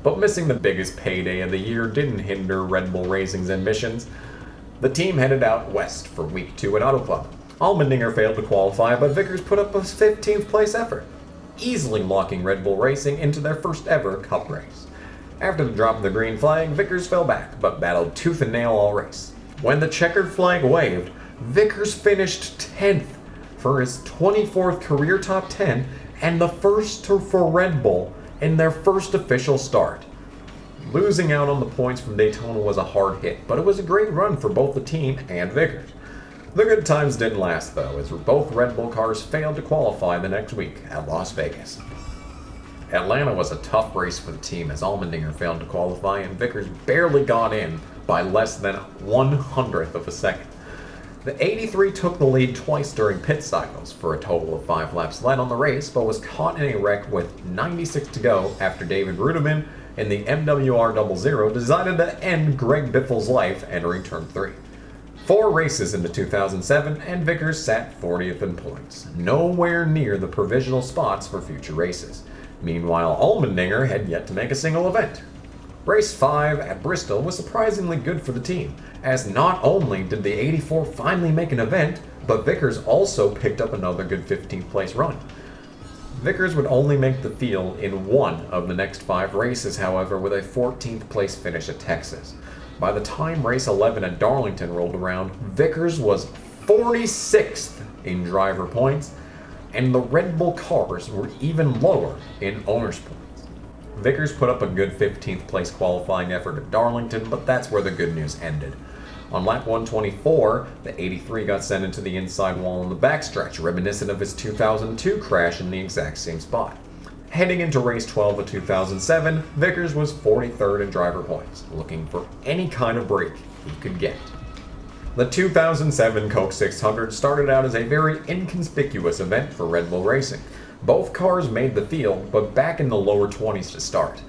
But missing the biggest payday of the year didn't hinder Red Bull Racing's ambitions. The team headed out west for Week 2 at Auto Club. Allmendinger failed to qualify, but Vickers put up a 15th place effort, easily locking Red Bull Racing into their first ever Cup race. After the drop of the green flag, Vickers fell back, but battled tooth and nail all race. When the checkered flag waved, Vickers finished 10th for his 24th career top 10 and the first for Red Bull in their first official start. Losing out on the points from Daytona was a hard hit, but it was a great run for both the team and Vickers. The good times didn't last though, as both Red Bull cars failed to qualify the next week at Las Vegas. Atlanta was a tough race for the team as Allmendinger failed to qualify and Vickers barely got in by less than 1/100th of a second. The 83 took the lead twice during pit cycles for a total of 5 laps led on the race, but was caught in a wreck with 96 to go after David Rudeman in the MWR 00 decided to end Greg Biffle's life entering turn 3. 4 races into 2007 and Vickers sat 40th in points, nowhere near the provisional spots for future races. Meanwhile, Allmendinger had yet to make a single event. Race 5 at Bristol was surprisingly good for the team, as not only did the 84 finally make an event, but Vickers also picked up another good 15th place run. Vickers would only make the field in 1 of the next 5 races, however, with a 14th place finish at Texas. By the time race 11 at Darlington rolled around, Vickers was 46th in driver points, and the Red Bull cars were even lower in owner's points. Vickers put up a good 15th place qualifying effort at Darlington, but that's where the good news ended. On lap 124, the 83 got sent into the inside wall on the backstretch, reminiscent of his 2002 crash in the exact same spot. Heading into race 12 of 2007, Vickers was 43rd in driver points, looking for any kind of break he could get. The 2007 Coke 600 started out as a very inconspicuous event for Red Bull Racing, Both cars made the field, but back in the lower 20s to start.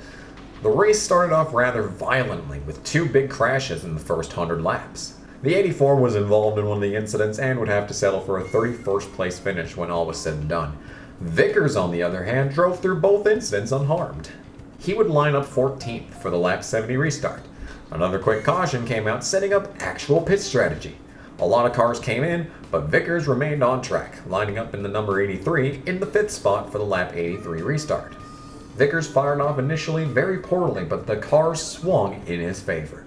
The race started off rather violently with 2 big crashes in the first 100 laps. The 84 was involved in one of the incidents and would have to settle for a 31st place finish when all was said and done. Vickers, on the other hand, drove through both incidents unharmed. He would line up 14th for the lap 70 restart. Another quick caution came out, setting up actual pit strategy. A lot of cars came in, but Vickers remained on track, lining up in the number 83 in the 5th spot for the lap 83 restart. Vickers fired off initially very poorly, but the car swung in his favor.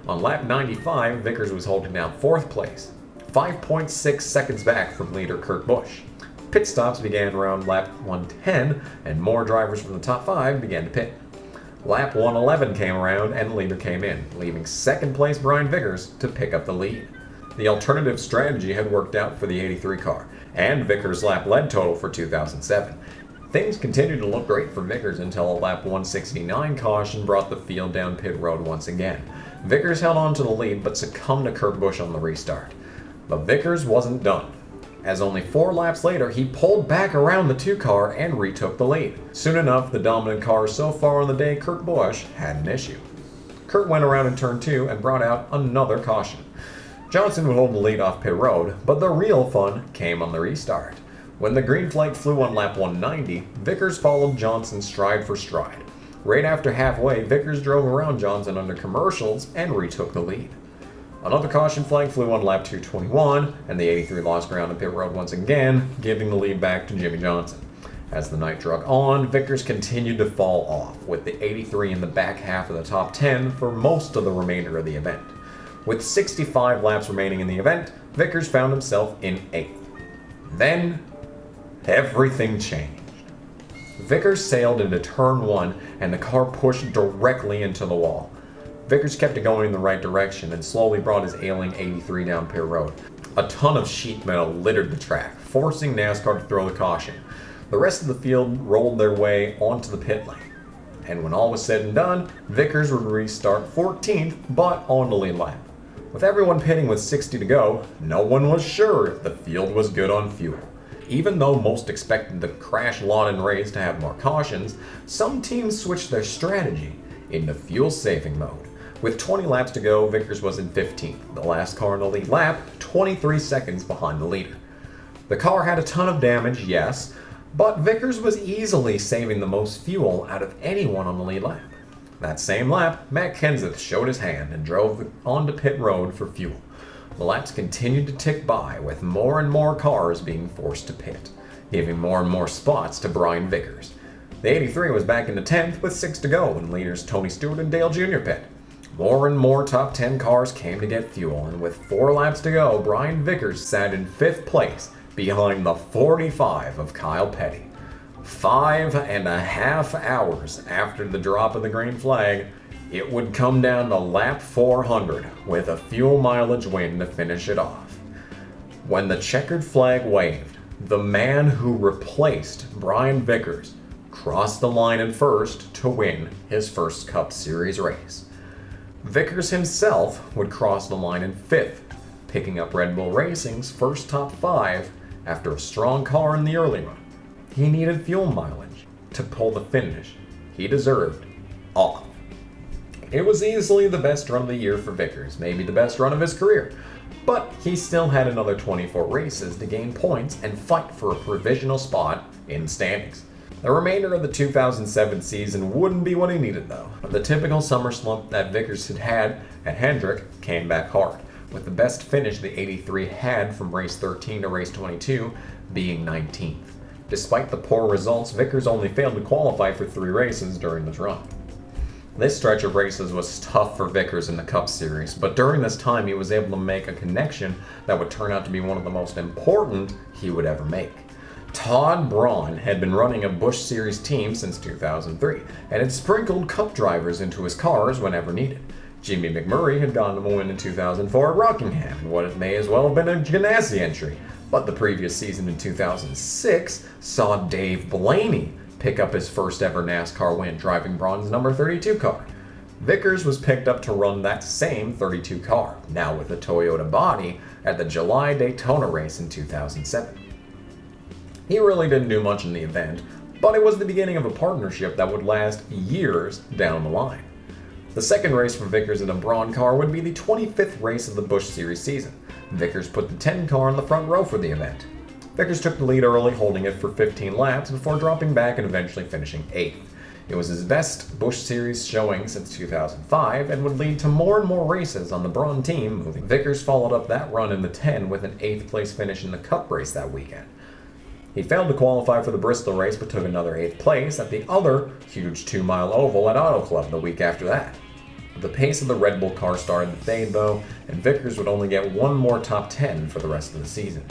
On lap 95, Vickers was holding down 4th place, 5.6 seconds back from leader Kurt Busch. Pit stops began around lap 110, and more drivers from the top 5 began to pit. Lap 111 came around, and the leader came in, leaving 2nd place Brian Vickers to pick up the lead. The alternative strategy had worked out for the 83 car, and Vickers' lap lead total for 2007. Things continued to look great for Vickers until a lap 169 caution brought the field down pit road once again. Vickers held on to the lead but succumbed to Kurt Busch on the restart. But Vickers wasn't done, as only 4 laps later he pulled back around the 2 car and retook the lead. Soon enough, the dominant car so far on the day, Kurt Busch, had an issue. Kurt went around in turn 2 and brought out another caution. Johnson would hold the lead off pit road, but the real fun came on the restart. When the green flag flew on lap 190, Vickers followed Johnson stride for stride. Right after halfway, Vickers drove around Johnson under commercials and retook the lead. Another caution flag flew on lap 221, and the 83 lost ground on pit road once again, giving the lead back to Jimmy Johnson. As the night drug on, Vickers continued to fall off, with the 83 in the back half of the top 10 for most of the remainder of the event. With 65 laps remaining in the event, Vickers found himself in 8th. Then, everything changed. Vickers sailed into turn 1 and the car pushed directly into the wall. Vickers kept it going in the right direction and slowly brought his ailing 83 down pit road. A ton of sheet metal littered the track, forcing NASCAR to throw the caution. The rest of the field rolled their way onto the pit lane. And when all was said and done, Vickers would restart 14th, but on the lead lap. With everyone pitting with 60 to go, no one was sure if the field was good on fuel. Even though most expected the crash lawn and race to have more cautions, some teams switched their strategy into fuel-saving mode. With 20 laps to go, Vickers was in 15th, the last car in the lead lap, 23 seconds behind the leader. The car had a ton of damage, yes, but Vickers was easily saving the most fuel out of anyone on the lead lap. That same lap, Matt Kenseth showed his hand and drove onto pit road for fuel. The laps continued to tick by, with more and more cars being forced to pit, giving more and more spots to Brian Vickers. The 83 was back into 10th with 6 to go when leaders Tony Stewart and Dale Jr. pit. More and more top 10 cars came to get fuel, and with 4 laps to go, Brian Vickers sat in 5th place behind the 45 of Kyle Petty. 5.5 hours after the drop of the green flag, it would come down to lap 400 with a fuel mileage win to finish it off. When the checkered flag waved, the man who replaced Brian Vickers crossed the line in first to win his first Cup Series race. Vickers himself would cross the line in 5th, picking up Red Bull Racing's first top 5 after a strong car in the early run. He needed fuel mileage to pull the finish he deserved off. It was easily the best run of the year for Vickers, maybe the best run of his career, but he still had another 24 races to gain points and fight for a provisional spot in the standings. The remainder of the 2007 season wouldn't be what he needed though. The typical summer slump that Vickers had had at Hendrick came back hard, with the best finish the 83 had from race 13 to race 22 being 19th. Despite the poor results, Vickers only failed to qualify for 3 races during this run. This stretch of races was tough for Vickers in the Cup Series, but during this time he was able to make a connection that would turn out to be one of the most important he would ever make. Todd Braun had been running a Busch Series team since 2003, and had sprinkled Cup drivers into his cars whenever needed. Jimmy McMurray had gotten him a win in 2004 at Rockingham, in what it may as well have been a Ganassi entry, but the previous season in 2006 saw Dave Blaney pick up his first ever NASCAR win driving Braun's number 32 car. Vickers was picked up to run that same 32 car, now with a Toyota body, at the July Daytona race in 2007. He really didn't do much in the event, but it was the beginning of a partnership that would last years down the line. The second race for Vickers in a Braun car would be the 25th race of the Busch Series season. Vickers put the 10 car in the front row for the event. Vickers took the lead early, holding it for 15 laps before dropping back and eventually finishing 8th. It was his best Busch Series showing since 2005 and would lead to more and more races on the Braun team moving. Vickers followed up that run in the 10 with an 8th place finish in the Cup race that weekend. He failed to qualify for the Bristol race but took another 8th place at the other huge 2-mile oval at Auto Club the week after that. The pace of the Red Bull car started to fade though, and Vickers would only get one more top 10 for the rest of the season.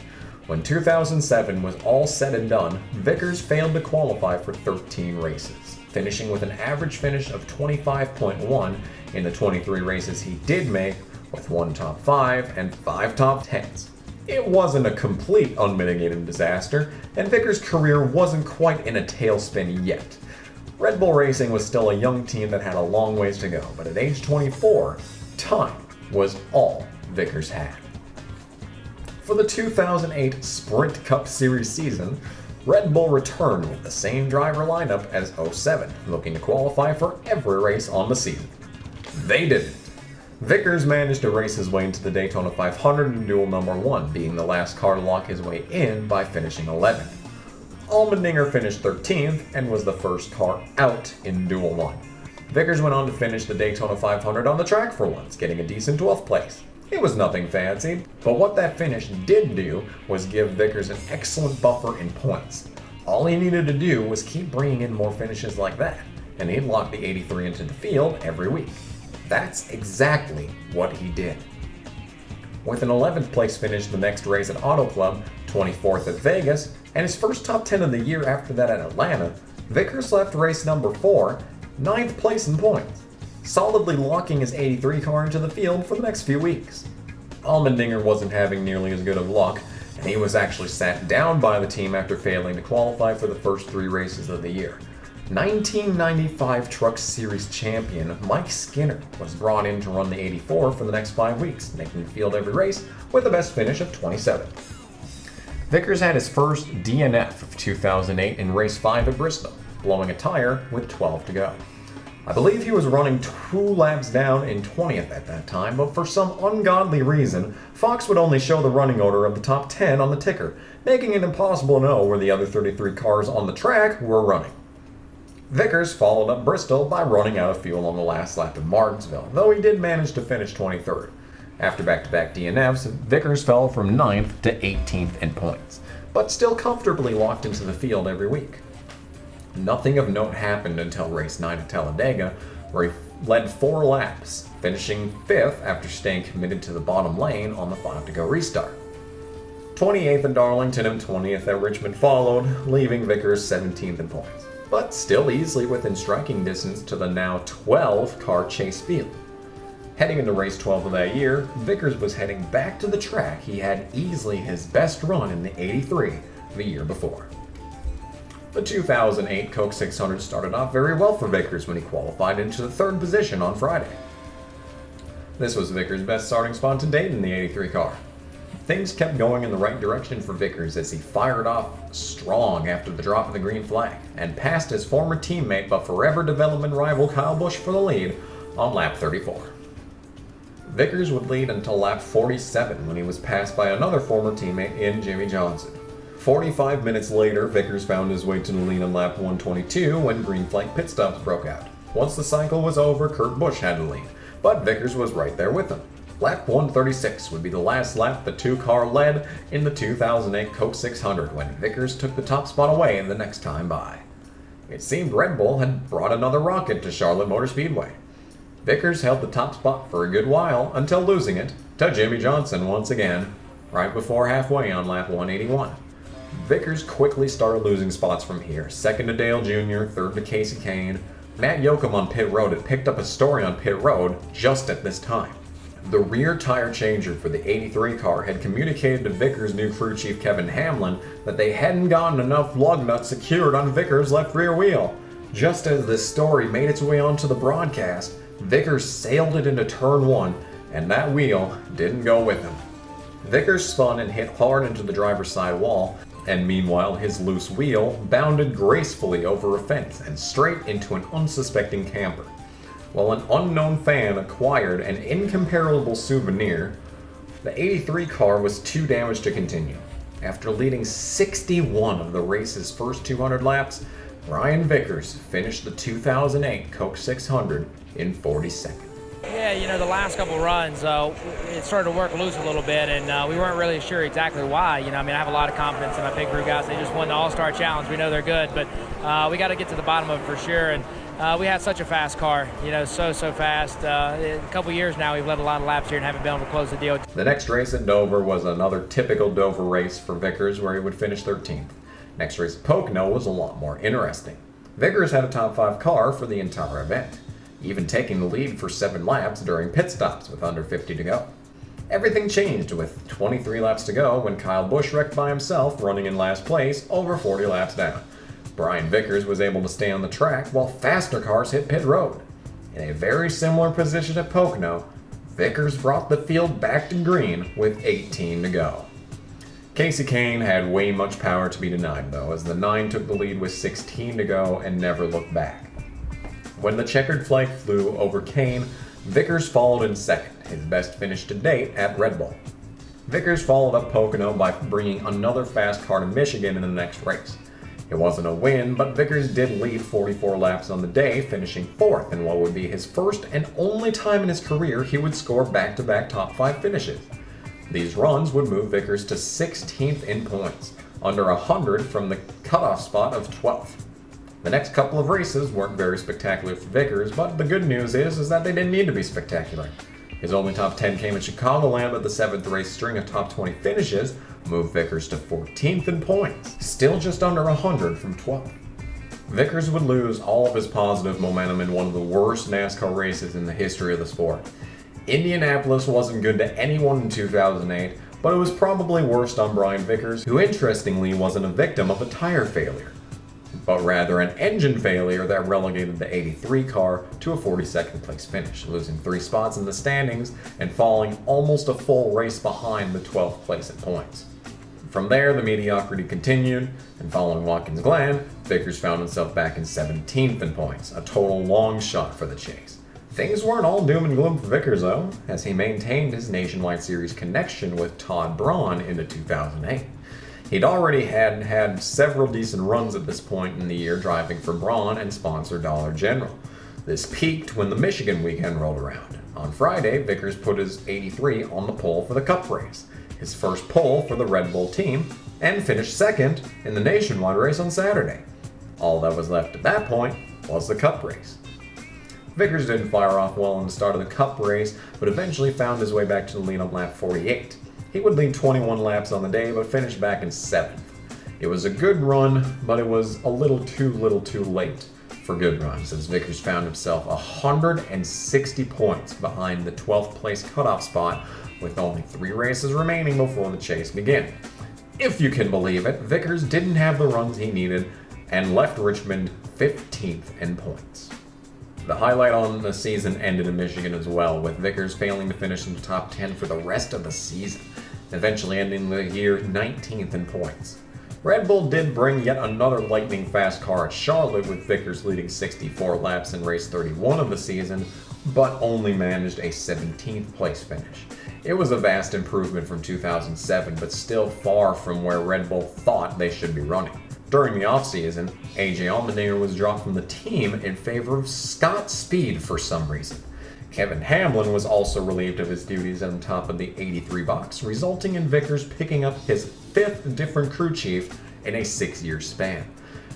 When 2007 was all said and done, Vickers failed to qualify for 13 races, finishing with an average finish of 25.1 in the 23 races he did make, with 1 top 5 and 5 top 10s. It wasn't a complete unmitigated disaster, and Vickers' career wasn't quite in a tailspin yet. Red Bull Racing was still a young team that had a long ways to go, but at age 24, time was all Vickers had. For the 2008 Sprint Cup Series season, Red Bull returned with the same driver lineup as 07, looking to qualify for every race on the season. They didn't. Vickers managed to race his way into the Daytona 500 in duel number 1, being the last car to lock his way in by finishing 11th. Allmendinger finished 13th and was the first car out in duel 1. Vickers went on to finish the Daytona 500 on the track for once, getting a decent 12th place. It was nothing fancy, but what that finish did do was give Vickers an excellent buffer in points. All he needed to do was keep bringing in more finishes like that, and he'd lock the 83 into the field every week. That's exactly what he did. With an 11th place finish the next race at Auto Club, 24th at Vegas, and his first top 10 of the year after that at Atlanta, Vickers left race number 4, 9th place in points, solidly locking his 83 car into the field for the next few weeks. Allmendinger wasn't having nearly as good of luck, and he was actually sat down by the team after failing to qualify for the first 3 races of the year. 1995 Truck Series champion Mike Skinner was brought in to run the 84 for the next 5 weeks, making the field every race with a best finish of 27th. Vickers had his first DNF of 2008 in race 5 at Bristol, blowing a tire with 12 to go. I believe he was running 2 laps down in 20th at that time, but for some ungodly reason, Fox would only show the running order of the top 10 on the ticker, making it impossible to know where the other 33 cars on the track were running. Vickers followed up Bristol by running out of fuel on the last lap of Martinsville, though he did manage to finish 23rd. After back-to-back DNFs, Vickers fell from 9th to 18th in points, but still comfortably locked into the field every week. Nothing of note happened until race 9 at Talladega, where he led 4 laps, finishing 5th after staying committed to the bottom lane on the 5-to-go restart. 28th at Darlington and 20th at Richmond followed, leaving Vickers 17th in points, but still easily within striking distance to the now 12-car chase field. Heading into race 12 of that year, Vickers was heading back to the track he had easily his best run in the 83 the year before. The 2008 Coke 600 started off very well for Vickers when he qualified into the 3rd position on Friday. This was Vickers' best starting spot to date in the 83 car. Things kept going in the right direction for Vickers as he fired off strong after the drop of the green flag and passed his former teammate but forever development rival Kyle Busch for the lead on lap 34. Vickers would lead until lap 47 when he was passed by another former teammate in Jimmy Johnson. 45 minutes later, Vickers found his way to the lead on lap 122 when green flag pit stops broke out. Once the cycle was over, Kurt Busch had the lead, but Vickers was right there with him. Lap 136 would be the last lap the 2-car led in the 2008 Coke 600 when Vickers took the top spot away the next time by. It seemed Red Bull had brought another rocket to Charlotte Motor Speedway. Vickers held the top spot for a good while until losing it to Jimmy Johnson once again, right before halfway on lap 181. Vickers quickly started losing spots from here, 2nd to Dale Jr., 3rd to Casey Kane. Matt Yoakum on pit road had picked up a story on pit road just at this time. The rear tire changer for the 83 car had communicated to Vickers' new crew chief Kevin Hamlin that they hadn't gotten enough lug nuts secured on Vickers' left rear wheel. Just as this story made its way onto the broadcast, Vickers sailed it into turn 1, and that wheel didn't go with him. Vickers spun and hit hard into the driver's side wall, and meanwhile his loose wheel bounded gracefully over a fence and straight into an unsuspecting camper, while an unknown fan acquired an incomparable souvenir. The 83 car was too damaged to continue. After leading 61 of the race's first 200 laps, Brian Vickers finished the 2008 Coke 600 in 42nd. Yeah, you know, the last couple runs, it started to work loose a little bit, and we weren't really sure exactly why. You know, I mean, I have a lot of confidence in my pit crew guys. They just won the All-Star Challenge. We know they're good, but we got to get to the bottom of it for sure. And we had such a fast car, you know, so fast. A couple years now, we've led a lot of laps here and haven't been able to close the deal. The next race at Dover was another typical Dover race for Vickers, where he would finish 13th. Next race at Pocono was a lot more interesting. Vickers had a top 5 car for the entire event, even taking the lead for 7 laps during pit stops with under 50 to go. Everything changed with 23 laps to go when Kyle Busch wrecked by himself, running in last place over 40 laps down. Brian Vickers was able to stay on the track while faster cars hit pit road. In a very similar position at Pocono, Vickers brought the field back to green with 18 to go. Casey Kane had way much power to be denied though, as the 9 took the lead with 16 to go and never looked back. When the checkered flag flew over Kane, Vickers followed in second, his best finish to date at Red Bull. Vickers followed up Pocono by bringing another fast car to Michigan in the next race. It wasn't a win, but Vickers did lead 44 laps on the day, finishing 4th in what would be his first and only time in his career he would score back-to-back top 5 finishes. These runs would move Vickers to 16th in points, under 100 from the cutoff spot of 12th. The next couple of races weren't very spectacular for Vickers, but the good news is that they didn't need to be spectacular. His only top 10 came at Chicagoland, but the 7th race string of top 20 finishes moved Vickers to 14th in points, still just under 100 from 12th. Vickers would lose all of his positive momentum in one of the worst NASCAR races in the history of the sport. Indianapolis wasn't good to anyone in 2008, but it was probably worst on Brian Vickers, who interestingly wasn't a victim of a tire failure, but rather an engine failure that relegated the 83 car to a 42nd place finish, losing 3 spots in the standings and falling almost a full race behind the 12th place in points. From there, the mediocrity continued, and following Watkins Glen, Vickers found himself back in 17th in points, a total long shot for the chase. Things weren't all doom and gloom for Vickers though, as he maintained his Nationwide Series connection with Todd Braun into 2008. He'd already had several decent runs at this point in the year driving for Braun and sponsor Dollar General. This peaked when the Michigan weekend rolled around. On Friday, Vickers put his 83 on the pole for the Cup race, his first pole for the Red Bull team, and finished 2nd in the Nationwide race on Saturday. All that was left at that point was the Cup race. Vickers didn't fire off well in the start of the Cup race, but eventually found his way back to the lead on lap 48. He would lead 21 laps on the day, but finished back in 7th. It was a good run, but it was a little too late for good runs, as Vickers found himself 160 points behind the 12th place cutoff spot, with only 3 races remaining before the chase began. If you can believe it, Vickers didn't have the runs he needed and left Richmond 15th in points. The highlight on the season ended in Michigan as well, with Vickers failing to finish in the top 10 for the rest of the season, eventually ending the year 19th in points. Red Bull did bring yet another lightning fast car at Charlotte, with Vickers leading 64 laps in race 31 of the season, but only managed a 17th place finish. It was a vast improvement from 2007, but still far from where Red Bull thought they should be running. During the offseason, AJ Allmendinger was dropped from the team in favor of Scott Speed for some reason. Kevin Hamlin was also relieved of his duties on top of the 83 box, resulting in Vickers picking up his 5th different crew chief in a 6-year span.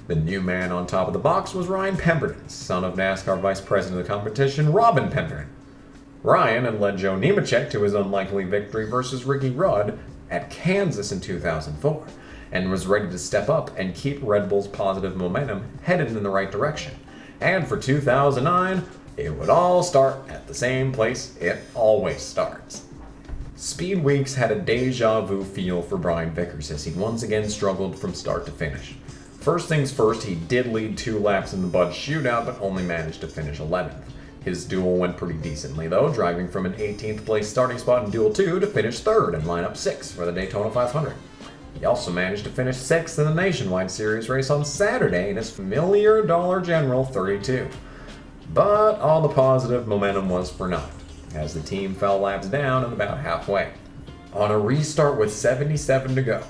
The new man on top of the box was Ryan Pemberton, son of NASCAR Vice President of the competition, Robin Pemberton. Ryan had led Joe Nemechek to his unlikely victory versus Ricky Rudd at Kansas in 2004, and was ready to step up and keep Red Bull's positive momentum headed in the right direction. And for 2009, it would all start at the same place it always starts. Speed Weeks had a deja vu feel for Brian Vickers, as he once again struggled from start to finish. First things first, he did lead 2 laps in the Bud shootout, but only managed to finish 11th. His duel went pretty decently though, driving from an 18th place starting spot in Duel 2 to finish 3rd in lineup 6 for the Daytona 500. He also managed to finish 6th in the Nationwide Series race on Saturday in his familiar Dollar General 32. But all the positive momentum was for naught, as the team fell laps down at about halfway. On a restart with 77 to go,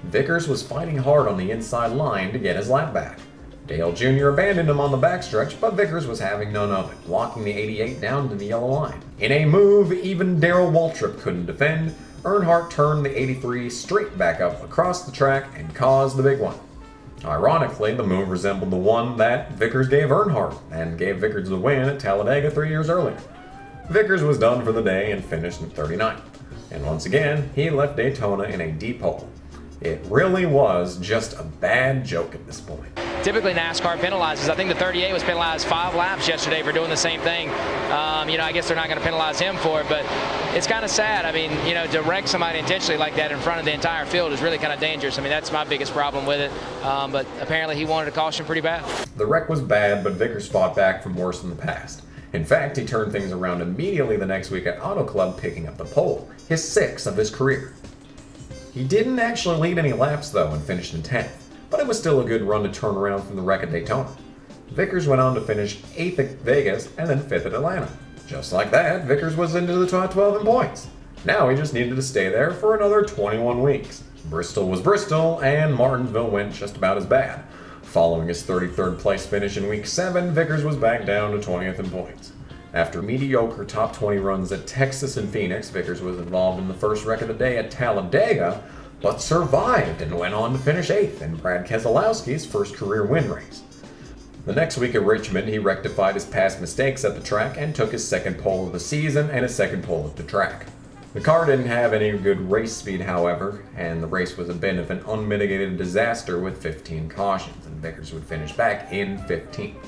Vickers was fighting hard on the inside line to get his lap back. Dale Jr. abandoned him on the backstretch, but Vickers was having none of it, blocking the 88 down to the yellow line. In a move even Darrell Waltrip couldn't defend, Earnhardt turned the 83 straight back up across the track and caused the big one. Ironically, the move resembled the one that Vickers gave Earnhardt and gave Vickers the win at Talladega 3 years earlier. Vickers was done for the day and finished in 39th. And once again, he left Daytona in a deep hole. It really was just a bad joke at this point. Typically NASCAR penalizes. I think the 38 was penalized 5 laps yesterday for doing the same thing. I guess they're not going to penalize him for it, but it's kind of sad. I mean, to wreck somebody intentionally like that in front of the entire field is really kind of dangerous. I mean, that's my biggest problem with it. But apparently he wanted a caution pretty bad. The wreck was bad, but Vickers fought back from worse in the past. In fact, he turned things around immediately the next week at Auto Club, picking up the pole, his 6th of his career. He didn't actually lead any laps, though, and finished in 10th, but it was still a good run to turn around from the wreck at Daytona. Vickers went on to finish 8th at Vegas and then 5th at Atlanta. Just like that, Vickers was into the top 12 in points. Now he just needed to stay there for another 21 weeks. Bristol was Bristol, and Martinsville went just about as bad. Following his 33rd place finish in week 7, Vickers was back down to 20th in points. After mediocre top 20 runs at Texas and Phoenix, Vickers was involved in the first wreck of the day at Talladega, but survived and went on to finish 8th in Brad Keselowski's first career win race. The next week at Richmond, he rectified his past mistakes at the track and took his 2nd pole of the season and his 2nd pole at the track. The car didn't have any good race speed, however, and the race was a bit of an unmitigated disaster with 15 cautions, and Vickers would finish back in 15th.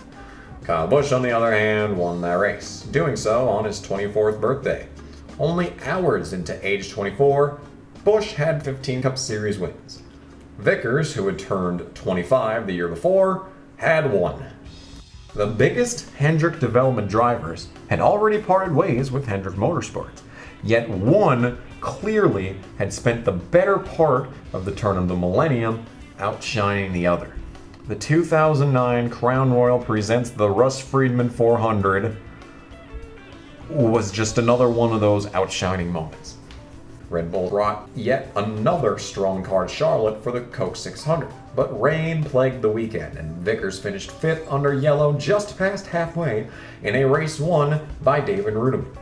Kyle Busch, on the other hand, won that race, doing so on his 24th birthday. Only hours into age 24, Busch had 15 Cup Series wins. Vickers, who had turned 25 the year before, had 1. The biggest Hendrick development drivers had already parted ways with Hendrick Motorsports, yet one clearly had spent the better part of the turn of the millennium outshining the other. The 2009 Crown Royal presents the Russ Friedman 400 was just another one of those outshining moments. Red Bull brought yet another strong car to Charlotte for the Coke 600, but rain plagued the weekend, and Vickers finished 5th under yellow just past halfway in a race won by David Rudiman.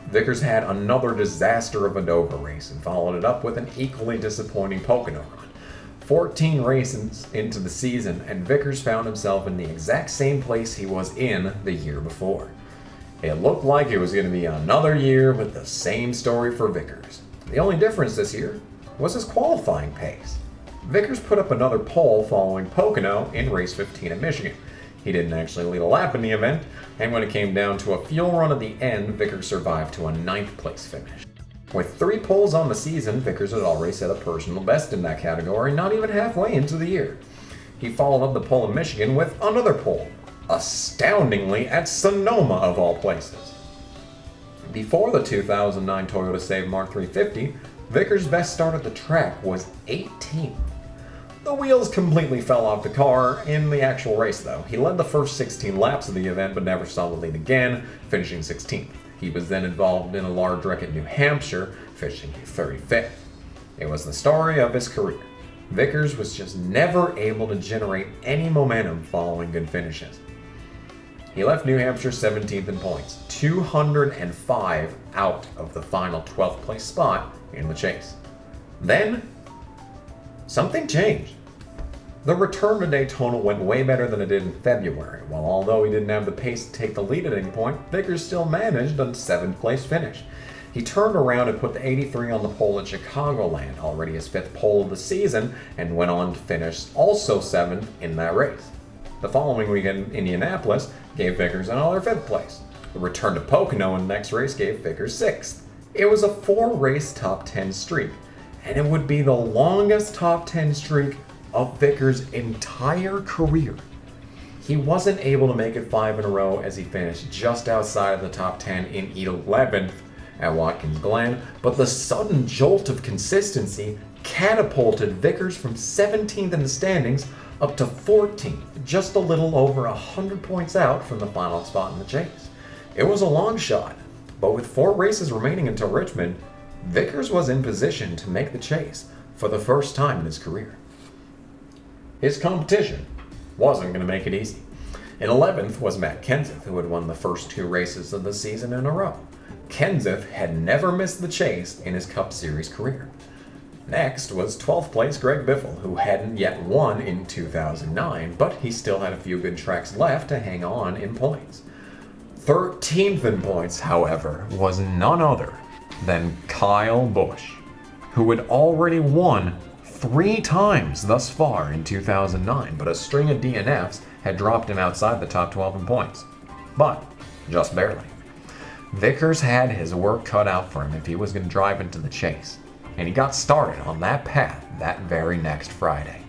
Vickers had another disaster of a Dover race and followed it up with an equally disappointing Pocono run. 14 races into the season, and Vickers found himself in the exact same place he was in the year before. It looked like it was going to be another year with the same story for Vickers. The only difference this year was his qualifying pace. Vickers put up another pole following Pocono in race 15 at Michigan. He didn't actually lead a lap in the event, and when it came down to a fuel run at the end, Vickers survived to a 9th place finish. With 3 poles on the season, Vickers had already set a personal best in that category, not even halfway into the year. He followed up the pole in Michigan with another pole, astoundingly at Sonoma of all places. Before the 2009 Toyota Save Mark 350, Vickers' best start at the track was 18th. The wheels completely fell off the car in the actual race, though. He led the first 16 laps of the event, but never saw the lead again, finishing 16th. He was then involved in a large wreck at New Hampshire, finishing 35th. It was the story of his career. Vickers was just never able to generate any momentum following good finishes. He left New Hampshire 17th in points, 205 out of the final 12th place spot in the chase. Then, something changed. The return to Daytona went way better than it did in February, while although he didn't have the pace to take the lead at any point, Vickers still managed a 7th place finish. He turned around and put the 83 on the pole at Chicagoland, already his 5th pole of the season, and went on to finish also 7th in that race. The following weekend, Indianapolis gave Vickers another 5th place. The return to Pocono in the next race gave Vickers 6th. It was a 4-race top 10 streak, and it would be the longest top 10 streak of Vickers' entire career. He wasn't able to make it 5 in a row as he finished just outside of the top 10 in 11th at Watkins Glen, but the sudden jolt of consistency catapulted Vickers from 17th in the standings up to 14th, just a little over 100 points out from the final spot in the chase. It was a long shot, but with 4 races remaining until Richmond, Vickers was in position to make the chase for the first time in his career. His competition wasn't going to make it easy. In 11th was Matt Kenseth, who had won the first 2 races of the season in a row. Kenseth had never missed the chase in his Cup Series career. Next was 12th place Greg Biffle, who hadn't yet won in 2009, but he still had a few good tracks left to hang on in points. 13th in points, however, was none other than Kyle Busch, who had already won 3 times thus far in 2009, but a string of DNFs had dropped him outside the top 12 in points. But just barely. Vickers had his work cut out for him if he was going to drive into the chase, and he got started on that path that very next Friday.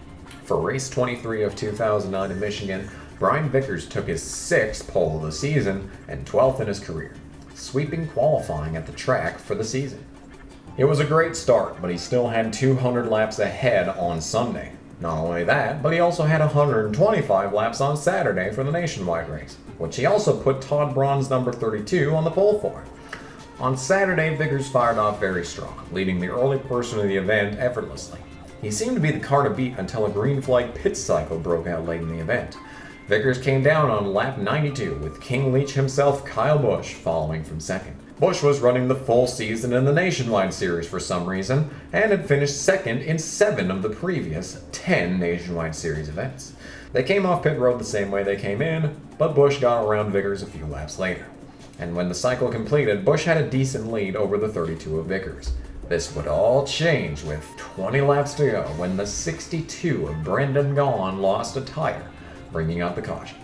For race 23 of 2009 in Michigan, Brian Vickers took his 6th pole of the season and 12th in his career, sweeping qualifying at the track for the season. It was a great start, but he still had 200 laps ahead on Sunday. Not only that, but he also had 125 laps on Saturday for the nationwide race, which he also put Todd Braun's number 32 on the pole for. On Saturday, Vickers fired off very strong, leading the early portion of the event effortlessly. He seemed to be the car to beat until a green flag pit cycle broke out late in the event. Vickers came down on lap 92 with King Leach himself, Kyle Busch, following from second. Busch was running the full season in the Nationwide Series for some reason, and had finished second in 7 of the previous 10 Nationwide Series events. They came off pit road the same way they came in, but Busch got around Vickers a few laps later. And when the cycle completed, Busch had a decent lead over the 32 of Vickers. This would all change with 20 laps to go when the 62 of Brendan Gaughan lost a tire, bringing out the caution.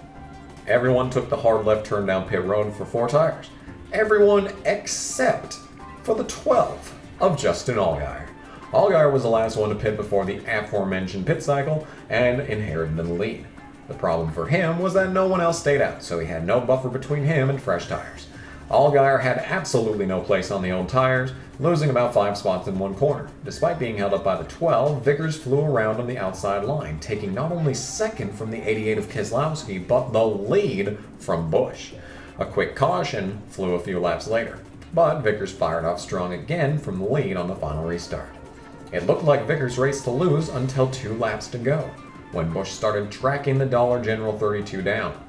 Everyone took the hard left turn down pit road for 4 tires. Everyone except for the 12 of Justin Allgaier. Allgaier was the last one to pit before the aforementioned pit cycle and inherited the lead. The problem for him was that no one else stayed out, so he had no buffer between him and fresh tires. Allgaier had absolutely no place on the old tires, losing about 5 spots in one corner. Despite being held up by the 12, Vickers flew around on the outside line, taking not only second from the 88 of Keselowski, but the lead from Busch. A quick caution flew a few laps later, but Vickers fired off strong again from the lead on the final restart. It looked like Vickers raced to lose until 2 laps to go, when Busch started tracking the Dollar General 32 down.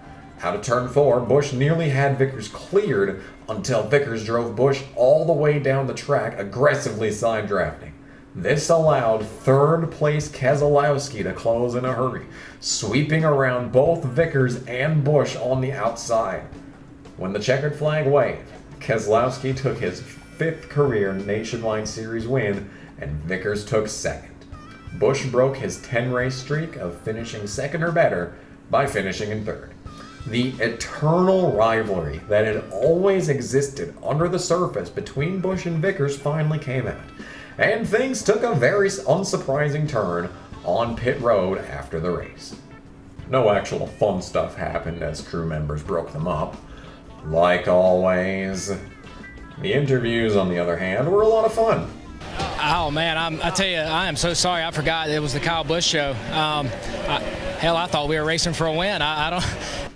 Out of turn 4, Busch nearly had Vickers cleared until Vickers drove Busch all the way down the track, aggressively side drafting. This allowed 3rd place Keselowski to close in a hurry, sweeping around both Vickers and Busch on the outside. When the checkered flag waved, Keselowski took his 5th career Nationwide Series win, and Vickers took 2nd. Busch broke his 10-race streak of finishing 2nd or better by finishing in 3rd. The eternal rivalry that had always existed under the surface between Busch and Vickers finally came out, and things took a very unsurprising turn on pit road after the race. No actual fun stuff happened as crew members broke them up. Like always. The interviews, on the other hand, were a lot of fun. Oh man, I tell you, I am so sorry. I forgot it was the Kyle Busch show. Hell, I thought we were racing for a win. I don't.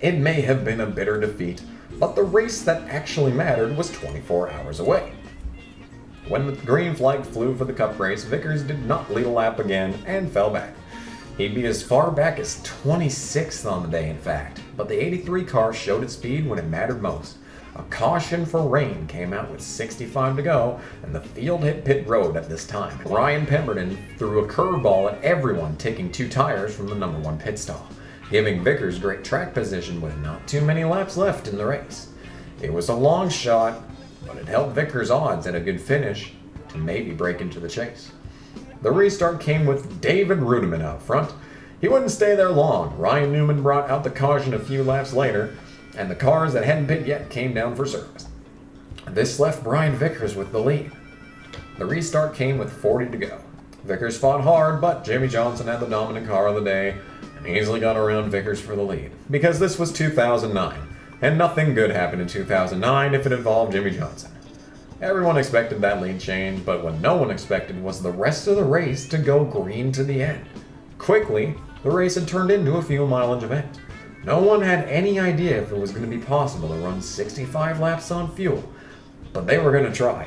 It may have been a bitter defeat, but the race that actually mattered was 24 hours away. When the green flag flew for the Cup race, Vickers did not lead a lap again and fell back. He'd be as far back as 26th on the day, in fact, but the 83 car showed its speed when it mattered most. A caution for rain came out with 65 to go, and the field hit pit road at this time. Ryan Pemberton threw a curveball at everyone, taking 2 tires from the number 1 pit stall, giving Vickers great track position with not too many laps left in the race. It was a long shot, but it helped Vickers' odds at a good finish to maybe break into the chase. The restart came with David Rudiman out front. He wouldn't stay there long. Ryan Newman brought out the caution a few laps later, and the cars that hadn't pit yet came down for service. This left Brian Vickers with the lead. The restart came with 40 to go. Vickers fought hard, but Jimmy Johnson had the dominant car of the day and easily got around Vickers for the lead, because this was 2009, and nothing good happened in 2009 if it involved Jimmy Johnson. Everyone expected that lead change, but what no one expected was the rest of the race to go green to the end. Quickly, the race had turned into a fuel mileage event. No one had any idea if it was going to be possible to run 65 laps on fuel, but they were going to try.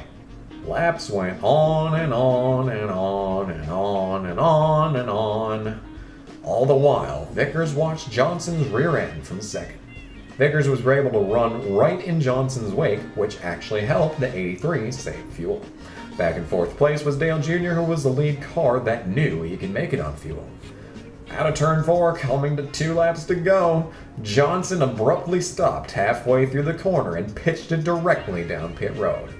Laps went on and on and on and on and on and on. All the while, Vickers watched Johnson's rear end from second. Vickers was able to run right in Johnson's wake, which actually helped the 83 save fuel. Back in fourth place was Dale Jr., who was the lead car that knew he could make it on fuel. Out of turn 4, coming to 2 laps to go, Johnson abruptly stopped halfway through the corner and pitched it directly down pit road.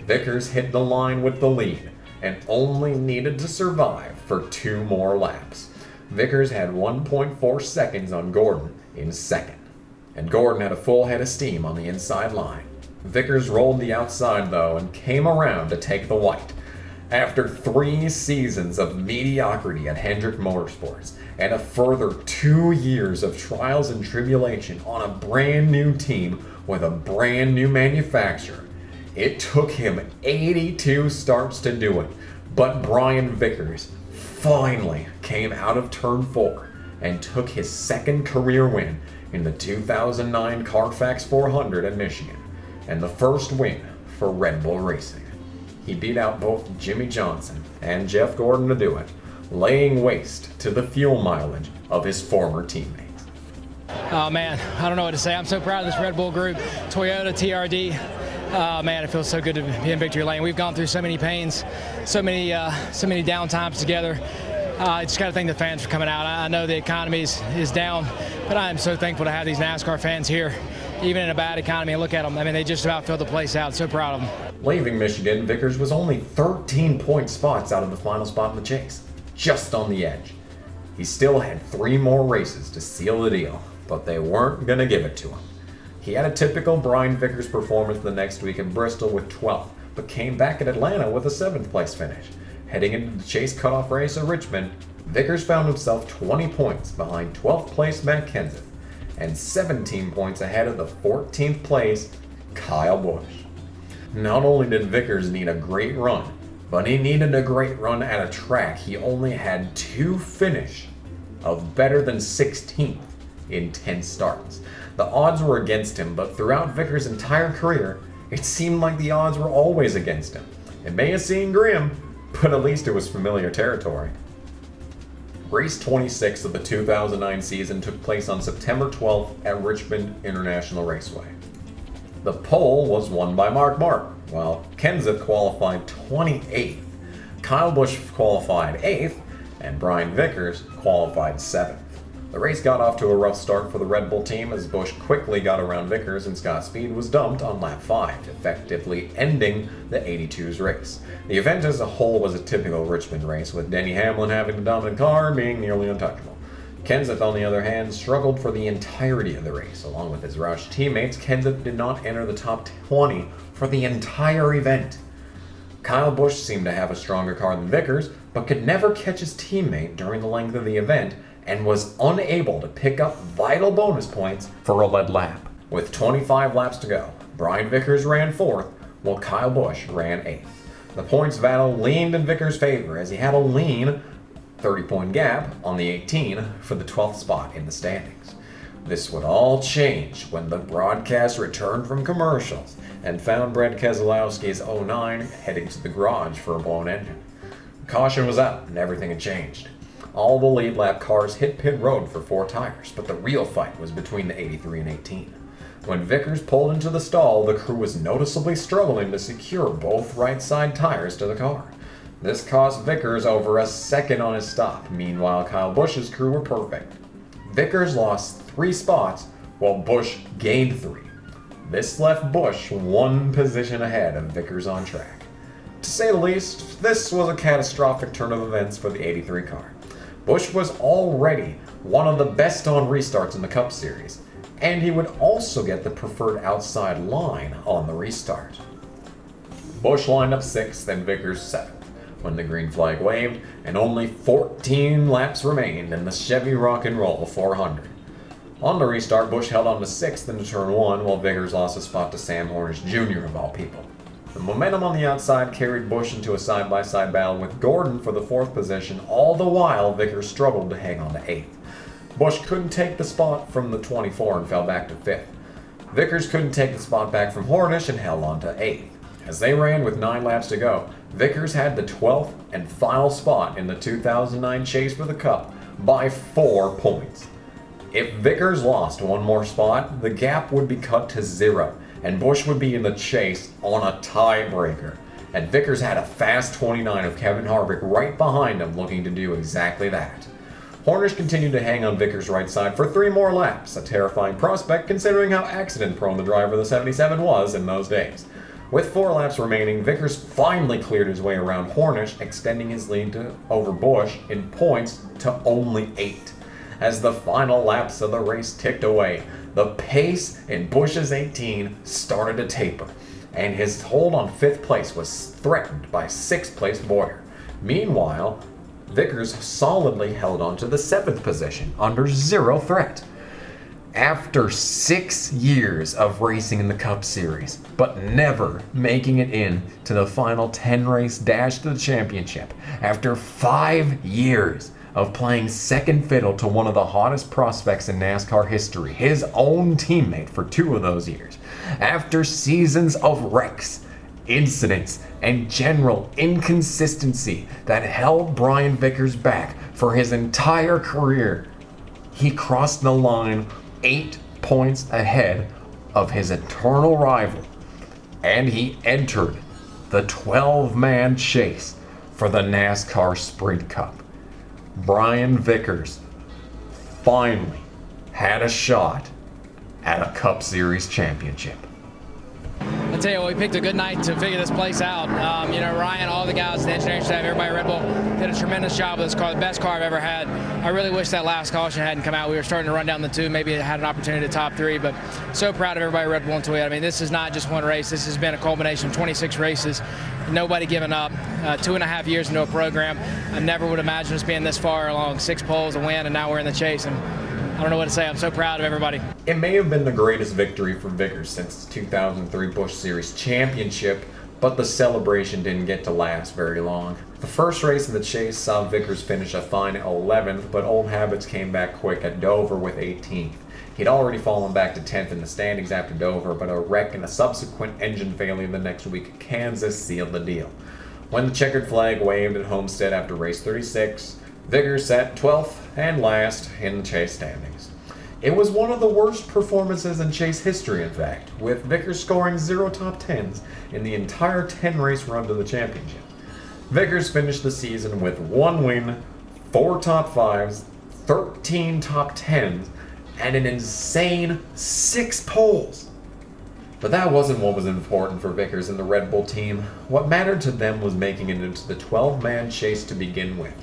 Vickers hit the line with the lead and only needed to survive for 2 more laps. Vickers had 1.4 seconds on Gordon in second, and Gordon had a full head of steam on the inside line. Vickers rolled the outside though and came around to take the white. After 3 seasons of mediocrity at Hendrick Motorsports and a further 2 years of trials and tribulation on a brand new team with a brand new manufacturer, it took him 82 starts to do it, but Brian Vickers finally came out of turn 4 and took his second career win in the 2009 Carfax 400 at Michigan, and the first win for Red Bull Racing. He beat out both Jimmy Johnson and Jeff Gordon to do it, laying waste to the fuel mileage of his former teammates. Oh man, I don't know what to say. I'm so proud of this Red Bull group, Toyota, TRD. Oh man, it feels so good to be in victory lane. We've gone through so many pains, so many down times together. I just got to thank the fans for coming out. I know the economy is down, but I am so thankful to have these NASCAR fans here, even in a bad economy. And look at them. I mean, they just about filled the place out. So proud of them. Leaving Michigan, Vickers was only 13 point spots out of the final spot in the chase, just on the edge. He still had 3 more races to seal the deal, but they weren't going to give it to him. He had a typical Brian Vickers performance the next week in Bristol with 12th, but came back at Atlanta with a 7th place finish. Heading into the chase cutoff race at Richmond, Vickers found himself 20 points behind 12th place Matt Kenseth and 17 points ahead of the 14th place Kyle Busch. Not only did Vickers need a great run, but he needed a great run at a track he only had 2 finish of better than 16th in 10 starts. The odds were against him, but throughout Vickers' entire career, it seemed like the odds were always against him. It may have seemed grim, but at least it was familiar territory. Race 26 of the 2009 season took place on September 12th at Richmond International Raceway. The pole was won by Mark Martin, while Kenseth qualified 28th, Kyle Busch qualified 8th, and Brian Vickers qualified 7th. The race got off to a rough start for the Red Bull team as Busch quickly got around Vickers and Scott Speed was dumped on lap 5, effectively ending the 82's race. The event as a whole was a typical Richmond race, with Denny Hamlin having the dominant car being nearly untouchable. Kenseth, on the other hand, struggled for the entirety of the race. Along with his Roush teammates, Kenseth did not enter the top 20 for the entire event. Kyle Busch seemed to have a stronger car than Vickers, but could never catch his teammate during the length of the event, and was unable to pick up vital bonus points for a lead lap. With 25 laps to go, Brian Vickers ran 4th, while Kyle Busch ran 8th. The points battle leaned in Vickers' favor as he had a lean 30-point gap on the 18 for the 12th spot in the standings. This would all change when the broadcast returned from commercials and found Brad Keselowski's 09 heading to the garage for a blown engine. Caution was out and everything had changed. All the lead lap cars hit pit road for 4 tires, but the real fight was between the 83 and 18. When Vickers pulled into the stall, the crew was noticeably struggling to secure both right side tires to the car. This cost Vickers over a second on his stop. Meanwhile, Kyle Busch's crew were perfect. Vickers lost 3 spots, while Busch gained 3. This left Busch 1 position ahead of Vickers on track. To say the least, this was a catastrophic turn of events for the 83 car. Busch was already one of the best on restarts in the Cup Series, and he would also get the preferred outside line on the restart. Busch lined up 6th and Vickers 7th when the green flag waved, and only 14 laps remained in the Chevy Rock and Roll 400. On the restart, Busch held on to 6th into turn 1, while Vickers lost a spot to Sam Hornish Jr. of all people. The momentum on the outside carried Busch into a side-by-side battle with Gordon for the 4th position, all the while Vickers struggled to hang on to 8th. Busch couldn't take the spot from the 24 and fell back to 5th. Vickers couldn't take the spot back from Hornish and held on to 8th. As they ran with 9 laps to go, Vickers had the 12th and final spot in the 2009 chase for the Cup by 4 points. If Vickers lost one more spot, the gap would be cut to 0, and Busch would be in the chase on a tiebreaker. And Vickers had a fast 29 of Kevin Harvick right behind him, looking to do exactly that. Hornish continued to hang on Vickers' right side for 3 more laps, a terrifying prospect considering how accident-prone the driver of the 77 was in those days. With 4 laps remaining, Vickers finally cleared his way around Hornish, extending his lead over Busch in points to only 8. As the final laps of the race ticked away, the pace in Busch's 18 started to taper, and his hold on 5th place was threatened by 6th place Boyer. Meanwhile, Vickers solidly held on to the 7th position under 0 threat. After 6 years of racing in the Cup Series, but never making it in to the final 10-race dash to the championship, after 5 years of playing second fiddle to one of the hottest prospects in NASCAR history, his own teammate for 2 of those years, after seasons of wrecks, incidents, and general inconsistency that held Brian Vickers back for his entire career, he crossed the line 8 points ahead of his eternal rival, and he entered the 12-man chase for the NASCAR Sprint Cup. Brian Vickers finally had a shot at a Cup Series championship. I tell you what, we picked a good night to figure this place out. Ryan, all the guys, the engineering staff, everybody at Red Bull did a tremendous job with this car, the best car I've ever had. I really wish that last caution hadn't come out. We were starting to run down the 2, maybe it had an opportunity to top 3, but so proud of everybody at Red Bull and Toyota. I mean, this is not just one race. This has been a culmination of 26 races, nobody giving up, 2.5 years into a program. I never would imagine us being this far along, 6 poles, a win, and now we're in the chase. And I don't know what to say. I'm so proud of everybody. It may have been the greatest victory for Vickers since the 2003 Busch Series Championship, but the celebration didn't get to last very long. The first race in the chase saw Vickers finish a fine 11th, but old habits came back quick at Dover with 18th. He'd already fallen back to 10th in the standings after Dover, but a wreck and a subsequent engine failure the next week at Kansas sealed the deal. When the checkered flag waved at Homestead after race 36, Vickers sat 12th and last in the chase standings. It was one of the worst performances in chase history, in fact, with Vickers scoring 0 top 10s in the entire 10-race run to the championship. Vickers finished the season with 1 win, 4 top 5s, 13 top 10s, and an insane 6 poles. But that wasn't what was important for Vickers and the Red Bull team. What mattered to them was making it into the 12-man chase to begin with.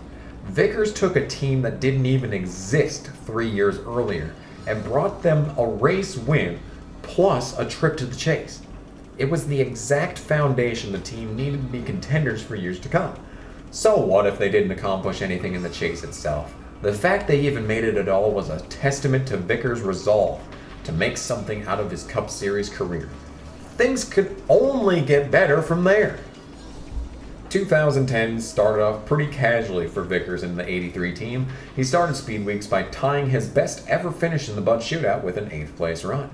Vickers took a team that didn't even exist 3 years earlier and brought them a race win plus a trip to the chase. It was the exact foundation the team needed to be contenders for years to come. So what if they didn't accomplish anything in the chase itself? The fact they even made it at all was a testament to Vickers' resolve to make something out of his Cup Series career. Things could only get better from there. 2010 started off pretty casually for Vickers in the 83 team. He started Speed Weeks by tying his best ever finish in the Bud Shootout with an 8th place run.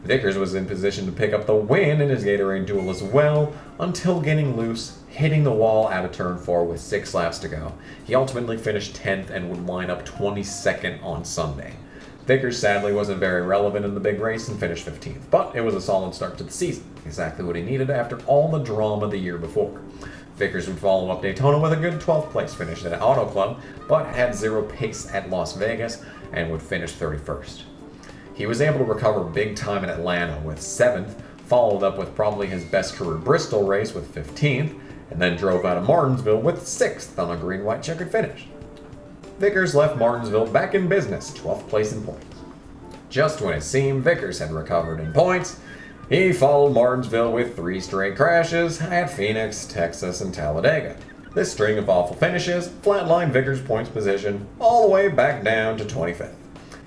Vickers was in position to pick up the win in his Gatorade Duel as well, until getting loose, hitting the wall out of turn 4 with 6 laps to go. He ultimately finished 10th and would line up 22nd on Sunday. Vickers sadly wasn't very relevant in the big race and finished 15th, but it was a solid start to the season, exactly what he needed after all the drama the year before. Vickers would follow up Daytona with a good 12th place finish at Auto Club, but had 0 pace at Las Vegas and would finish 31st. He was able to recover big time in Atlanta with 7th, followed up with probably his best career Bristol race with 15th, and then drove out of Martinsville with 6th on a green-white checkered finish. Vickers left Martinsville back in business, 12th place in points. Just when it seemed Vickers had recovered in points, he followed Martinsville with 3 straight crashes at Phoenix, Texas, and Talladega. This string of awful finishes flatlined Vickers' points position all the way back down to 25th.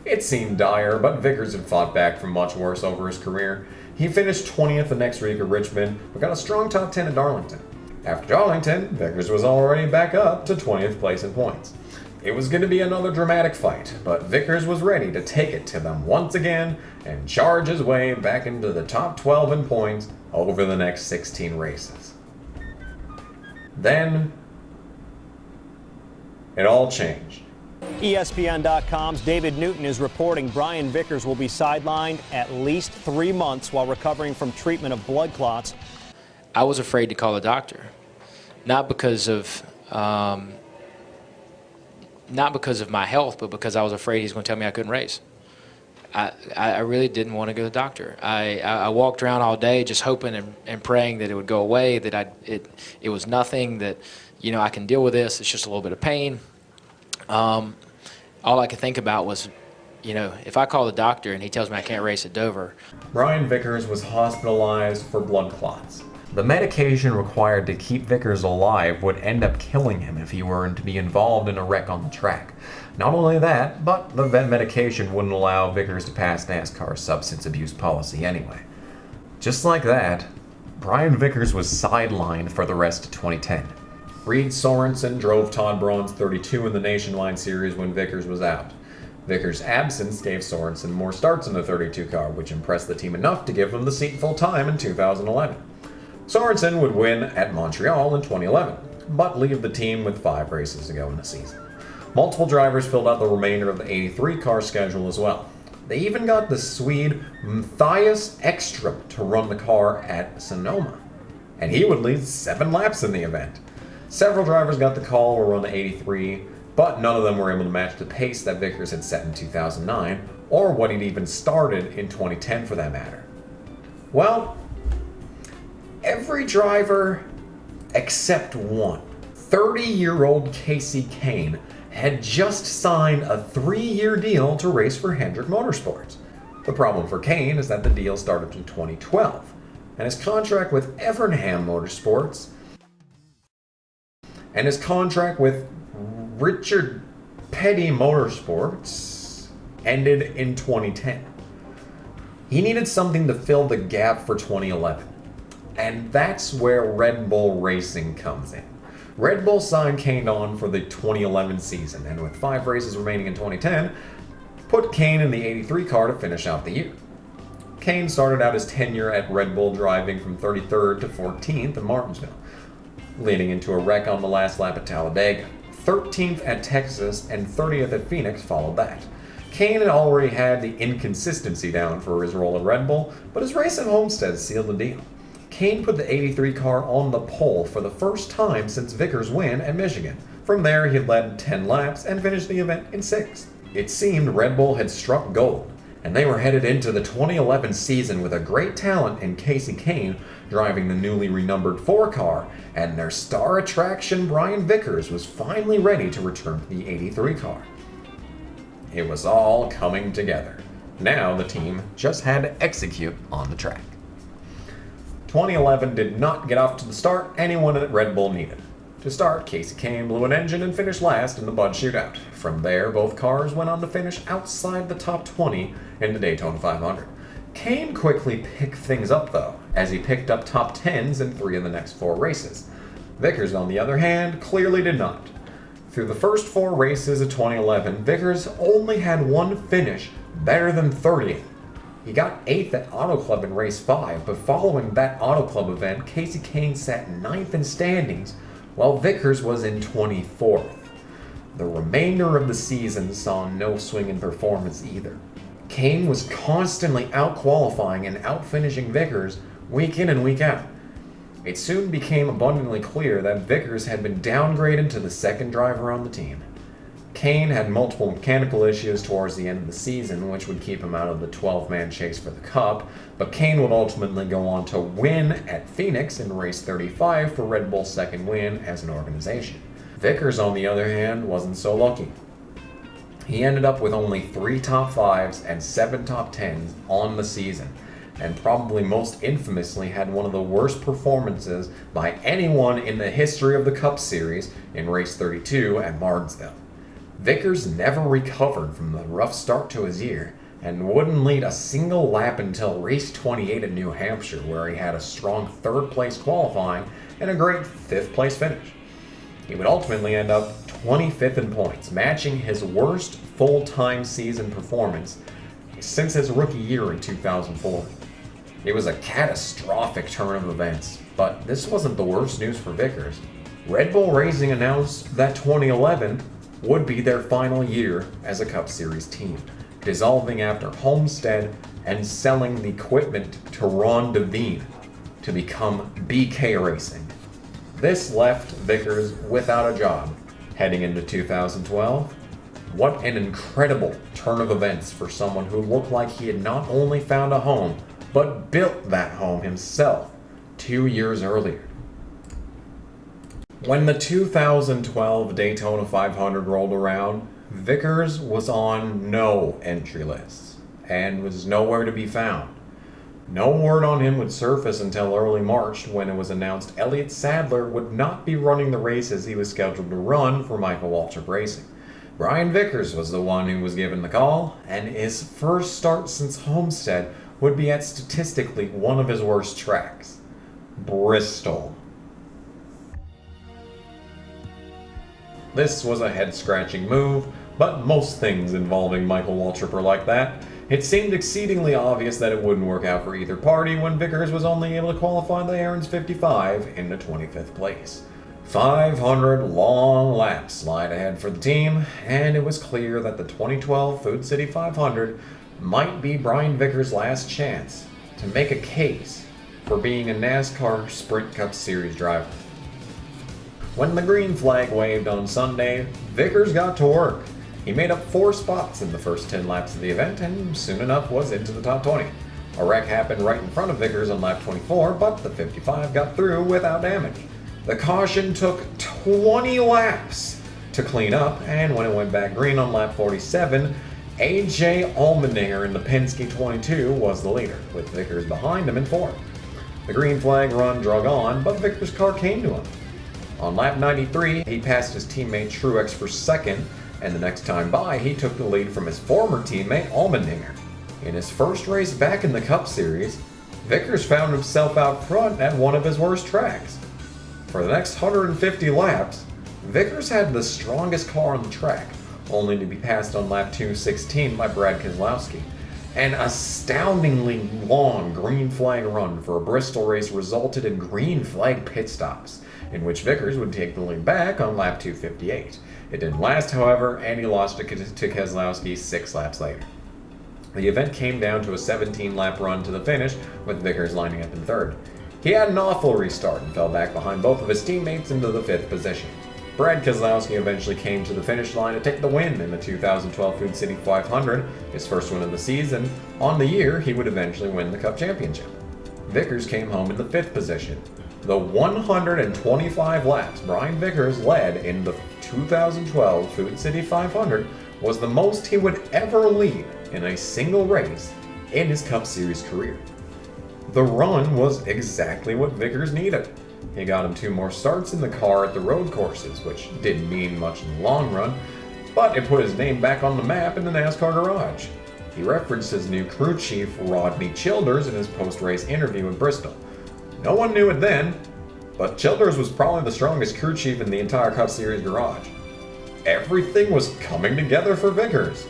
It seemed dire, but Vickers had fought back from much worse over his career. He finished 20th the next week at Richmond, but got a strong top 10 at Darlington. After Darlington, Vickers was already back up to 20th place in points. It was going to be another dramatic fight, but Vickers was ready to take it to them once again and charge his way back into the top 12 in points over the next 16 races. Then, it all changed. ESPN.com's David Newton is reporting Brian Vickers will be sidelined at least 3 months while recovering from treatment of blood clots. I was afraid to call a doctor, not because of my health, but because I was afraid he's going to tell me I couldn't race. I really didn't want to go to the doctor. I walked around all day just hoping and praying that it would go away, that it was nothing, that, you know, I can deal with this. It's just a little bit of pain. All I could think about was, you know, if I call the doctor and he tells me I can't race at Dover. Brian Vickers was hospitalized for blood clots. The medication required to keep Vickers alive would end up killing him if he were to be involved in a wreck on the track. Not only that, but the medication wouldn't allow Vickers to pass NASCAR's substance abuse policy anyway. Just like that, Brian Vickers was sidelined for the rest of 2010. Reed Sorensen drove Todd Braun's 32 in the Nationwide Series when Vickers was out. Vickers' absence gave Sorensen more starts in the 32 car, which impressed the team enough to give him the seat full-time in 2011. Sorensen would win at Montreal in 2011, but leave the team with 5 races to go in the season. Multiple drivers filled out the remainder of the 83 car schedule as well. They even got the Swede Matthias Ekström to run the car at Sonoma, and he would lead 7 laps in the event. Several drivers got the call to run the 83, but none of them were able to match the pace that Vickers had set in 2009, or what he'd even started in 2010 for that matter. Well, every driver except one, 30-year-old Casey Kane, had just signed a 3-year deal to race for Hendrick Motorsports. The problem for Kane is that the deal started in 2012, and his contract with Evernham Motorsports and his contract with Richard Petty Motorsports ended in 2010. He needed something to fill the gap for 2011. And that's where Red Bull Racing comes in. Red Bull signed Kane on for the 2011 season, and with 5 races remaining in 2010, put Kane in the 83 car to finish out the year. Kane started out his tenure at Red Bull driving from 33rd to 14th in Martinsville, leading into a wreck on the last lap at Talladega. 13th at Texas and 30th at Phoenix followed that. Kane had already had the inconsistency down for his role at Red Bull, but his race at Homestead sealed the deal. Kane put the 83 car on the pole for the first time since Vickers' win at Michigan. From there, he led 10 laps and finished the event in 6th. It seemed Red Bull had struck gold, and they were headed into the 2011 season with a great talent in Casey Kane driving the newly renumbered 4 car, and their star attraction Brian Vickers was finally ready to return to the 83 car. It was all coming together. Now the team just had to execute on the track. 2011 did not get off to the start anyone at Red Bull needed. To start, Casey Kane blew an engine and finished last in the Bud Shootout. From there, both cars went on to finish outside the top 20 in the Daytona 500. Kane quickly picked things up though, as he picked up top 10s in 3 of the next 4 races. Vickers, on the other hand, clearly did not. Through the first 4 races of 2011, Vickers only had one finish better than 30th. He got 8th at Auto Club in race 5, but following that Auto Club event, Casey Kane sat 9th in standings, while Vickers was in 24th. The remainder of the season saw no swing in performance either. Kane was constantly out-qualifying and out-finishing Vickers week in and week out. It soon became abundantly clear that Vickers had been downgraded to the second driver on the team. Kane had multiple mechanical issues towards the end of the season, which would keep him out of the 12-man chase for the Cup, but Kane would ultimately go on to win at Phoenix in race 35 for Red Bull's second win as an organization. Vickers, on the other hand, wasn't so lucky. He ended up with only 3 top 5s and 7 top 10s on the season, and probably most infamously had one of the worst performances by anyone in the history of the Cup Series in race 32 at Martinsville. Vickers never recovered from the rough start to his year and wouldn't lead a single lap until race 28 at New Hampshire, where he had a strong 3rd place qualifying and a great 5th place finish. He would ultimately end up 25th in points, matching his worst full-time season performance since his rookie year in 2004. It was a catastrophic turn of events, but this wasn't the worst news for Vickers. Red Bull Racing announced that 2011 would be their final year as a Cup Series team, dissolving after Homestead and selling the equipment to Ron Devine to become BK Racing. This left Vickers without a job heading into 2012. What an incredible turn of events for someone who looked like he had not only found a home, but built that home himself 2 years earlier. When the 2012 Daytona 500 rolled around, Vickers was on no entry lists and was nowhere to be found. No word on him would surface until early March, when it was announced Elliott Sadler would not be running the races he was scheduled to run for Michael Waltrip Racing. Brian Vickers was the one who was given the call, and his first start since Homestead would be at statistically one of his worst tracks, Bristol. This was a head-scratching move, but most things involving Michael Waltrip are like that. It seemed exceedingly obvious that it wouldn't work out for either party when Vickers was only able to qualify the Aaron's 55 into 25th place. 500 long laps slide ahead for the team, and it was clear that the 2012 Food City 500 might be Brian Vickers' last chance to make a case for being a NASCAR Sprint Cup Series driver. When the green flag waved on Sunday, Vickers got to work. He made up 4 spots in the first 10 laps of the event and soon enough was into the top 20. A wreck happened right in front of Vickers on lap 24, but the 55 got through without damage. The caution took 20 laps to clean up, and when it went back green on lap 47, AJ Allmendinger in the Penske 22 was the leader, with Vickers behind him in 4th. The green flag run drug on, but Vickers' car came to him. On lap 93, he passed his teammate Truex for 2nd, and the next time by, he took the lead from his former teammate Allmendinger. In his first race back in the Cup Series, Vickers found himself out front at one of his worst tracks. For the next 150 laps, Vickers had the strongest car on the track, only to be passed on lap 216 by Brad Keselowski. An astoundingly long green flag run for a Bristol race resulted in green flag pit stops, in which Vickers would take the lead back on lap 258. It didn't last, however, and he lost to Keselowski 6 laps later. The event came down to a 17-lap run to the finish, with Vickers lining up in 3rd. He had an awful restart and fell back behind both of his teammates into the 5th position. Brad Keselowski eventually came to the finish line to take the win in the 2012 Food City 500, his first win of the season. On the year, he would eventually win the Cup Championship. Vickers came home in the 5th position. The 125 laps Brian Vickers led in the 2012 Food City 500 was the most he would ever lead in a single race in his Cup Series career. The run was exactly what Vickers needed. He got him 2 more starts in the car at the road courses, which didn't mean much in the long run, but it put his name back on the map in the NASCAR garage. He referenced his new crew chief, Rodney Childers, in his post-race interview in Bristol. No one knew it then, but Childers was probably the strongest crew chief in the entire Cup Series garage. Everything was coming together for Vickers,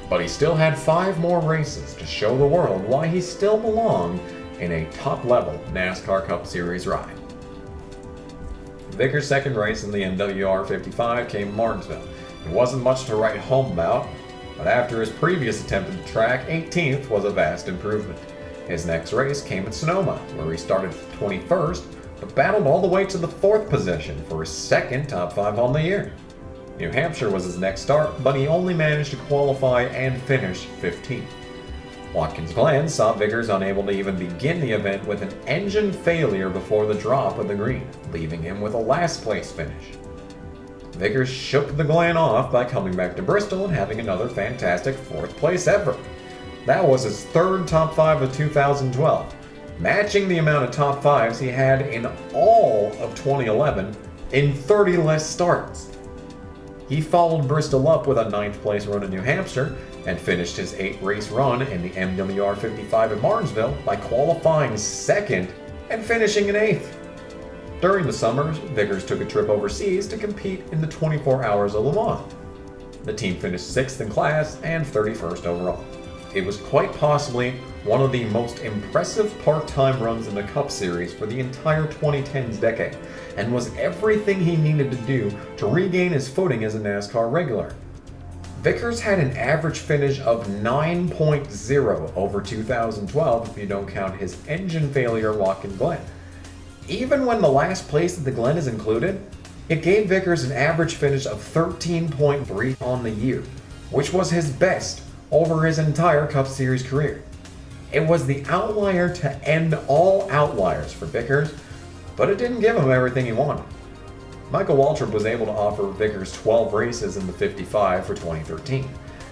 but he still had 5 more races to show the world why he still belonged in a top-level NASCAR Cup Series ride. Vickers' second race in the NWR 55 came in Martinsville. It wasn't much to write home about, but after his previous attempt at the track, 18th was a vast improvement. His next race came at Sonoma, where he started 21st, but battled all the way to the 4th position for his 2nd top 5 on the year. New Hampshire was his next start, but he only managed to qualify and finish 15th. Watkins Glen saw Vickers unable to even begin the event with an engine failure before the drop of the green, leaving him with a last place finish. Vickers shook the Glen off by coming back to Bristol and having another fantastic 4th place effort. That was his 3rd top 5 of 2012, matching the amount of top 5s he had in all of 2011 in 30 less starts. He followed Bristol up with a 9th place run in New Hampshire and finished his 8-race run in the MWR 55 at Martinsville by qualifying 2nd and finishing in 8th. During the summers, Vickers took a trip overseas to compete in the 24 Hours of Le Mans. The team finished 6th in class and 31st overall. It was quite possibly one of the most impressive part-time runs in the Cup Series for the entire 2010s decade, and was everything he needed to do to regain his footing as a NASCAR regular. Vickers had an average finish of 9.0 over 2012 if you don't count his engine failure walk in Glen. Even when the last place at the Glen is included, it gave Vickers an average finish of 13.3 on the year, which was his best over his entire Cup Series career. It was the outlier to end all outliers for Vickers, but it didn't give him everything he wanted. Michael Waltrip was able to offer Vickers 12 races in the 55 for 2013.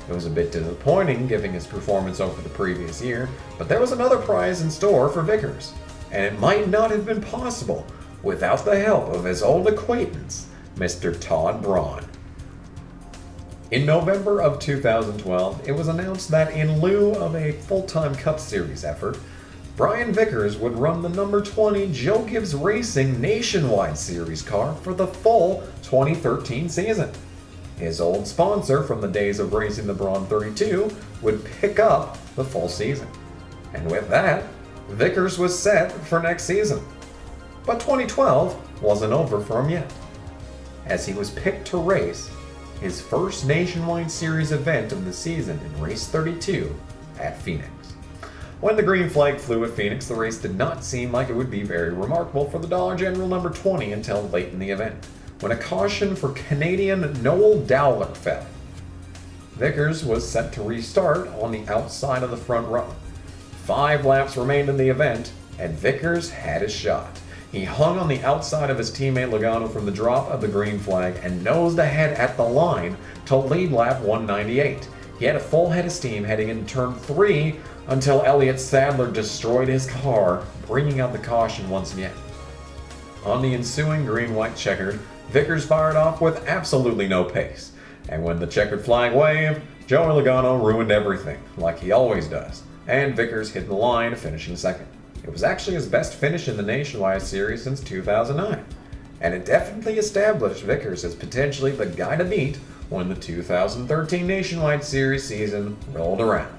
It was a bit disappointing given his performance over the previous year, but there was another prize in store for Vickers, and it might not have been possible without the help of his old acquaintance, Mr. Todd Braun. In November of 2012, it was announced that in lieu of a full-time Cup Series effort, Brian Vickers would run the number 20 Joe Gibbs Racing Nationwide Series car for the full 2013 season. His old sponsor from the days of racing the Braun 32 would pick up the full season. And with that, Vickers was set for next season. But 2012 wasn't over for him yet, as he was picked to race his first Nationwide Series event of the season in race 32 at Phoenix. When the green flag flew at Phoenix, the race did not seem like it would be very remarkable for the Dollar General number 20 until late in the event, when a caution for Canadian Noel Dowler fell. Vickers was set to restart on the outside of the front row. 5 laps remained in the event, and Vickers had his shot. He hung on the outside of his teammate Logano from the drop of the green flag and nosed ahead at the line to lead lap 198. He had a full head of steam heading into turn 3 until Elliott Sadler destroyed his car, bringing out the caution once again. On the ensuing green-white checkered, Vickers fired off with absolutely no pace, and when the checkered flag waved, Joey Logano ruined everything, like he always does, and Vickers hit the line, finishing second. It was actually his best finish in the Nationwide Series since 2009, and it definitely established Vickers as potentially the guy to beat when the 2013 Nationwide Series season rolled around.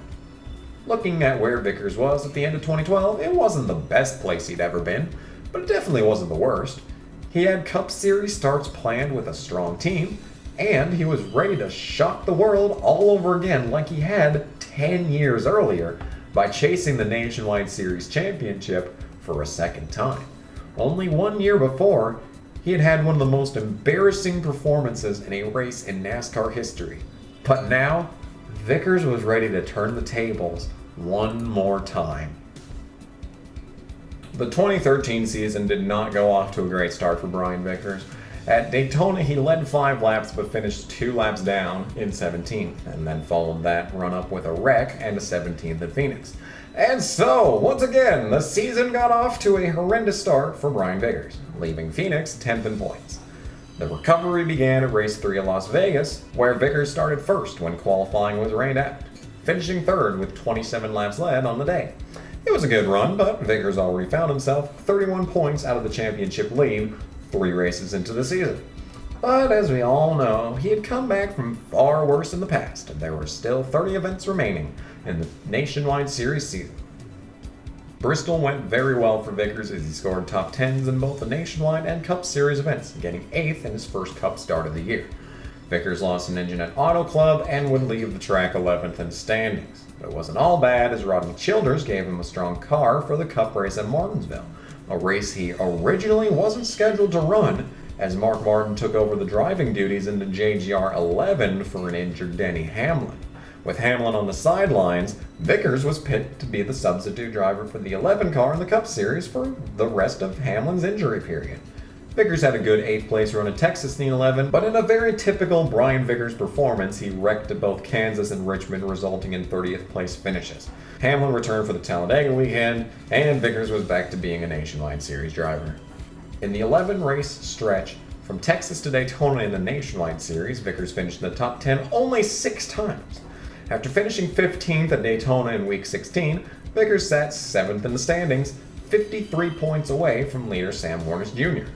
Looking at where Vickers was at the end of 2012, it wasn't the best place he'd ever been, but it definitely wasn't the worst. He had Cup Series starts planned with a strong team, and he was ready to shock the world all over again like he had 10 years earlier by chasing the Nationwide Series championship for a second time. Only 1 year before, he had had one of the most embarrassing performances in a race in NASCAR history. But now, Vickers was ready to turn the tables one more time. The 2013 season did not go off to a great start for Brian Vickers. At Daytona, he led 5 laps but finished 2 laps down in 17th, and then followed that run-up with a wreck and a 17th at Phoenix. And so, once again, the season got off to a horrendous start for Brian Vickers, leaving Phoenix 10th in points. The recovery began at race 3 at Las Vegas, where Vickers started first when qualifying was rained out, finishing 3rd with 27 laps led on the day. It was a good run, but Vickers already found himself 31 points out of the championship lead 3 races into the season. But as we all know, he had come back from far worse in the past, and there were still 30 events remaining in the Nationwide Series season. Bristol went very well for Vickers as he scored top 10s in both the Nationwide and Cup Series events, getting 8th in his first Cup start of the year. Vickers lost an engine at Auto Club and would leave the track 11th in standings. But it wasn't all bad as Rodney Childers gave him a strong car for the Cup race at Martinsville, a race he originally wasn't scheduled to run as Mark Martin took over the driving duties into JGR 11 for an injured Denny Hamlin. With Hamlin on the sidelines, Vickers was picked to be the substitute driver for the 11 car in the Cup Series for the rest of Hamlin's injury period. Vickers had a good 8th place run at Texas in the 11, but in a very typical Brian Vickers performance, he wrecked at both Kansas and Richmond, resulting in 30th place finishes. Hamlin returned for the Talladega weekend, and Vickers was back to being a Nationwide Series driver. In the 11 race stretch, From Texas to Daytona in the Nationwide Series, Vickers finished in the top 10 only 6 times. After finishing 15th at Daytona in Week 16, Vickers sat 7th in the standings, 53 points away from leader Sam Warnes Jr.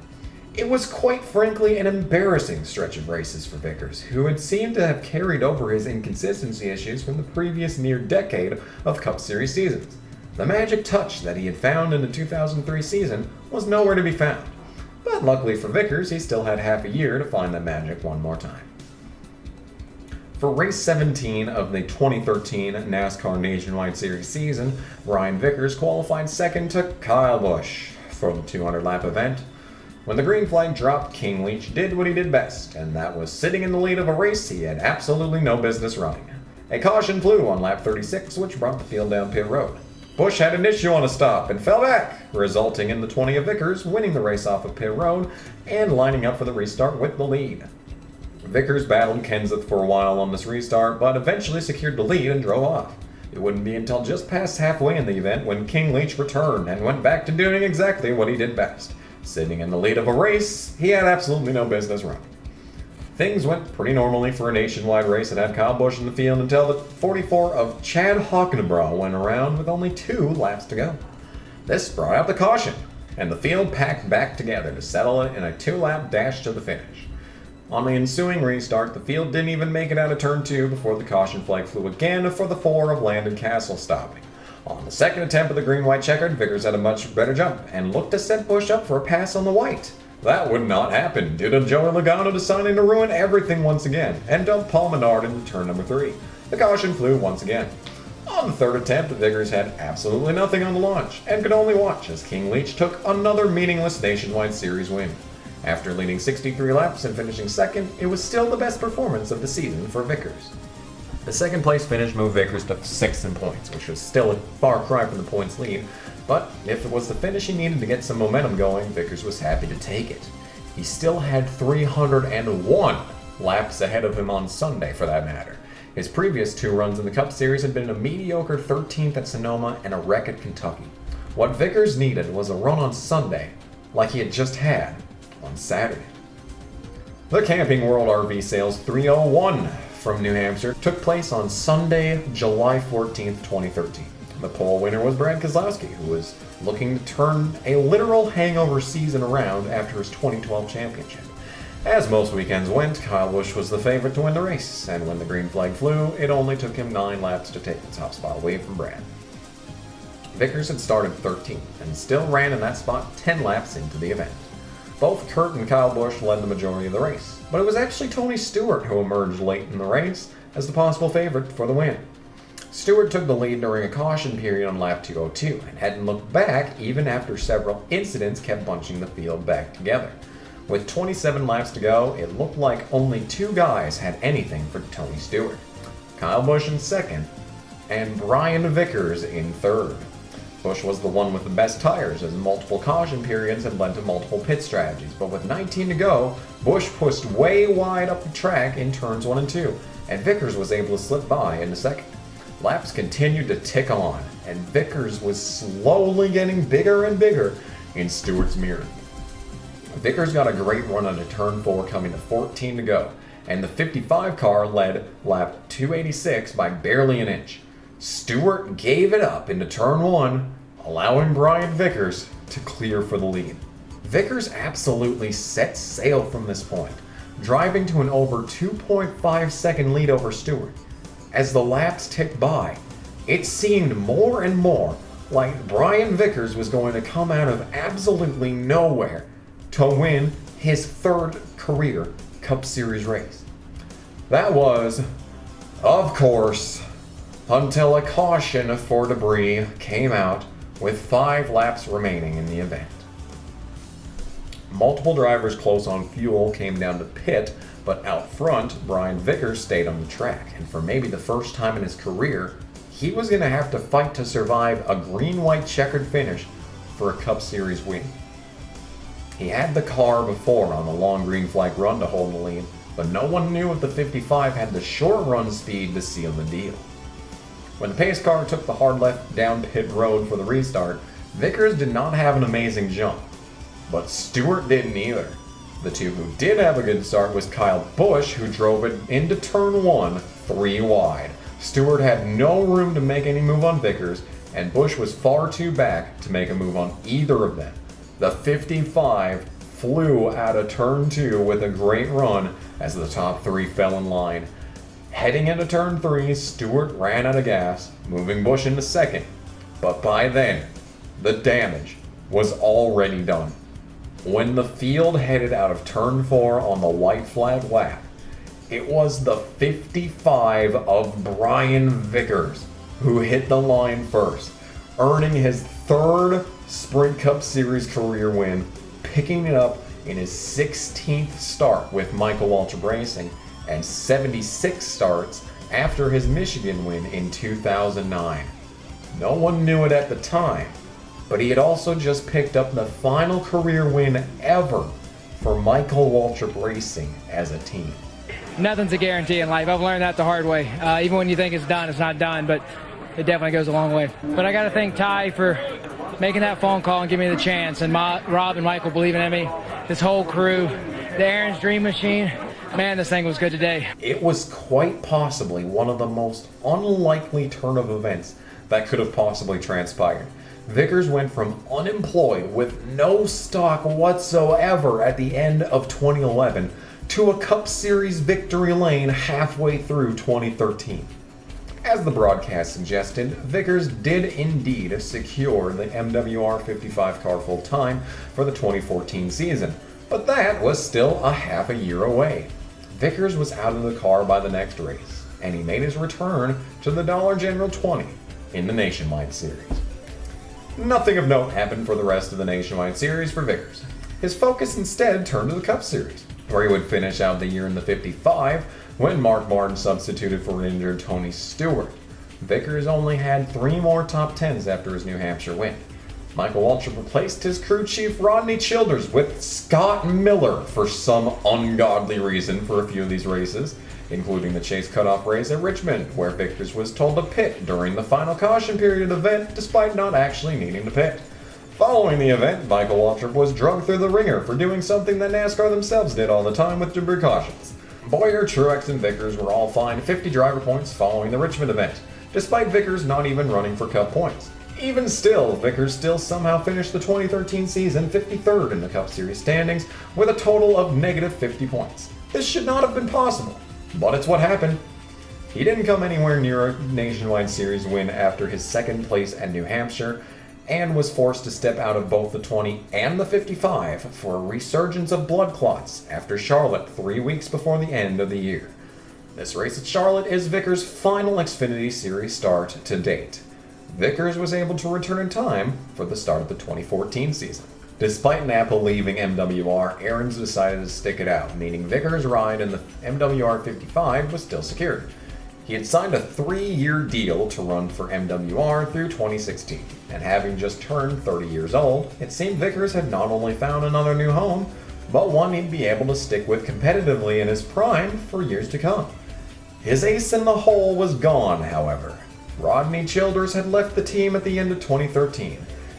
It was quite frankly an embarrassing stretch of races for Vickers, who had seemed to have carried over his inconsistency issues from the previous near decade of Cup Series seasons. The magic touch that he had found in the 2003 season was nowhere to be found. But luckily for Vickers, he still had half a year to find that magic one more time. For race 17 of the 2013 NASCAR Nationwide Series season, Brian Vickers qualified second to Kyle Busch for the 200-lap event. When the green flag dropped, King Leach did what he did best, and that was sitting in the lead of a race he had absolutely no business running. A caution flew on lap 36, which brought the field down pit road. Busch had an issue on a stop and fell back, resulting in the 20 of Vickers winning the race off of pit road and lining up for the restart with the lead. Vickers battled Kenseth for a while on this restart, but eventually secured the lead and drove off. It wouldn't be until just past halfway in the event when King Leach returned and went back to doing exactly what he did best. Sitting in the lead of a race he had absolutely no business running. Things went pretty normally for a nationwide race that had Kyle Busch in the field until the 44 of Chad Hockenbrough went around with only 2 laps to go. This brought out the caution, and the field packed back together to settle it in a 2-lap dash to the finish. On the ensuing restart, the field didn't even make it out of turn 2 before the caution flag flew again for the 4 of Landon Castle stopping. On the second attempt of the green-white checkered, Vickers had a much better jump and looked to set Busch up for a pass on the white. That would not happen due to Joey Logano deciding to ruin everything once again and dump Paul Menard into turn number 3. The caution flew once again. On the third attempt, Vickers had absolutely nothing on the launch and could only watch as King Leach took another meaningless Nationwide Series win. After leading 63 laps and finishing second, it was still the best performance of the season for Vickers. The second place finish moved Vickers to 6th in points, which was still a far cry from the points lead, but if it was the finish he needed to get some momentum going, Vickers was happy to take it. He still had 301 laps ahead of him on Sunday, for that matter. His previous 2 runs in the Cup Series had been a mediocre 13th at Sonoma and a wreck at Kentucky. What Vickers needed was a run on Sunday, like he had just had on Saturday. The Camping World RV Sales 301 from New Hampshire took place on Sunday, July 14th, 2013. The pole winner was Brad Keselowski, who was looking to turn a literal hangover season around after his 2012 championship. As most weekends went, Kyle Busch was the favorite to win the race, and when the green flag flew, it only took him 9 laps to take the top spot away from Brad. Vickers had started 13th and still ran in that spot 10 laps into the event. Both Kurt and Kyle Busch led the majority of the race, but it was actually Tony Stewart who emerged late in the race as the possible favorite for the win. Stewart took the lead during a caution period on lap 202 and hadn't looked back even after several incidents kept bunching the field back together. With 27 laps to go, it looked like only 2 guys had anything for Tony Stewart. Kyle Busch in second, and Brian Vickers in third. Busch was the one with the best tires, as multiple caution periods had led to multiple pit strategies, but with 19 to go, Busch pushed way wide up the track in turns 1 and 2, and Vickers was able to slip by in the second. Laps continued to tick on, and Vickers was slowly getting bigger and bigger in Stewart's mirror. Vickers got a great run on a turn 4 coming to 14 to go, and the 55 car led lap 286 by barely an inch. Stewart gave it up into turn 1, allowing Brian Vickers to clear for the lead. Vickers absolutely set sail from this point, driving to an over 2.5 second lead over Stewart. As the laps ticked by, it seemed more and more like Brian Vickers was going to come out of absolutely nowhere to win his 3rd career Cup Series race. That was, of course, until a caution for debris came out with 5 laps remaining in the event. Multiple drivers close on fuel came down to pit, but out front, Brian Vickers stayed on the track, and for maybe the first time in his career, he was going to have to fight to survive a green-white checkered finish for a Cup Series win. He had the car before on the long green flag run to hold the lead, but no one knew if the 55 had the short run speed to seal the deal. When the pace car took the hard left down pit road for the restart, Vickers did not have an amazing jump, but Stewart didn't either. The two who did have a good start was Kyle Busch, who drove it into turn 1 3 wide. Stewart had no room to make any move on Vickers, and Busch was far too back to make a move on either of them. The 55 flew out of turn 2 with a great run as the top 3 fell in line. Heading into turn 3, Stewart ran out of gas, moving Busch into second. But by then, the damage was already done. When the field headed out of turn 4 on the white flag lap, it was the 55 of Brian Vickers who hit the line first, earning his 3rd Sprint Cup Series career win, picking it up in his 16th start with Michael Waltrip Racing and 76 starts after his Michigan win in 2009. No one knew it at the time, but he had also just picked up the final career win ever for Michael Waltrip Racing as a team. Nothing's a guarantee in life. I've learned that the hard way. Even when you think it's done, it's not done, but it definitely goes a long way. But I got to thank Ty for making that phone call and giving me the chance, and Rob and Michael believing in me, this whole crew, the Aaron's Dream Machine. Man, this thing was good today. It was quite possibly one of the most unlikely turn of events that could have possibly transpired. Vickers went from unemployed with no stock whatsoever at the end of 2011 to a Cup Series victory lane halfway through 2013. As the broadcast suggested, Vickers did indeed secure the MWR 55 car full-time for the 2014 season, but that was still a half a year away. Vickers was out of the car by the next race, and he made his return to the Dollar General 20 in the Nationwide Series. Nothing of note happened for the rest of the Nationwide Series for Vickers. His focus instead turned to the Cup Series, where he would finish out the year in the 55 when Mark Martin substituted for injured Tony Stewart. Vickers only had 3 more top 10s after his New Hampshire win. Michael Waltrip replaced his crew chief Rodney Childers with Scott Miller for some ungodly reason for a few of these races, including the Chase Cutoff race at Richmond, where Vickers was told to pit during the final caution period event despite not actually needing to pit. Following the event, Michael Waltrip was drugged through the ringer for doing something that NASCAR themselves did all the time with debris cautions. Boyer, Truex, and Vickers were all fined 50 driver points following the Richmond event, despite Vickers not even running for Cup points. Even still, Vickers still somehow finished the 2013 season 53rd in the Cup Series standings with a total of negative 50 points. This should not have been possible, but it's what happened. He didn't come anywhere near a Nationwide Series win after his 2nd place at New Hampshire, and was forced to step out of both the 20 and the 55 for a resurgence of blood clots after Charlotte 3 weeks before the end of the year. This race at Charlotte is Vickers' final Xfinity Series start to date. Vickers was able to return in time for the start of the 2014 season. Despite Napa leaving MWR, Aarons decided to stick it out, meaning Vickers' ride in the MWR 55 was still secured. He had signed a 3-year deal to run for MWR through 2016, and having just turned 30 years old, it seemed Vickers had not only found another new home, but one he'd be able to stick with competitively in his prime for years to come. His ace in the hole was gone, however. Rodney Childers had left the team at the end of 2013,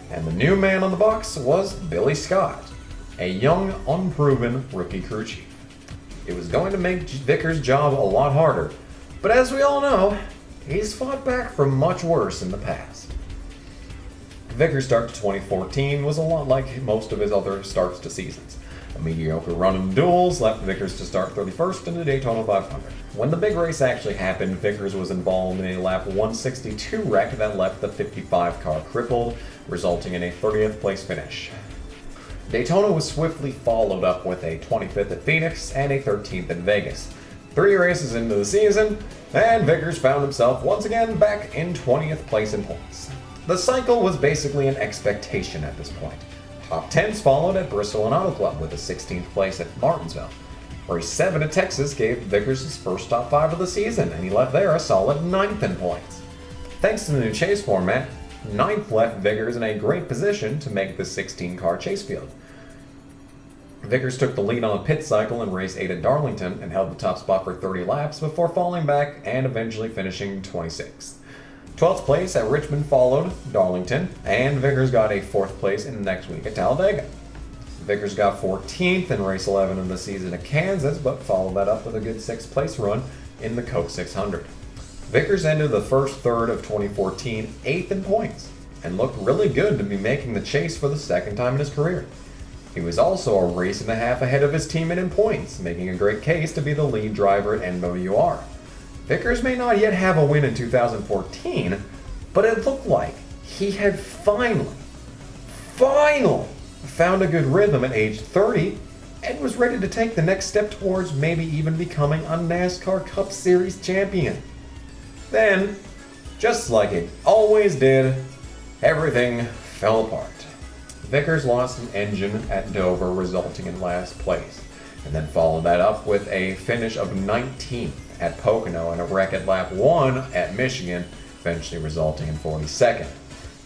and the new man on the box was Billy Scott, a young, unproven rookie crew chief. It was going to make Vickers' job a lot harder, but as we all know, he's fought back from much worse in the past. Vickers' start to 2014 was a lot like most of his other starts to seasons. A mediocre run in duels left Vickers to start 31st in the Daytona 500. When the big race actually happened, Vickers was involved in a lap 162 wreck that left the 55 car crippled, resulting in a 30th place finish. Daytona was swiftly followed up with a 25th at Phoenix and a 13th at Vegas. 3 races into the season, and Vickers found himself once again back in 20th place in points. The cycle was basically an expectation at this point. Top 10s followed at Bristol and Auto Club with a 16th place at Martinsville. Race 7 at Texas gave Vickers his first top 5 of the season, and he left there a solid 9th in points. Thanks to the new chase format, 9th left Vickers in a great position to make the 16-car chase field. Vickers took the lead on a pit cycle in race 8 at Darlington and held the top spot for 30 laps before falling back and eventually finishing 26th. 12th place at Richmond followed Darlington, and Vickers got a 4th place in the next week at Talladega. Vickers got 14th in race 11 of the season at Kansas, but followed that up with a good 6th place run in the Coke 600. Vickers ended the first third of 2014 8th in points, and looked really good to be making the chase for the second time in his career. He was also a race and a half ahead of his teammate in points, making a great case to be the lead driver at NWR. Vickers may not yet have a win in 2014, but it looked like he had finally found a good rhythm at age 30 and was ready to take the next step towards maybe even becoming a NASCAR Cup Series champion. Then, just like it always did, everything fell apart. Vickers lost an engine at Dover, resulting in last place, and then followed that up with a finish of 19th at Pocono and a wreck at lap 1 at Michigan, eventually resulting in 42nd.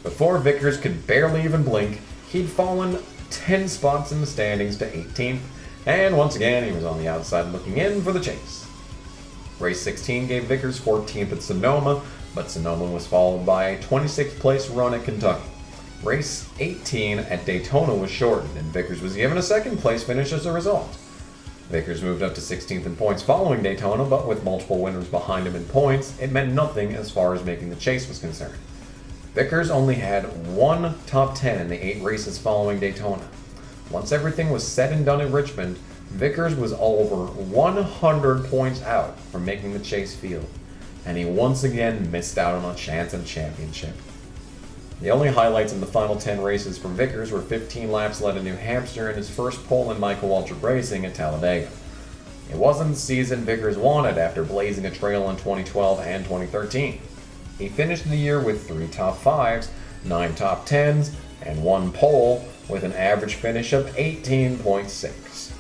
Before Vickers could barely even blink, he'd fallen 10 spots in the standings to 18th, and once again he was on the outside looking in for the chase. Race 16 gave Vickers 14th at Sonoma, but Sonoma was followed by a 26th place run at Kentucky. Race 18 at Daytona was shortened, and Vickers was given a 2nd place finish as a result. Vickers moved up to 16th in points following Daytona, but with multiple winners behind him in points, it meant nothing as far as making the chase was concerned. Vickers only had one top 10 in the 8 races following Daytona. Once everything was said and done in Richmond, Vickers was over 100 points out from making the chase field, and he once again missed out on a chance at a championship. The only highlights in the final 10 races from Vickers were 15 laps led in New Hampshire and his first pole in Michael Waltrip Racing at Talladega. It wasn't the season Vickers wanted after blazing a trail in 2012 and 2013. He finished the year with 3 top 5s, 9 top 10s, and 1 pole, with an average finish of 18.6.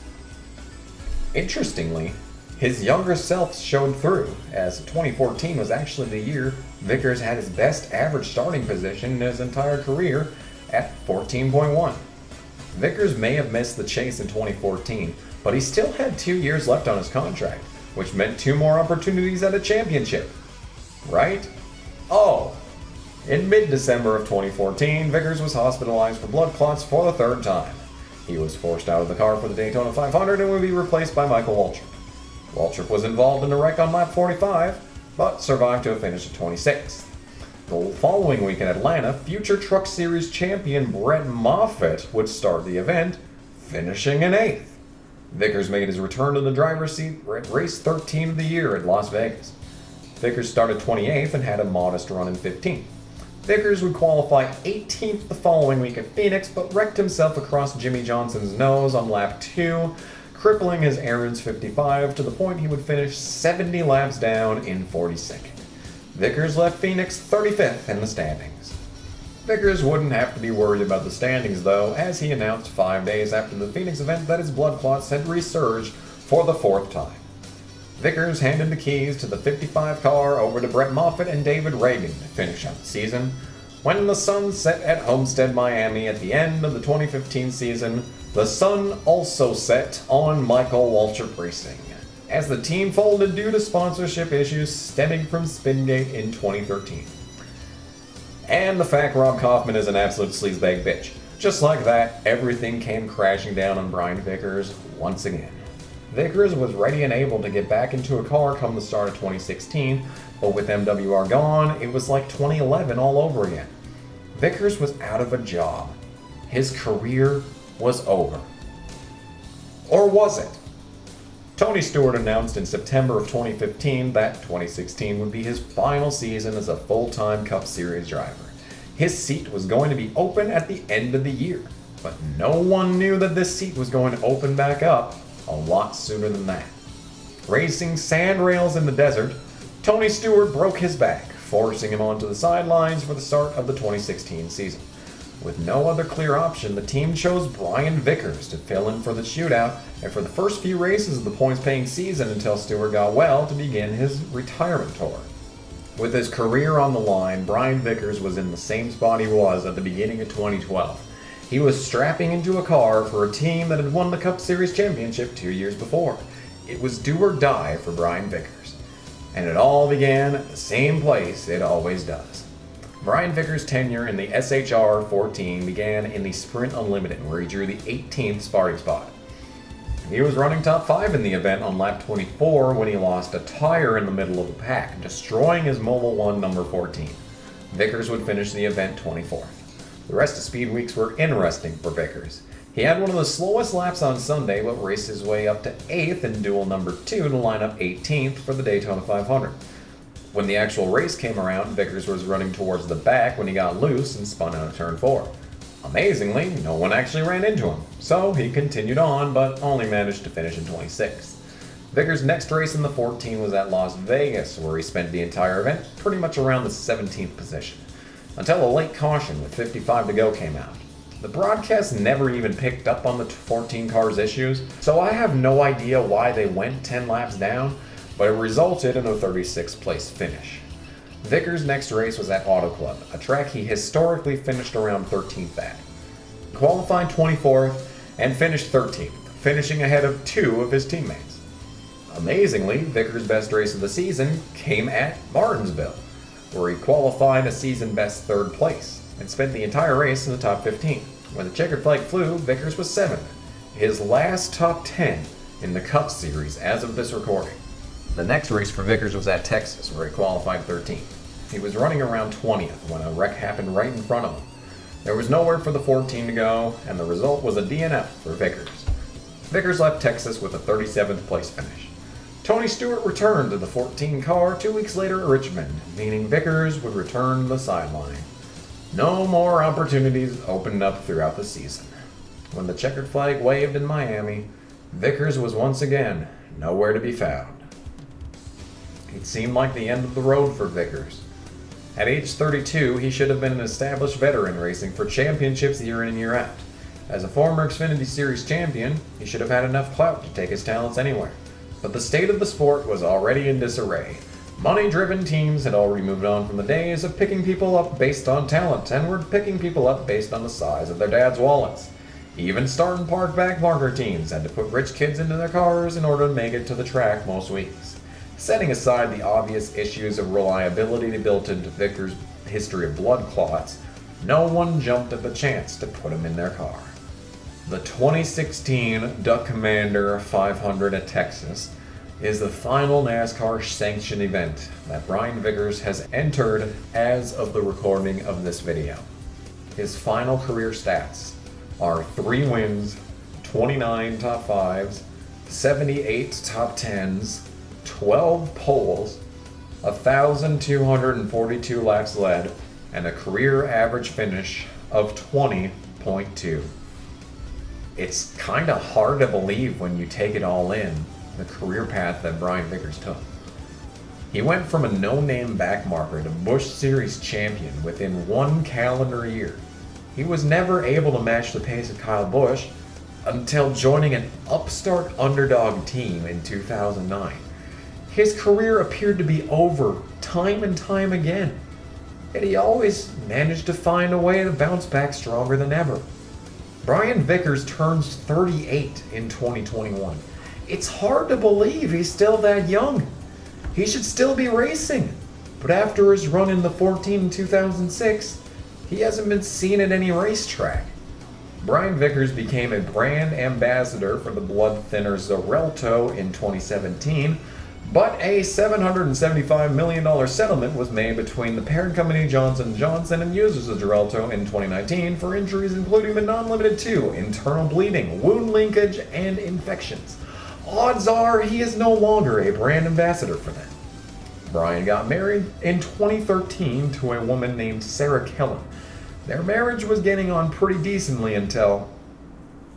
Interestingly, his younger self showed through, as 2014 was actually the year Vickers had his best average starting position in his entire career at 14.1. Vickers may have missed the chase in 2014, but he still had 2 years left on his contract, which meant 2 more opportunities at a championship. Right? Oh, in mid-December of 2014, Vickers was hospitalized for blood clots for the 3rd time. He was forced out of the car for the Daytona 500 and would be replaced by Michael Waltrip. Waltrip was involved in a wreck on lap 45, but survived to a finish of 26th. The following week in Atlanta, future Truck Series champion Brett Moffitt would start the event, finishing in 8th. Vickers made his return to the driver's seat at race 13 of the year at Las Vegas. Vickers started 28th and had a modest run in 15th. Vickers would qualify 18th the following week at Phoenix, but wrecked himself across Jimmy Johnson's nose on lap 2, crippling his Aaron's 55 to the point he would finish 70 laps down in 42nd. Vickers left Phoenix 35th in the standings. Vickers wouldn't have to be worried about the standings though, as he announced 5 days after the Phoenix event that his blood clots had resurged for the 4th time. Vickers handed the keys to the 55 car over to Brett Moffitt and David Reagan to finish out the season. When the sun set at Homestead, Miami at the end of the 2015 season, the sun also set on Michael Waltrip Racing, as the team folded due to sponsorship issues stemming from Spingate in 2013. And the fact Rob Kaufman is an absolute sleazebag bitch. Just like that, everything came crashing down on Brian Vickers once again. Vickers was ready and able to get back into a car come the start of 2016, but with MWR gone, it was like 2011 all over again. Vickers was out of a job. His career was over. Or was it? Tony Stewart announced in September of 2015 that 2016 would be his final season as a full-time Cup Series driver. His seat was going to be open at the end of the year, but no one knew that this seat was going to open back up a lot sooner than that. Racing sand rails in the desert, Tony Stewart broke his back, forcing him onto the sidelines for the start of the 2016 season. With no other clear option, the team chose Brian Vickers to fill in for the shootout and for the first few races of the points-paying season until Stewart got well to begin his retirement tour. With his career on the line, Brian Vickers was in the same spot he was at the beginning of 2012. He was strapping into a car for a team that had won the Cup Series championship 2 years before. It was do or die for Brian Vickers. And it all began at the same place it always does. Brian Vickers' tenure in the SHR 14 began in the Sprint Unlimited, where he drew the 18th starting spot. He was running top 5 in the event on lap 24 when he lost a tire in the middle of the pack, destroying his Mobile 1 number 14. Vickers would finish the event 24th. The rest of Speed Weeks were interesting for Vickers. He had one of the slowest laps on Sunday, but raced his way up to 8th in duel number 2 to line up 18th for the Daytona 500. When the actual race came around, Vickers was running towards the back when he got loose and spun out of turn 4. Amazingly, no one actually ran into him, so he continued on, but only managed to finish in 26th. Vickers' next race in the 14 was at Las Vegas, where he spent the entire event pretty much around the 17th position, until a late caution with 55 to go came out. The broadcast never even picked up on the 14 car's issues, so I have no idea why they went 10 laps down, but it resulted in a 36th place finish. Vickers' next race was at Auto Club, a track he historically finished around 13th at. He qualified 24th and finished 13th, finishing ahead of 2 of his teammates. Amazingly, Vickers' best race of the season came at Martinsville, where he qualified a season-best 3rd place and spent the entire race in the top 15. When the checkered flag flew, Vickers was 7th, his last top 10 in the Cup Series as of this recording. The next race for Vickers was at Texas, where he qualified 13th. He was running around 20th when a wreck happened right in front of him. There was nowhere for the 14 to go, and the result was a DNF for Vickers. Vickers left Texas with a 37th place finish. Tony Stewart returned to the 14 car 2 weeks later at Richmond, meaning Vickers would return to the sideline. No more opportunities opened up throughout the season. When the checkered flag waved in Miami, Vickers was once again nowhere to be found. It seemed like the end of the road for Vickers. At age 32, he should have been an established veteran racing for championships year in and year out. As a former Xfinity Series champion, he should have had enough clout to take his talents anywhere. But the state of the sport was already in disarray. Money-driven teams had already moved on from the days of picking people up based on talent and were picking people up based on the size of their dad's wallets. Even start and park back marker teams had to put rich kids into their cars in order to make it to the track most weeks. Setting aside the obvious issues of reliability built into Vickers' history of blood clots, no one jumped at the chance to put him in their car. The 2016 Duck Commander 500 at Texas is the final NASCAR sanctioned event that Brian Vickers has entered as of the recording of this video. His final career stats are 3 wins, 29 top 5s, 78 top 10s, 12 poles, 1,242 laps led, and a career average finish of 20.2. It's kinda hard to believe when you take it all in, the career path that Brian Vickers took. He went from a no-name backmarker to Busch Series champion within 1 calendar year. He was never able to match the pace of Kyle Busch until joining an upstart underdog team in 2009. His career appeared to be over time and time again, and he always managed to find a way to bounce back stronger than ever. Brian Vickers turns 38 in 2021. It's hard to believe he's still that young. He should still be racing, but after his run in the 14 in 2006, he hasn't been seen at any racetrack. Brian Vickers became a brand ambassador for the blood thinner Xarelto in 2017, but a $775 million settlement was made between the parent company Johnson & Johnson and users of Xarelto in 2019 for injuries including but not limited to internal bleeding, wound linkage, and infections. Odds are he is no longer a brand ambassador for them. Brian got married in 2013 to a woman named Sarah Kellen. Their marriage was getting on pretty decently until...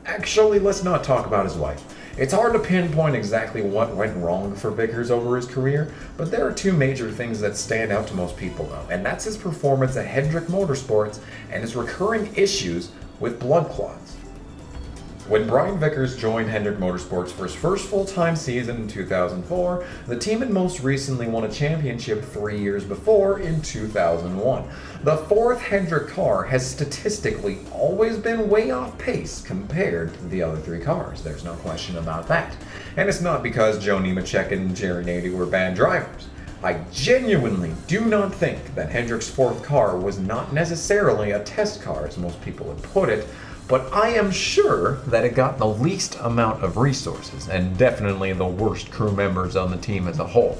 Actually, let's not talk about his wife. It's hard to pinpoint exactly what went wrong for Vickers over his career, but there are 2 major things that stand out to most people though, and that's his performance at Hendrick Motorsports and his recurring issues with blood clots. When Brian Vickers joined Hendrick Motorsports for his first full-time season in 2004, the team had most recently won a championship 3 years before in 2001. The 4th Hendrick car has statistically always been way off pace compared to the other 3 cars. There's no question about that. And it's not because Joe Nemechek and Jerry Nady were bad drivers. I genuinely do not think that Hendrick's fourth car was not necessarily a test car, as most people would put it, but I am sure that it got the least amount of resources, and definitely the worst crew members on the team as a whole.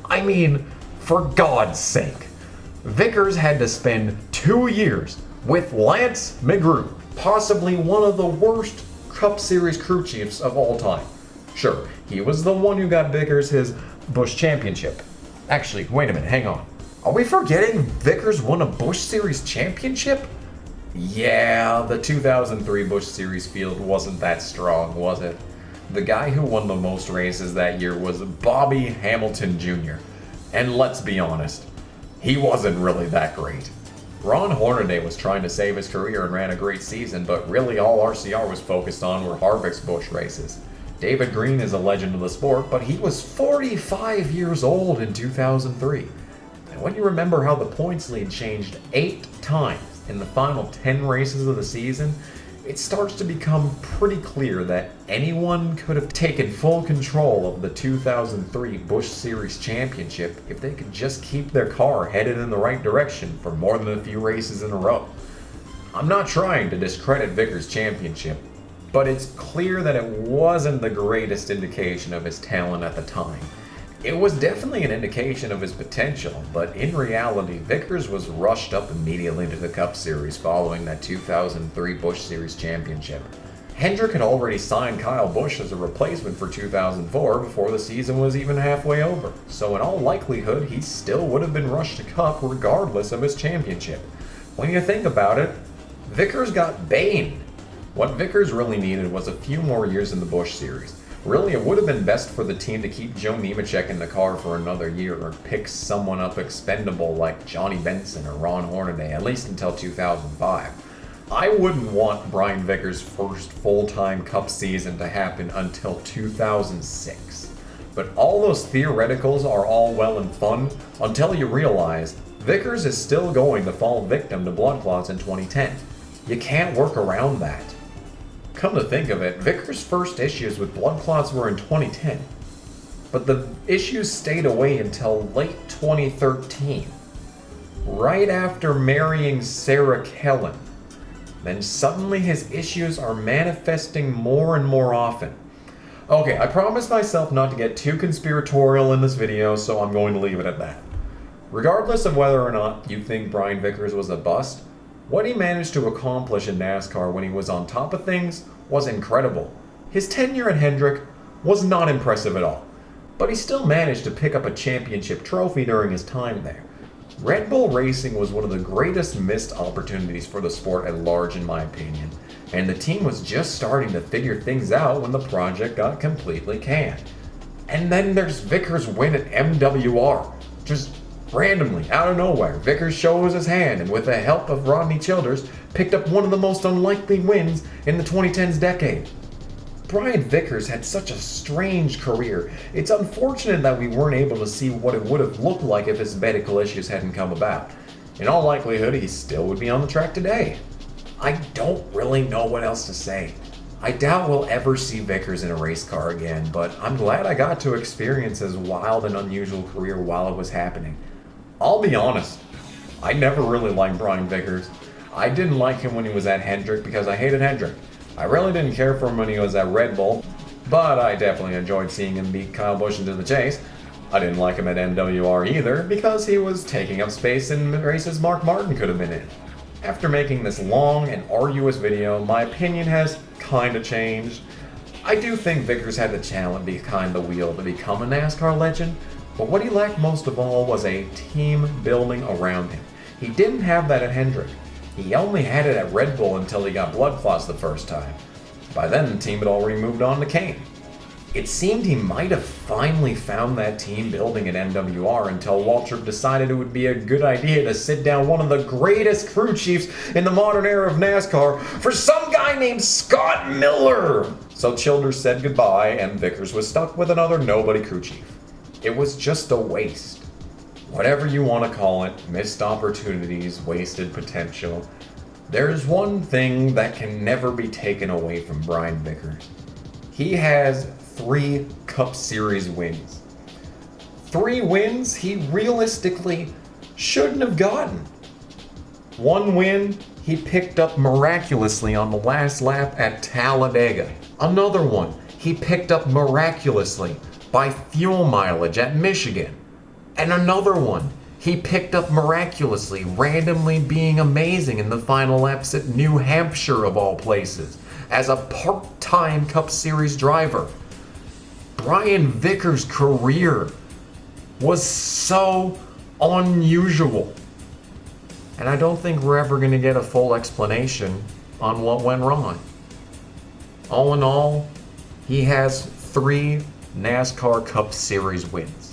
I mean, for God's sake, Vickers had to spend 2 years with Lance McGrew, possibly one of the worst Cup Series crew chiefs of all time. Sure, he was the one who got Vickers his Busch Championship. Actually, wait a minute, hang on. Are we forgetting Vickers won a Busch Series Championship? Yeah, the 2003 Busch Series field wasn't that strong, was it? The guy who won the most races that year was Bobby Hamilton Jr. And let's be honest, he wasn't really that great. Ron Hornaday was trying to save his career and ran a great season, but really all RCR was focused on were Harvick's Busch races. David Green is a legend of the sport, but he was 45 years old in 2003. And when you remember how the points lead changed 8 times in the final 10 races of the season, it starts to become pretty clear that anyone could have taken full control of the 2003 Busch Series Championship if they could just keep their car headed in the right direction for more than a few races in a row. I'm not trying to discredit Vickers' championship, but it's clear that it wasn't the greatest indication of his talent at the time. It was definitely an indication of his potential, but in reality, Vickers was rushed up immediately to the Cup Series following that 2003 Busch Series Championship. Hendrick had already signed Kyle Busch as a replacement for 2004 before the season was even halfway over, so in all likelihood, he still would have been rushed to Cup regardless of his championship. When you think about it, Vickers got baned. What Vickers really needed was a few more years in the Busch Series. Really, it would have been best for the team to keep Joe Nemechek in the car for another year or pick someone up expendable like Johnny Benson or Ron Hornaday, at least until 2005. I wouldn't want Brian Vickers' first full-time Cup season to happen until 2006. But all those theoreticals are all well and fun until you realize Vickers is still going to fall victim to blood clots in 2010. You can't work around that. Come to think of it, Vickers' first issues with blood clots were in 2010, but the issues stayed away until late 2013, right after marrying Sarah Kellen. Then suddenly his issues are manifesting more and more often. Okay, I promised myself not to get too conspiratorial in this video, so I'm going to leave it at that. Regardless of whether or not you think Brian Vickers was a bust, what he managed to accomplish in NASCAR when he was on top of things was incredible. His tenure at Hendrick was not impressive at all, but he still managed to pick up a championship trophy during his time there. Red Bull Racing was one of the greatest missed opportunities for the sport at large in my opinion, and the team was just starting to figure things out when the project got completely canned. And then there's Vickers' win at MWR. Just randomly, out of nowhere, Vickers shows his hand and with the help of Rodney Childers, picked up one of the most unlikely wins in the 2010s decade. Brian Vickers had such a strange career. It's unfortunate that we weren't able to see what it would have looked like if his medical issues hadn't come about. In all likelihood, he still would be on the track today. I don't really know what else to say. I doubt we'll ever see Vickers in a race car again, but I'm glad I got to experience his wild and unusual career while it was happening. I'll be honest, I never really liked Brian Vickers. I didn't like him when he was at Hendrick because I hated Hendrick. I really didn't care for him when he was at Red Bull, but I definitely enjoyed seeing him beat Kyle Busch into the chase. I didn't like him at MWR either because he was taking up space in races Mark Martin could have been in. After making this long and arduous video, my opinion has kinda changed. I do think Vickers had the talent behind the wheel to become a NASCAR legend, but what he lacked most of all was a team building around him. He didn't have that at Hendrick. He only had it at Red Bull until he got blood clots the first time. By then, the team had already moved on to Kane. It seemed he might have finally found that team building at MWR until Waltrip decided it would be a good idea to sit down one of the greatest crew chiefs in the modern era of NASCAR for some guy named Scott Miller. So Childers said goodbye and Vickers was stuck with another nobody crew chief. It was just a waste. Whatever you want to call it, missed opportunities, wasted potential. There's one thing that can never be taken away from Brian Vickers. He has 3 Cup Series wins. 3 wins he realistically shouldn't have gotten. 1 win he picked up miraculously on the last lap at Talladega. Another one he picked up miraculously by fuel mileage at Michigan. And another one he picked up miraculously, randomly being amazing in the final laps at New Hampshire of all places, as a part-time Cup Series driver. Brian Vickers' career was so unusual. And I don't think we're ever going to get a full explanation on what went wrong. All in all, he has 3 NASCAR Cup Series wins.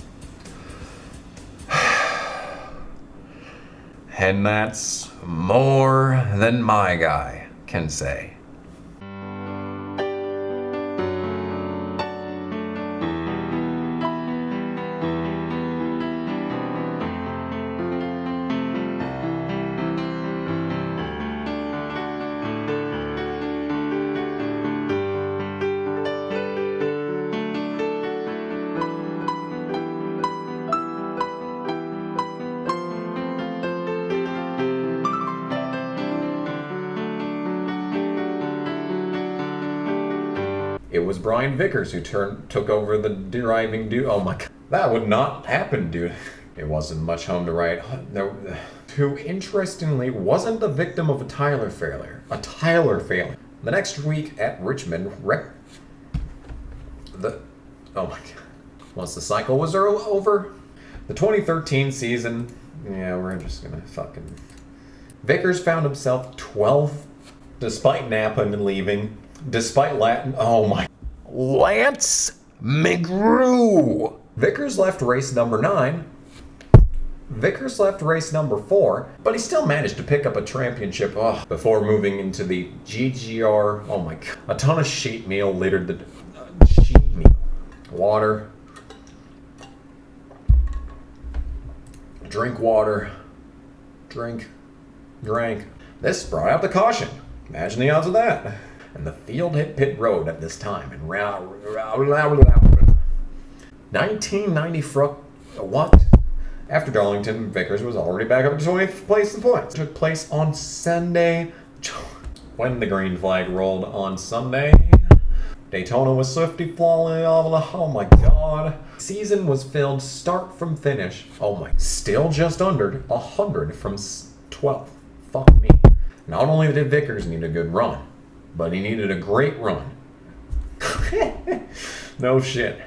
And that's more than my guy can say. It was Brian Vickers who took over the driving duty. Oh my god. That would not happen, dude. It wasn't much home to ride. Who, interestingly, wasn't the victim of a Tyler failure. The next week at Richmond, oh my god. Once the cycle was over, the 2013 season, yeah, we're just gonna fucking... Vickers found himself 12th, despite Napa and leaving. Despite Lance McGrew. Vickers left race number 9. Vickers left race number 4, but he still managed to pick up a championship before moving into the GGR. Oh my god. A ton of sheet meal littered the... sheet meal. Water. Drink water. Drank. This brought out the caution. Imagine the odds of that. And the field hit pit road at this time. And 1990 what? After Darlington, Vickers was already back up to 20th place in points. It took place on Sunday. When the green flag rolled on Sunday, Daytona was swiftly falling. Oh my god. Season was filled start from finish. Oh my. Still just under 100 from 12th. Fuck me. Not only did Vickers need a good run, but he needed a great run. No shit.